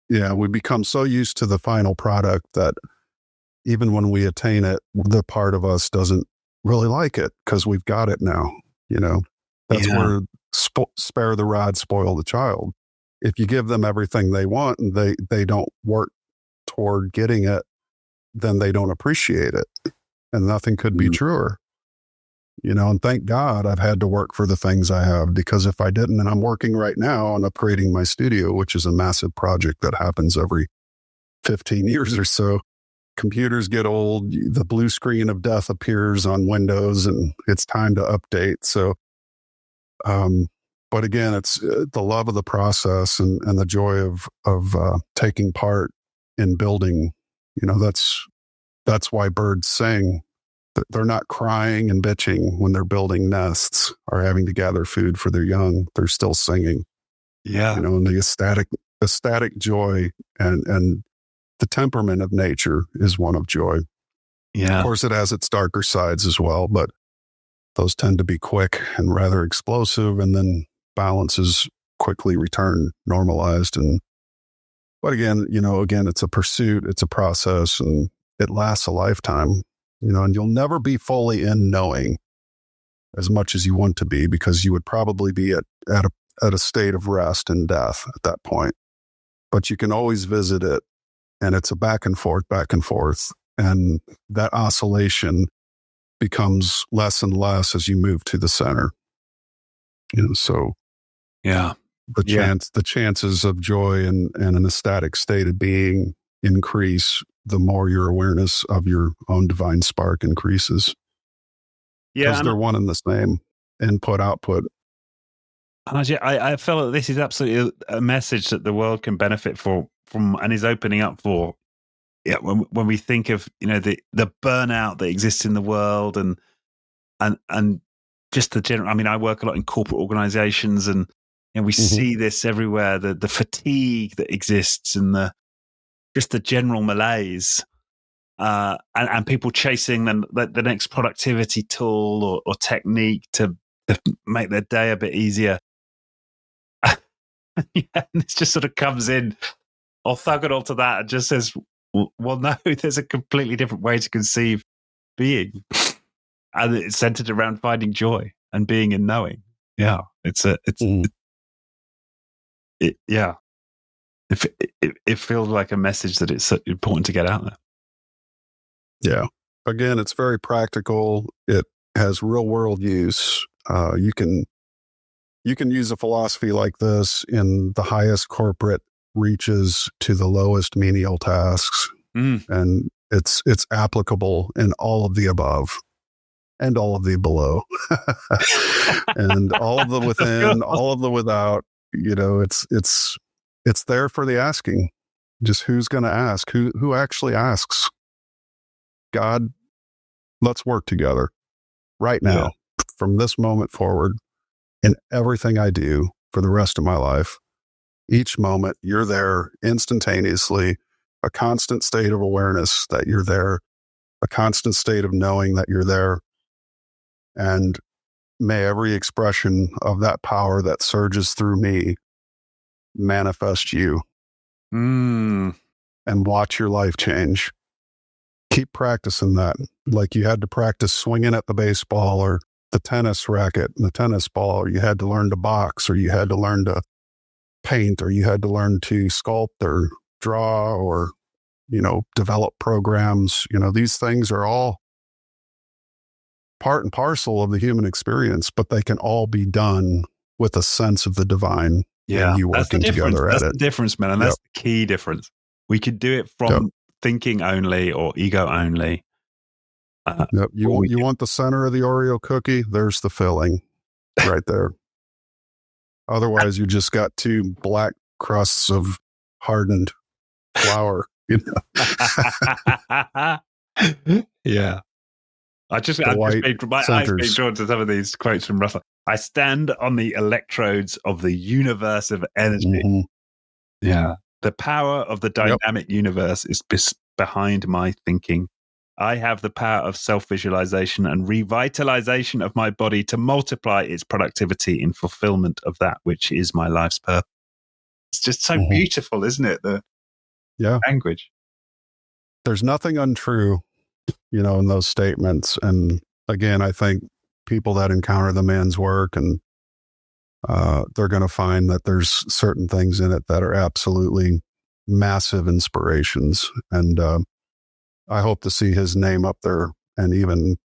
we become so used to the final product that even when we attain it, the part of us doesn't really like it because we've got it now, That's where spare the rod, spoil the child. If you give them everything they want and they don't work toward getting it, then they don't appreciate it. And nothing could be truer. And thank God I've had to work for the things I have, because if I didn't, and I'm working right now on upgrading my studio, which is a massive project that happens every 15 years or so. Computers get old, the blue screen of death appears on Windows, and it's time to update. So, but again, it's the love of the process and the joy of taking part in building. That's why birds sing. They're not crying and bitching when they're building nests or having to gather food for their young. They're still singing. Yeah. And the ecstatic joy and the temperament of nature is one of joy. Yeah. Of course, it has its darker sides as well, but those tend to be quick and rather explosive, and then balances quickly return normalized. But again, it's a pursuit, it's a process, and it lasts a lifetime. And you'll never be fully in knowing as much as you want to be, because you would probably be at a state of rest and death at that point. But you can always visit it, and it's a back and forth, and that oscillation becomes less and less as you move to the center. So yeah, the chances of joy and an ecstatic state of being increase the more your awareness of your own divine spark increases. Yeah, because they're one and the same, input output. I feel that this is absolutely a message that the world can benefit from and is opening up for. Yeah, when we think of the burnout that exists in the world and just the general. I mean, I work a lot in corporate organizations, and we see this everywhere. The fatigue that exists and just the general malaise, and people chasing the next productivity tool or technique to make their day a bit easier. And this just sort of comes in orthogonal to that and just says, well, no, there's a completely different way to conceive being. And it's centered around finding joy and being in knowing. Yeah. It feels like a message that it's important to get out there. Yeah. Again, it's very practical. It has real world use. You can use a philosophy like this in the highest corporate reaches to the lowest menial tasks. And it's applicable in all of the above and all of the below and all of the within, all of the without. It's there for the asking. Just who's going to ask? Who actually asks? God, let's work together right now, from this moment forward, in everything I do for the rest of my life. Each moment, you're there instantaneously, a constant state of awareness that you're there, a constant state of knowing that you're there. And may every expression of that power that surges through me manifest you and watch your life change. Keep practicing that. Like you had to practice swinging at the baseball or the tennis racket and the tennis ball, or you had to learn to box, or you had to learn to paint, or you had to learn to sculpt or draw, or, develop programs. These things are all part and parcel of the human experience, but they can all be done with a sense of the divine. Yeah. You working together at it. That's the difference, man. And that's the key difference. We could do it from thinking only or ego only. You want the center of the Oreo cookie? There's the filling right there. Otherwise, you just got two black crusts of hardened flour. Yeah. I've just been drawn to some of these quotes from Russell. I stand on the electrodes of the universe of energy. Yeah. The power of the dynamic universe is behind my thinking. I have the power of self-visualization and revitalization of my body to multiply its productivity in fulfillment of that which is my life's purpose. It's just so beautiful, isn't it? The language. There's nothing untrue, in those statements. And again, I think people that encounter the man's work, and they're going to find that there's certain things in it that are absolutely massive inspirations. And I hope to see his name up there and even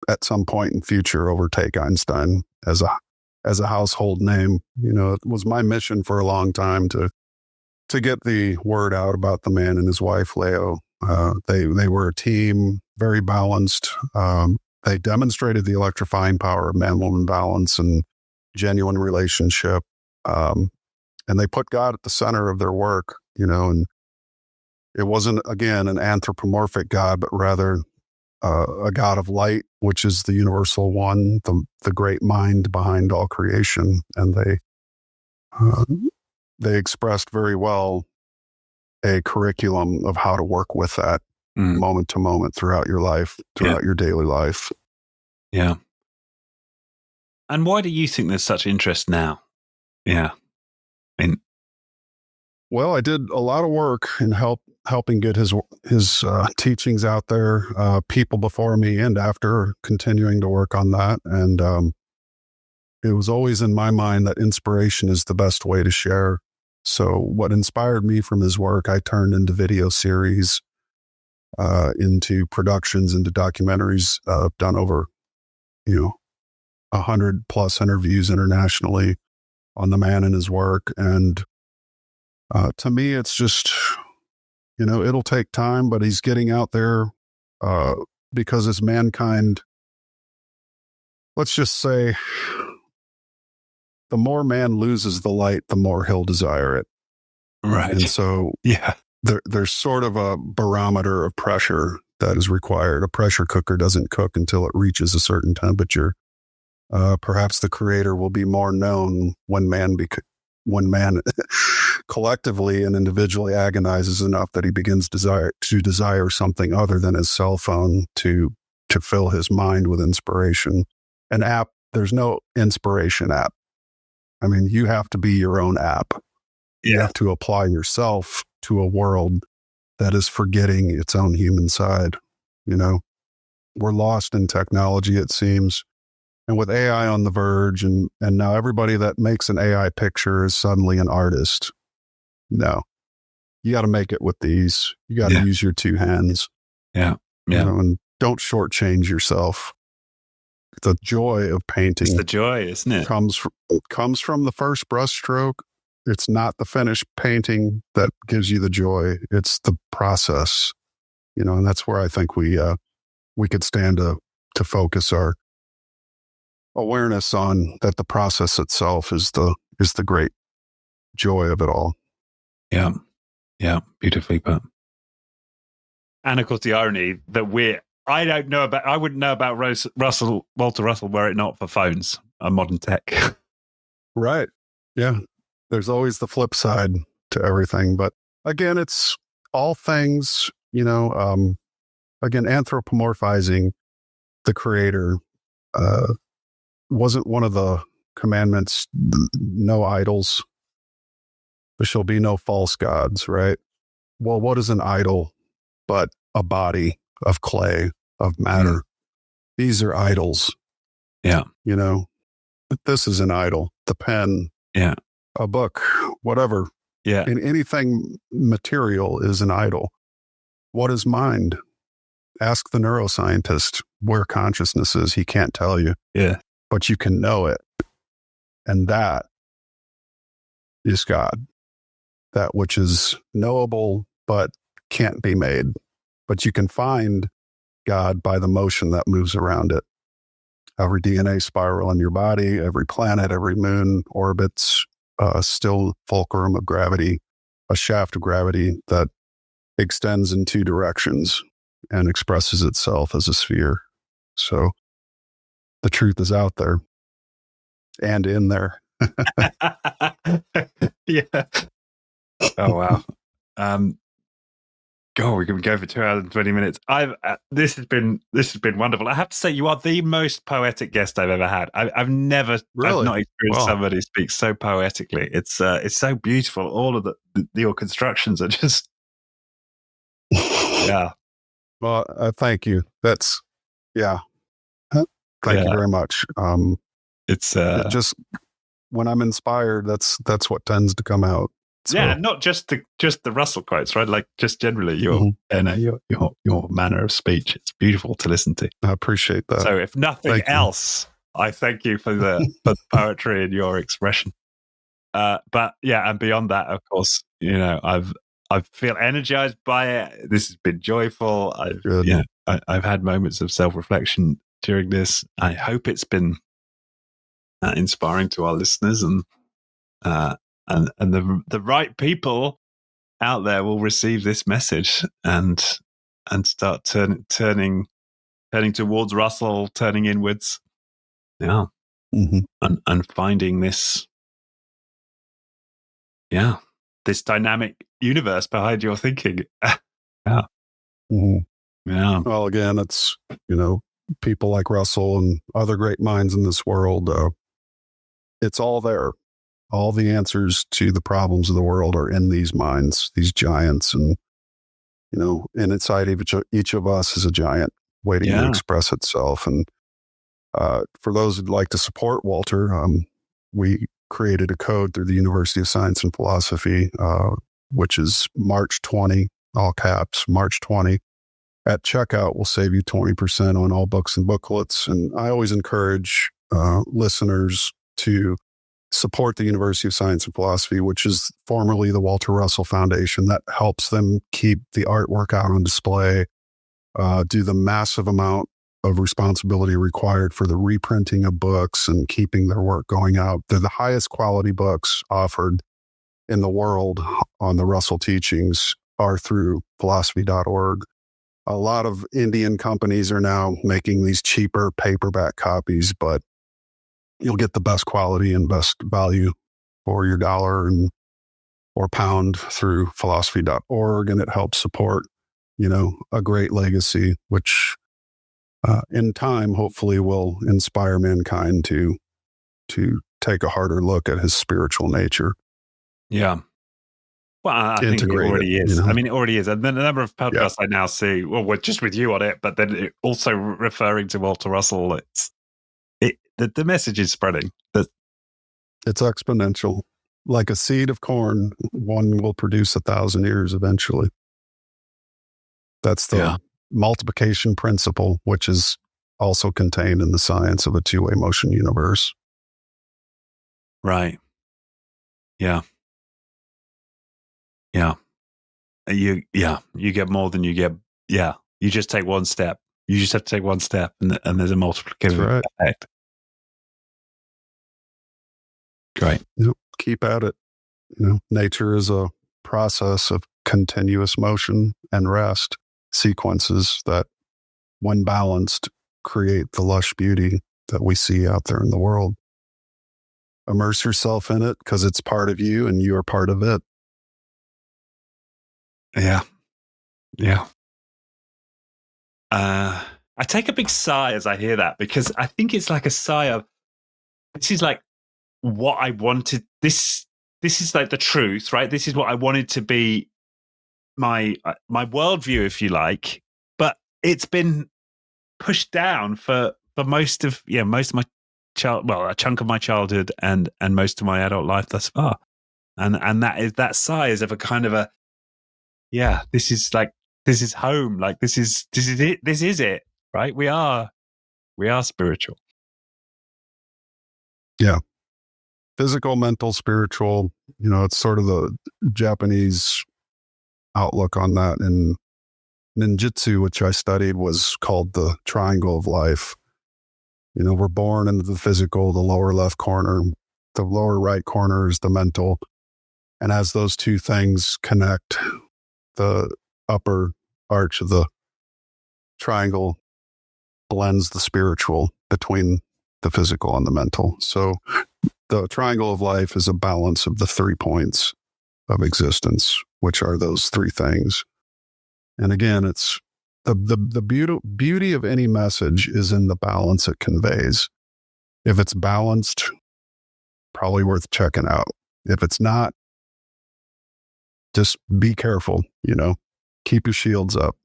at some point in future overtake Einstein as a household name. You know, it was my mission for a long time to get the word out about the man and his wife, Leo. They were a team, very balanced. They demonstrated the electrifying power of man-woman balance and genuine relationship. And they put God at the center of their work, you know, and it wasn't, again, an anthropomorphic God, but rather a God of light, which is the universal one, the great mind behind all creation. And they expressed very well a curriculum of how to work with that moment to moment throughout your life, throughout your daily life. Yeah. And why do you think there's such interest now? Yeah. Well, I did a lot of work in helping get his teachings out there. People before me and after continuing to work on that, and it was always in my mind that inspiration is the best way to share. So, what inspired me from his work, I turned into video series, into productions, into documentaries. I've done over, 100+ interviews internationally on the man and his work, and to me, it's just, it'll take time, but he's getting out there because as mankind, let's just say, the more man loses the light, the more he'll desire it. Right. And so there's sort of a barometer of pressure that is required. A pressure cooker doesn't cook until it reaches a certain temperature. Perhaps the creator will be more known when man collectively and individually agonizes enough that he begins to desire something other than his cell phone to fill his mind with inspiration. An app, there's no inspiration app. I mean, you have to be your own app. You have to apply yourself to a world that is forgetting its own human side. We're lost in technology, it seems. And with AI on the verge, and now everybody that makes an AI picture is suddenly an artist. No, you got to make it with these. You got to use your two hands. Yeah. And don't shortchange yourself. The joy of painting. It's the joy, isn't it? Comes from the first brushstroke. It's not the finished painting that gives you the joy. It's the process, and that's where I think we could stand to focus our awareness on that. The process itself is the great joy of it all. Yeah, beautifully put. And of course, the irony that I wouldn't know about Walter Russell were it not for phones and modern tech. Right. Yeah. There's always the flip side to everything. But again, it's all things, again, anthropomorphizing the creator wasn't one of the commandments, no idols. There shall be no false gods, right? Well, what is an idol but a body of clay, of matter? These are idols. Yeah. This is an idol. The pen, a book, whatever. Yeah. And anything material is an idol. What is mind? Ask the neuroscientist where consciousness is. He can't tell you. Yeah. But you can know it. And that is God. That which is knowable, but can't be made. But you can find God by the motion that moves around it. Every DNA spiral in your body, every planet, every moon orbits a still fulcrum of gravity, a shaft of gravity that extends in two directions and expresses itself as a sphere. So the truth is out there and in there. Yeah. Oh, wow. God, we can go for 2 hours and 20 minutes. This has been wonderful. I have to say, you are the most poetic guest I've ever had. I've not experienced somebody speak so poetically. It's so beautiful. All of your constructions are just, yeah. Well, thank you. That's, yeah. Thank you very much. It's just when I'm inspired, that's what tends to come out. Yeah, not just the Russell quotes, right? Like just generally your manner of speech. It's beautiful to listen to. I appreciate that. So if nothing else, I thank you for the poetry and your expression. But yeah, and beyond that, of course, I feel energized by it. This has been joyful. I've had moments of self-reflection during this. I hope it's been inspiring to our listeners, and the right people out there will receive this message and start turning towards Russell, turning inwards, and finding this, this dynamic universe behind your thinking. Yeah. Well, again, it's people like Russell and other great minds in this world. It's all there. All the answers to the problems of the world are in these minds, these giants, and and inside each of us is a giant waiting to express itself. And for those who'd like to support Walter, we created a code through the University of Science and Philosophy, which is March 20, all caps, March 20. At checkout, we'll save you 20% on all books and booklets. And I always encourage listeners to support the University of Science and Philosophy, which is formerly the Walter Russell Foundation. That helps them keep the artwork out on display, do the massive amount of responsibility required for the reprinting of books and keeping their work going out. They're the highest quality books offered in the world on the Russell teachings are through philosophy.org. A lot of Indian companies are now making these cheaper paperback copies, but you'll get the best quality and best value for your dollar or pound through philosophy.org. And it helps support, a great legacy, which in time, hopefully will inspire mankind to take a harder look at his spiritual nature. Yeah. Well, I think it already is. I mean, it already is. And then a number of podcasts I now see, well, just with you on it, but then also referring to Walter Russell, the message is spreading. It's exponential. Like a seed of corn, one will produce 1,000 ears eventually. That's the multiplication principle, which is also contained in the science of a two-way motion universe. Right. Yeah. Yeah. You get more than you get. Yeah. You just take one step. You just have to take one step, and there's a multiplicative effect. Great. Keep at it. Nature is a process of continuous motion and rest sequences that, when balanced, create the lush beauty that we see out there in the world. Immerse yourself in it because it's part of you and you are part of it. Yeah. Yeah. I take a big sigh as I hear that, because I think it's like a sigh of, this is like what I wanted. This is like the truth, right? This is what I wanted to be my worldview, if you like, but it's been pushed down for most of my a chunk of my childhood and most of my adult life thus far, and that sigh is of a kind of a, this is home, like this is it, right? We are spiritual. Yeah. Physical, mental, spiritual, it's sort of the Japanese outlook on that. And ninjutsu, which I studied, was called the triangle of life. We're born into the physical, the lower left corner, the lower right corner is the mental. And as those two things connect, the upper arch of the triangle blends the spiritual between the physical and the mental. So the triangle of life is a balance of the 3 points of existence, which are those three things. And again, it's the beauty of any message is in the balance it conveys. If it's balanced, probably worth checking out. If it's not, just be careful, keep your shields up.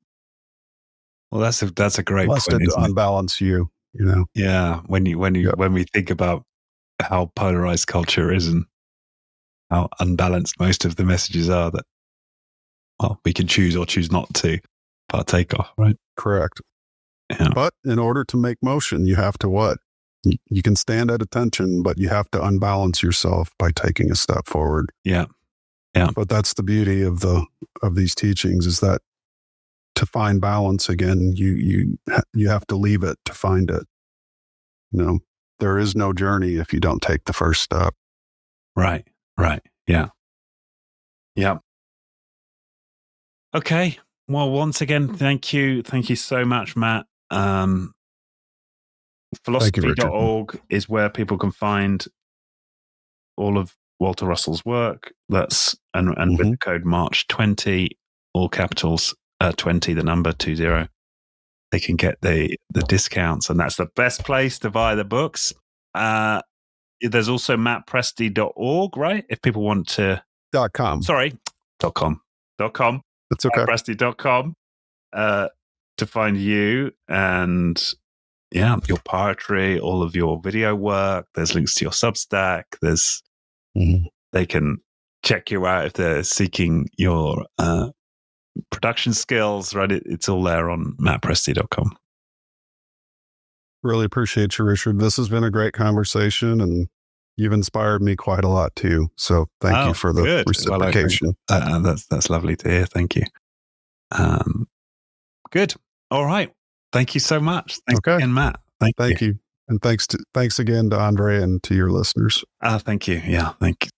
Well, that's a great lest point, it isn't it? unbalance you, Yeah. When we think about how polarized culture is, and how unbalanced most of the messages are that, well, we can choose or choose not to partake of, right? Correct. Yeah. But in order to make motion, you have to what? You can stand at attention, but you have to unbalance yourself by taking a step forward. Yeah. Yeah. But that's the beauty of these teachings, is that to find balance again, you have to leave it to find it. There is no journey if you don't take the first step. Right. Yeah. Okay. Well, once again, thank you so much, Matt. Philosophy.org is where people can find all of Walter Russell's work. That's and with the code March20, all capitals, 20, the number 20, they can get the discounts, and that's the best place to buy the books. There's also mattpresti.org, right? If people want to .com. Sorry, .com. That's okay. Mattpresti.com to find you and your poetry, all of your video work. There's links to your Substack. There's they can check you out if they're seeking your production skills, right? It's all there on mattpresti.com. Really appreciate you, Richard. This has been a great conversation, and you've inspired me quite a lot too. So thank you for the reciprocation. Well, that's lovely to hear. Thank you. Good. All right. Thank you so much. Thanks again, Matt. Thank you. And thanks again to Andre and to your listeners. Thank you. Yeah. Thank